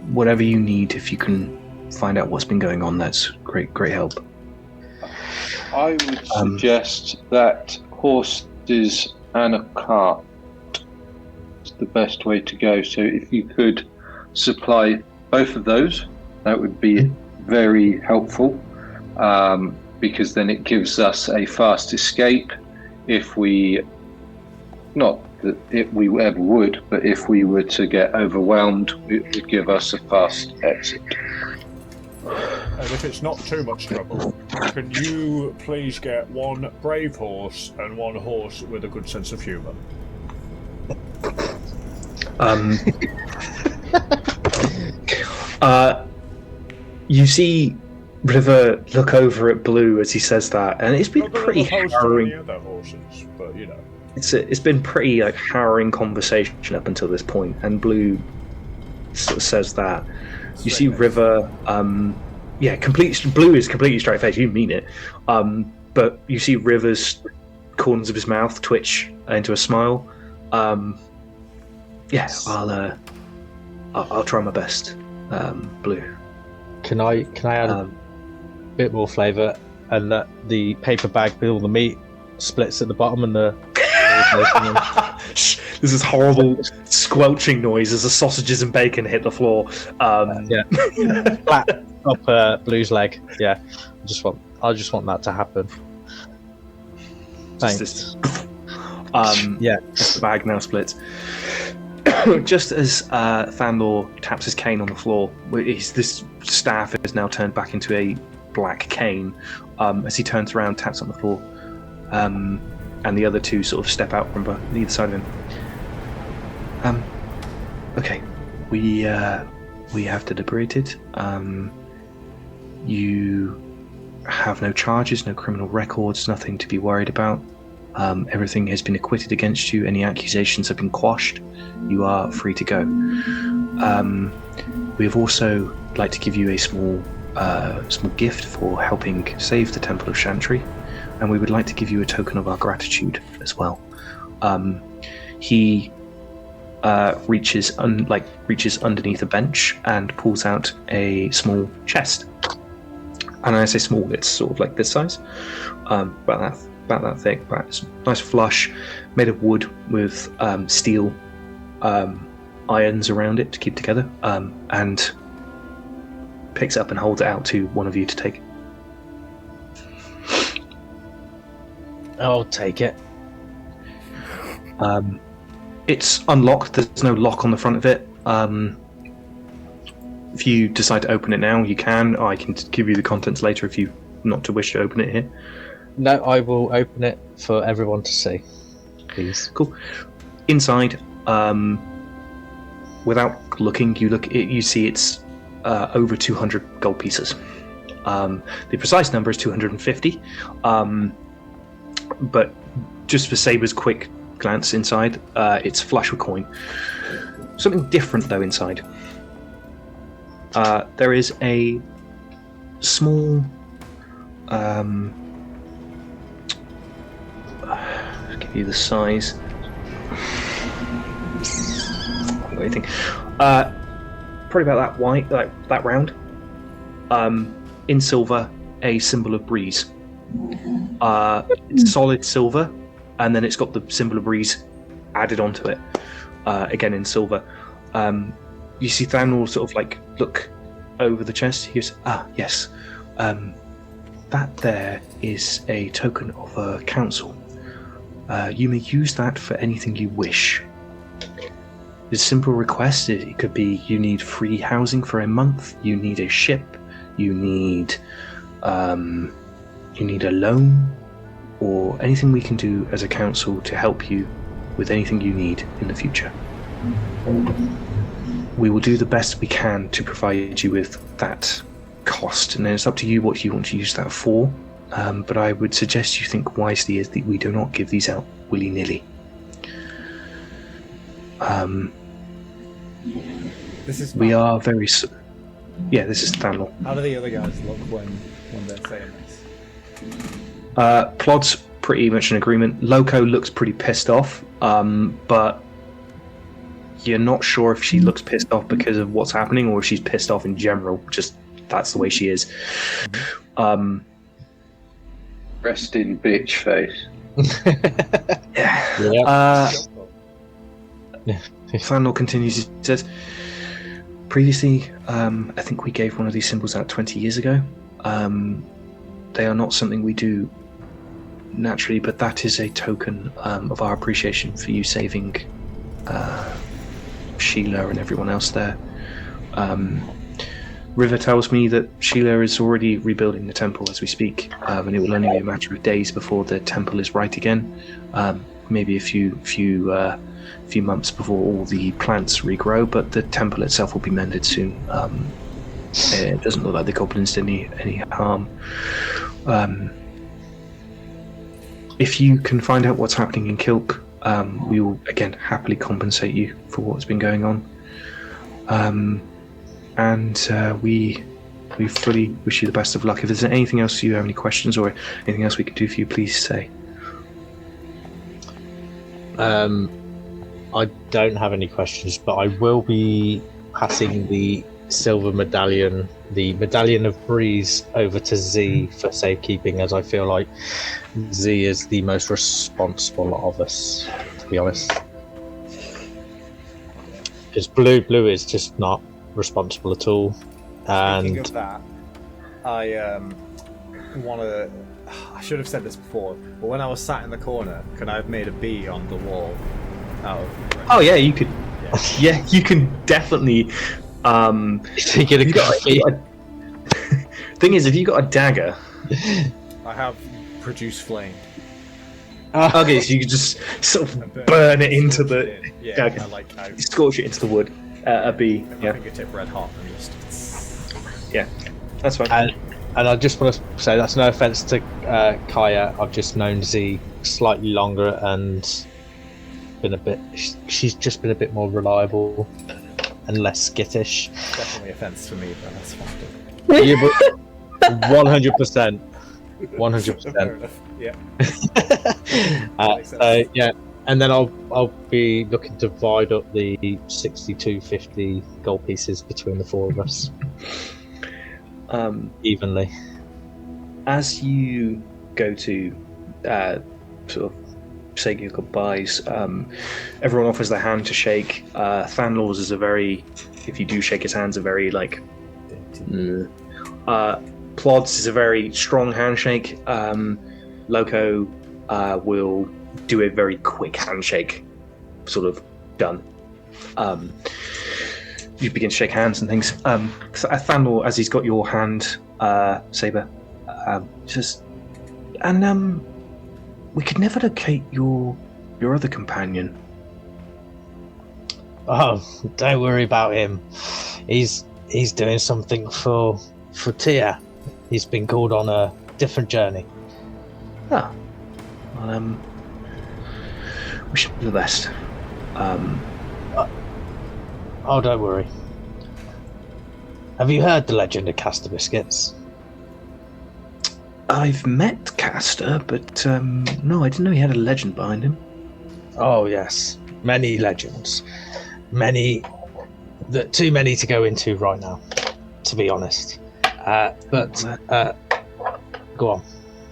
whatever you need, if you can find out what's been going on, that's great help. I would suggest that horses and a cart is the best way to go. So if you could supply both of those, that would be very helpful, because then it gives us a fast escape if we, not that we ever would, but if we were to get overwhelmed, it would give us a fast exit. And if it's not too much trouble, can you please get one brave horse and one horse with a good sense of humour? You see River look over at Blue as he says that, and it's been pretty harrowing. Other horses, but you know, it's been pretty harrowing conversation up until this point, and Blue sort of says that. You see River, Blue is completely straight faced. You mean it, but you see River's corners of his mouth twitch into a smile. I'll try my best, Blue. Can I add a bit more flavour, and that the paper bag with all the meat splits at the bottom and the There's this horrible squelching noise as the sausages and bacon hit the floor. Flat up Blue's leg. Yeah, I just want that to happen. Thanks. Yeah, the bag now splits. Just as Thandor taps his cane on the floor, this staff is now turned back into a black cane. As he turns around, taps on the floor, and the other two sort of step out from either side of him. Okay, we have deliberated. You have no charges, no criminal records, nothing to be worried about. Everything has been acquitted against you. Any accusations have been quashed. You are free to go. We have also like to give you a small gift for helping save the Temple of Chantry, and we would like to give you a token of our gratitude as well. He reaches underneath a bench and pulls out a small chest. And I say small, it's sort of like this size, about that thick, but it's nice flush, made of wood with steel irons around it to keep together, and picks it up and holds it out to one of you to take. I'll take it. It's unlocked. There's no lock on the front of it. If you decide to open it now, you can. I can give you the contents later if you not to wish to open it here. No, I will open it for everyone to see, please. Cool. Inside, without looking, you see it's over 200 gold pieces. The precise number is 250, but just for Saber's quick glance inside, it's flush with coin. Something different though inside. There is a small I'll give you the size. What do you think? Probably about that wide, like that round. In silver, a symbol of breeze. It's solid silver, and then it's got the symbol of breeze added onto it. Again in silver. You see Thanor sort of like look over the chest. He goes, yes. That there is a token of a council. You may use that for anything you wish. It's a simple request. It could be you need free housing for a month, you need a ship, you need a loan, or anything we can do as a council to help you with anything you need in the future. We will do the best we can to provide you with that cost, and then it's up to you what you want to use that for. But I would suggest you think wisely is that we do not give these out willy-nilly. This is. We are very. Yeah, this is Thanor. How do the other guys look when they're saying this? Plod's pretty much in agreement. Loco looks pretty pissed off, but you're not sure if she looks pissed off because of what's happening or if she's pissed off in general. Just that's the way she is. Rest in bitch face. Thanor continues. He says, previously, I think we gave one of these symbols out 20 years ago. They are not something we do naturally, but that is a token of our appreciation for you saving Sheila and everyone else there. River tells me that Sheila is already rebuilding the temple as we speak, and it will only be a matter of days before the temple is right again. Maybe a few months before all the plants regrow, but the temple itself will be mended soon. It doesn't look like the goblins did any harm. If you can find out what's happening in Kilk, we will again happily compensate you for what's been going on. We fully wish you the best of luck. If there's anything else you have any questions or anything else we can do for you, please say. I don't have any questions, but I will be passing the silver medallion, the medallion of breeze, over to Z for safekeeping, as I feel like Z is the most responsible of us. to be honest. Because Blue is just not responsible at all. Speaking And of that, I want to. I should have said this before, but when I was sat in the corner, could I have made a B on the wall? Out of Oh yeah, you could. Yeah. Yeah, you can definitely. you get a you got thing is, if you got a dagger, I have produced flame. okay, so you could just sort of And burn it into the. Yeah, Okay. I Scorch it into the wood. A B. my Yeah, fingertip red hot and just. that's fine. And I just want to say that's no offense to Kaya. I've just known Z slightly longer and been a bit. She's just been a bit more reliable and less skittish. Definitely offense to me, but that's fine. 100%. 100%. Fair enough. Yeah. Makes sense. So yeah, and then I'll be looking to divide up the 62.50 gold pieces between the four of us evenly. As you go to sort of say your goodbyes, everyone offers their hand to shake. Thanlaw's is a very, if you do shake his hands, a very like. Plod's is a very strong handshake. Loco will do a very quick handshake, sort of done. You begin to shake hands and things. Thanlaw, as he's got your hand, Saber, says, and we could never locate your other companion. Oh, don't worry about him. He's doing something for Tia. He's been called on a different journey. Ah, well, wish him the best. Oh, don't worry. Have you heard the legend of Castor Biscuits? I've met Castor, but no, I didn't know he had a legend behind him. Oh yes, many legends, too many to go into right now, to be honest. But go on.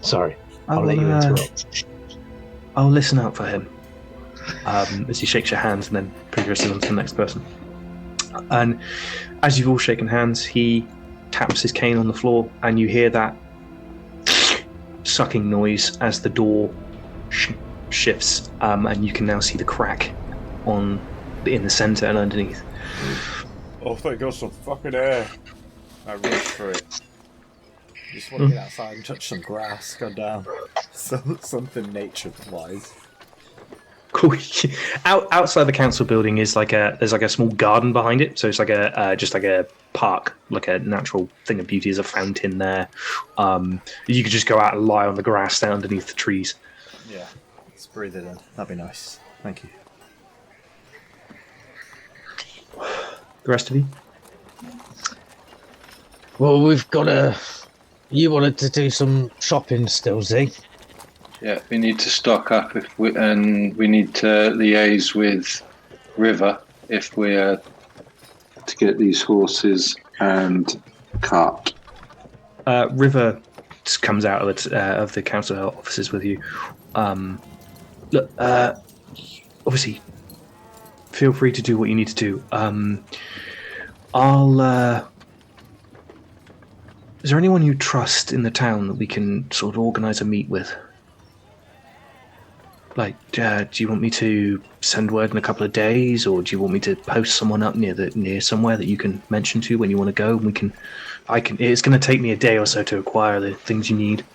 Sorry, I'll let you interrupt. I'll listen out for him. As he shakes your hands and then progresses on to the next person. And as you've all shaken hands, he taps his cane on the floor, and you hear that sucking noise as the door shifts, and you can now see the crack in the centre and underneath. Oh, thank God, some fucking air. I reach for it. Just want to get outside and touch some grass. God damn. Something nature-wise. Cool. Outside the council building is there's like a small garden behind it, so it's like just like a park, like a natural thing of beauty. There's a fountain there. You could just go out and lie on the grass down underneath the trees. Yeah, let's breathe it in. That'd be nice. Thank you. The rest of you? Well, we've got to. You wanted to do some shopping still, Z? Yeah, we need to stock up and we need to liaise with River if we're to get these horses and cart. River just comes out of the council offices with you. Look, obviously, feel free to do what you need to do. Is there anyone you trust in the town that we can sort of organise a meet with? Like, do you want me to send word in a couple of days, or do you want me to post someone up near somewhere that you can mention to when you want to go? And it's going to take me a day or so to acquire the things you need.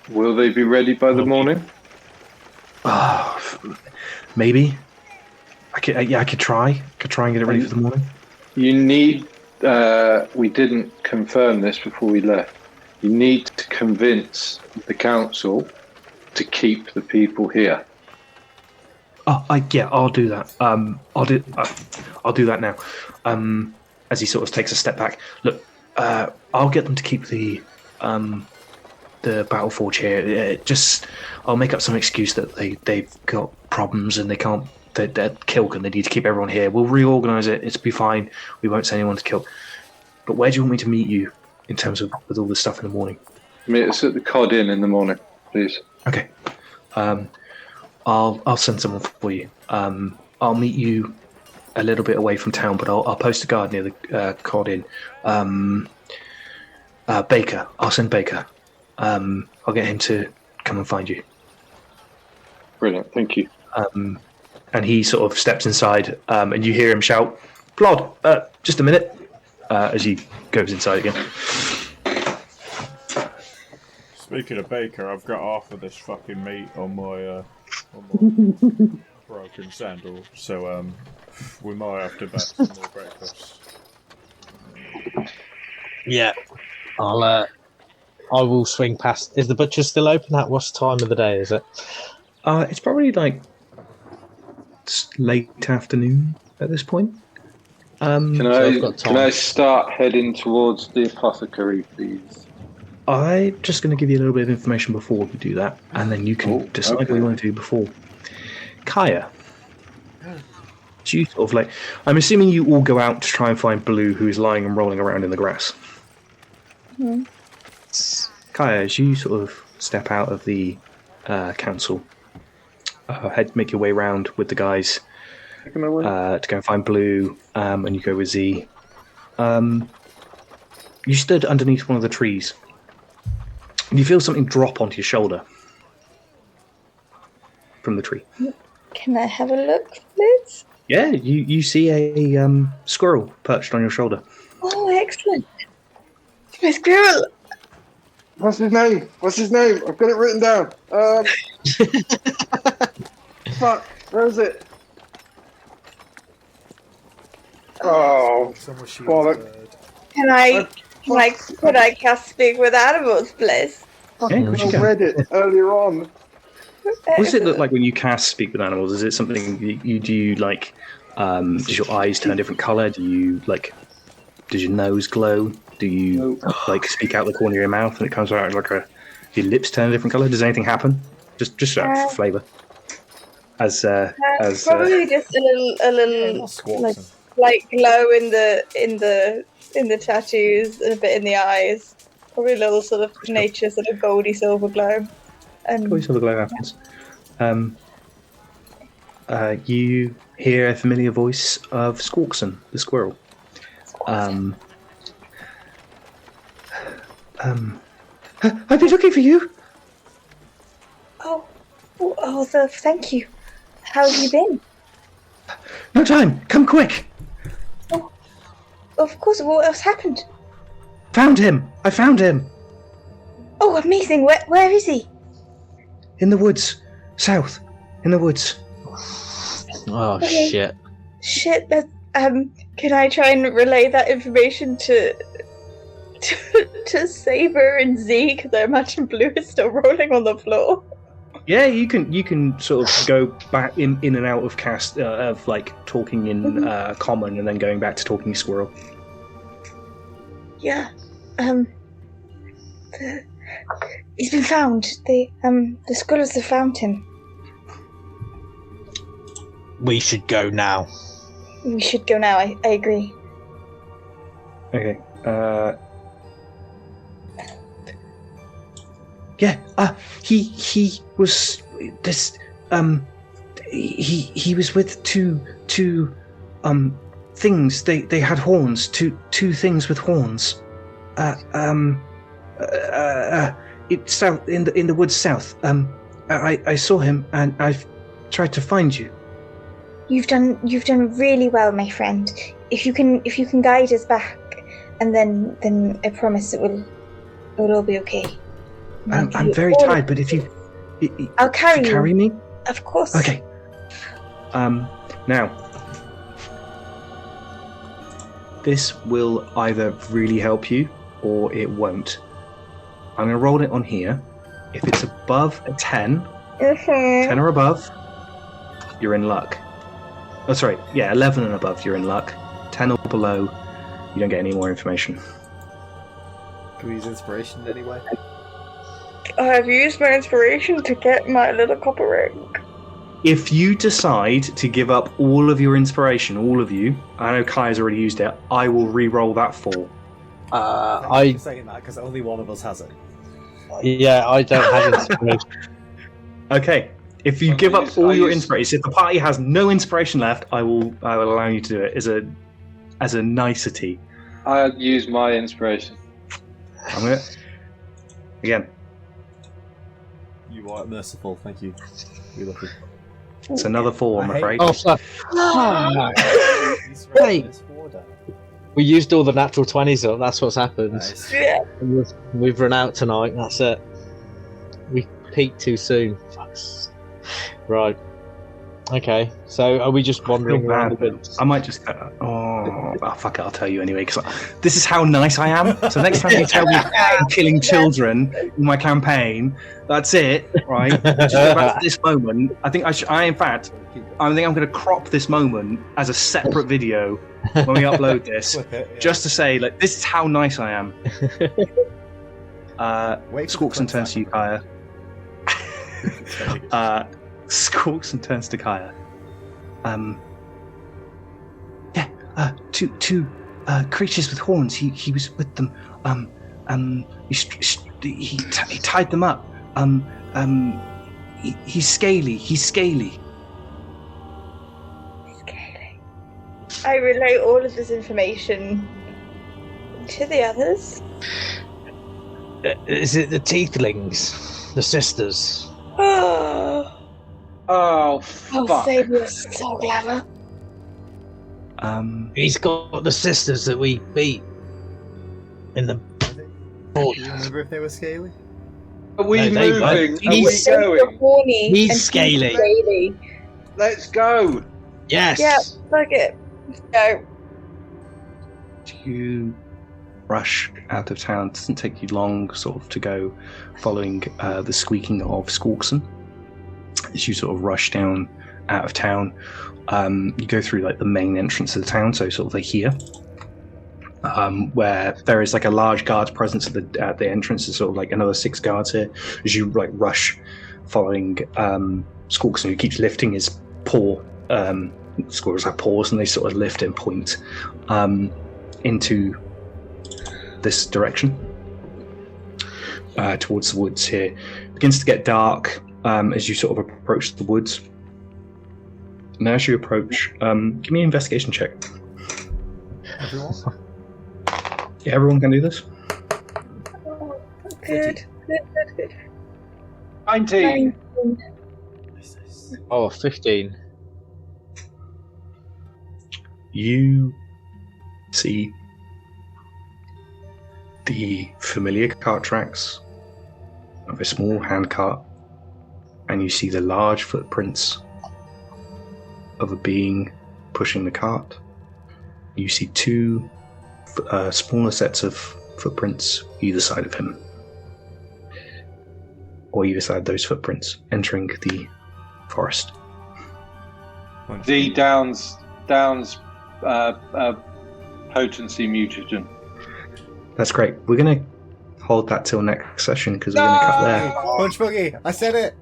Will they be ready by the morning? Maybe. I could try. Could try and get it ready for the morning. You need. We didn't confirm this before we left. You need to convince the council to keep the people here. I'll do that. I'll do that now. As he sort of takes a step back. Look, I'll get them to keep the battle forge here. I'll make up some excuse that they've got problems and they can't. They're killed and they need to keep everyone here. We'll reorganise it. It'll be fine. We won't send anyone to kill. But where do you want me to meet you in terms of with all this stuff in the morning? Meet us at the Cod Inn in the morning, please. Okay. I'll send someone for you. I'll meet you a little bit away from town, but I'll post a guard near the cod inn. Baker. I'll send Baker. I'll get him to come and find you. Brilliant, thank you. And he sort of steps inside, and you hear him shout, "Plod, just a minute," as he goes inside again. Speaking of Baker, I've got half of this fucking meat on my broken sandal, so we might have to back some more breakfast. Yeah, I will swing past. Is the butcher still open? At what time of the day is it? It's probably like late afternoon at this point. Can I start heading towards the apothecary, please? I'm just going to give you a little bit of information before we do that, and then you can decide what you want to do before. Kaya, do you sort of like? I'm assuming you all go out to try and find Blue, who is lying and rolling around in the grass. Mm-hmm. Kaya, as you sort of step out of the council, make your way round with the guys to go and find Blue, and you go with Z. You stood underneath one of the trees. And you feel something drop onto your shoulder from the tree. Can I have a look, please? Yeah, you see a squirrel perched on your shoulder. Oh, excellent. It's my squirrel. What's his name? I've got it written down. Fuck, where is it? Oh, bollocks. Could I cast Speak with Animals, please? Yeah, I read it earlier on. What does it look like when you cast Speak with Animals? Is it something you do like? Does your eyes turn a different color? Do you like? Does your nose glow? Do you like speak out the corner of your mouth and it comes out like your lips turn a different color? Does anything happen? Just out for flavor. As probably just a little like glow in the tattoos and a bit in the eyes. Probably a little sort of nature sort of goldy silver glow. Goldy silver glow happens. You hear a familiar voice of Squawkson, the squirrel. I've been looking for you. Thank you. How have you been? No time. Come quick. Oh, of course. What else happened? Found him. I found him. Oh, amazing. Where is he? In the woods. South. In the woods. Oh, okay. shit. Shit. Can I try and relay that information to Saber and Z? Because I imagine Blue is still rolling on the floor. Yeah, you can sort of go back in and out of cast of like talking in common and then going back to talking squirrel. Yeah. He's been found. The scholars have found him. We should go now. We should go now. I agree. Okay. Yeah. He was this. He was with two things. They had horns. Two things with horns. It's south in the woods south. I saw him and I've tried to find you. You've done really well, my friend. If you can guide us back, and then I promise it will all be okay. I'm very tired, but if you I'll carry you. Carry me? Of course. Okay. Now, this will either really help you or it won't. I'm going to roll it on here. If it's above a 10, 10 or above, you're in luck. Oh, sorry. Yeah, 11 and above, you're in luck. 10 or below, you don't get any more information. Can we use inspiration anyway? I've used my inspiration to get my little copper ring. If you decide to give up all of your inspiration, all of you, I know Kai's already used it, I will re-roll that 4. I'm saying that because only one of us has it. Yeah, I don't have inspiration. Okay. If you give up all your inspiration, if the party has no inspiration left, I will allow you to do it as a nicety. I'll use my inspiration. I'm gonna again. You are merciful, thank you. You're lucky. It's another 4, I'm afraid. Oh, fuck. Hey. We used all the natural 20s up, that's what's happened. Nice. We've run out tonight, that's it. We peaked too soon. Fucks. Right. Okay, so are we just wandering around a bit? I might just. Fuck it, I'll tell you anyway, because this is how nice I am. So next time you tell me I'm killing children in my campaign, that's it, right? Just about this moment. I think I'm going to crop this moment as a separate video when we upload this, just to say, like, this is how nice I am. Squawkson turns to you, Kaya. Squawkson turns to Kaya. Two creatures with horns. He was with them. He tied them up. He's scaly. He's scaly. I relay all of this information to the others. Is it the Teethlings? The sisters? Oh, fuck. Fabius, so clever. He's got the sisters that we beat in the fort. Do you remember if they were scaly? Are we No, they moving? weren't. Are we going? Horny He's and scaly. Let's go. Yes. Yeah, fuck it. Let's go. You rush out of town. It doesn't take you long, sort of, to go, following the squeaking of Squawkson. As you sort of rush down out of town, you go through like the main entrance of the town, so sort of like here, where there is like a large guard presence at the entrance. There's sort of like another 6 guards here. As you like rush, following Squawkson, who keeps lifting his paw. Squirrels have paws, and they sort of lift and point into this direction towards the woods here. It begins to get dark as you sort of approach the woods. And as you approach, give me an investigation check. Everyone? Yeah, everyone can do this. Good. 19. Oh, 15. You see the familiar cart tracks of a small handcart, and you see the large footprints of a being pushing the cart. You see 2 smaller sets of footprints either side of him, or either side of those footprints, entering the forest. The Downs potency mutagen. That's great. We're going to hold that till next session, because we're going to cut there. Punch Buggy, I said it!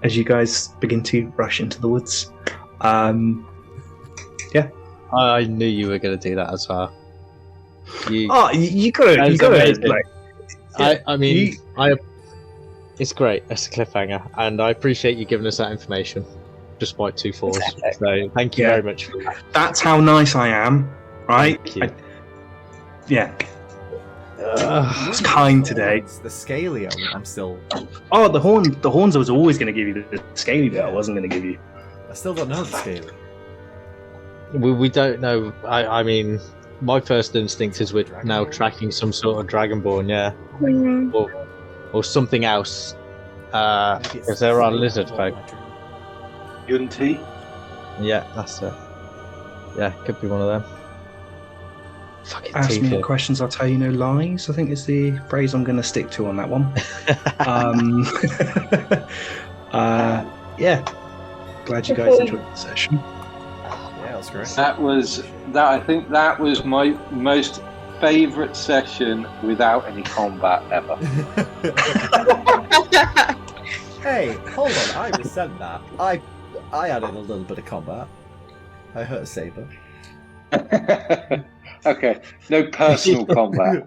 As you guys begin to rush into the woods. Yeah. I knew you were going to do that as well. You gotta, amazing. like. It's great. It's a cliffhanger, and I appreciate you giving us that information, despite 2 4s. So thank you very much for that. That's how nice I am, right? Thank you. It's kind today. It's the scaly, I'm still... Oh, the horns I was always going to give you. The scaly bit I wasn't going to give you. I still don't know the scaly. We don't know. I mean, my first instinct is we're now tracking some sort of dragonborn, yeah, or something else. Because there are lizard folk. Yunti. Yeah, that's it. Yeah, could be one of them. Fucking Ask me no teeth. questions, I'll tell you no lies. I think is the phrase I'm going to stick to on that one. Yeah. Glad you guys enjoyed the session. Yeah, that's great. I think that was my most favourite session without any combat ever. Hey, hold on, I resent that. I added a little bit of combat. I hurt a saber. Okay, no personal combat.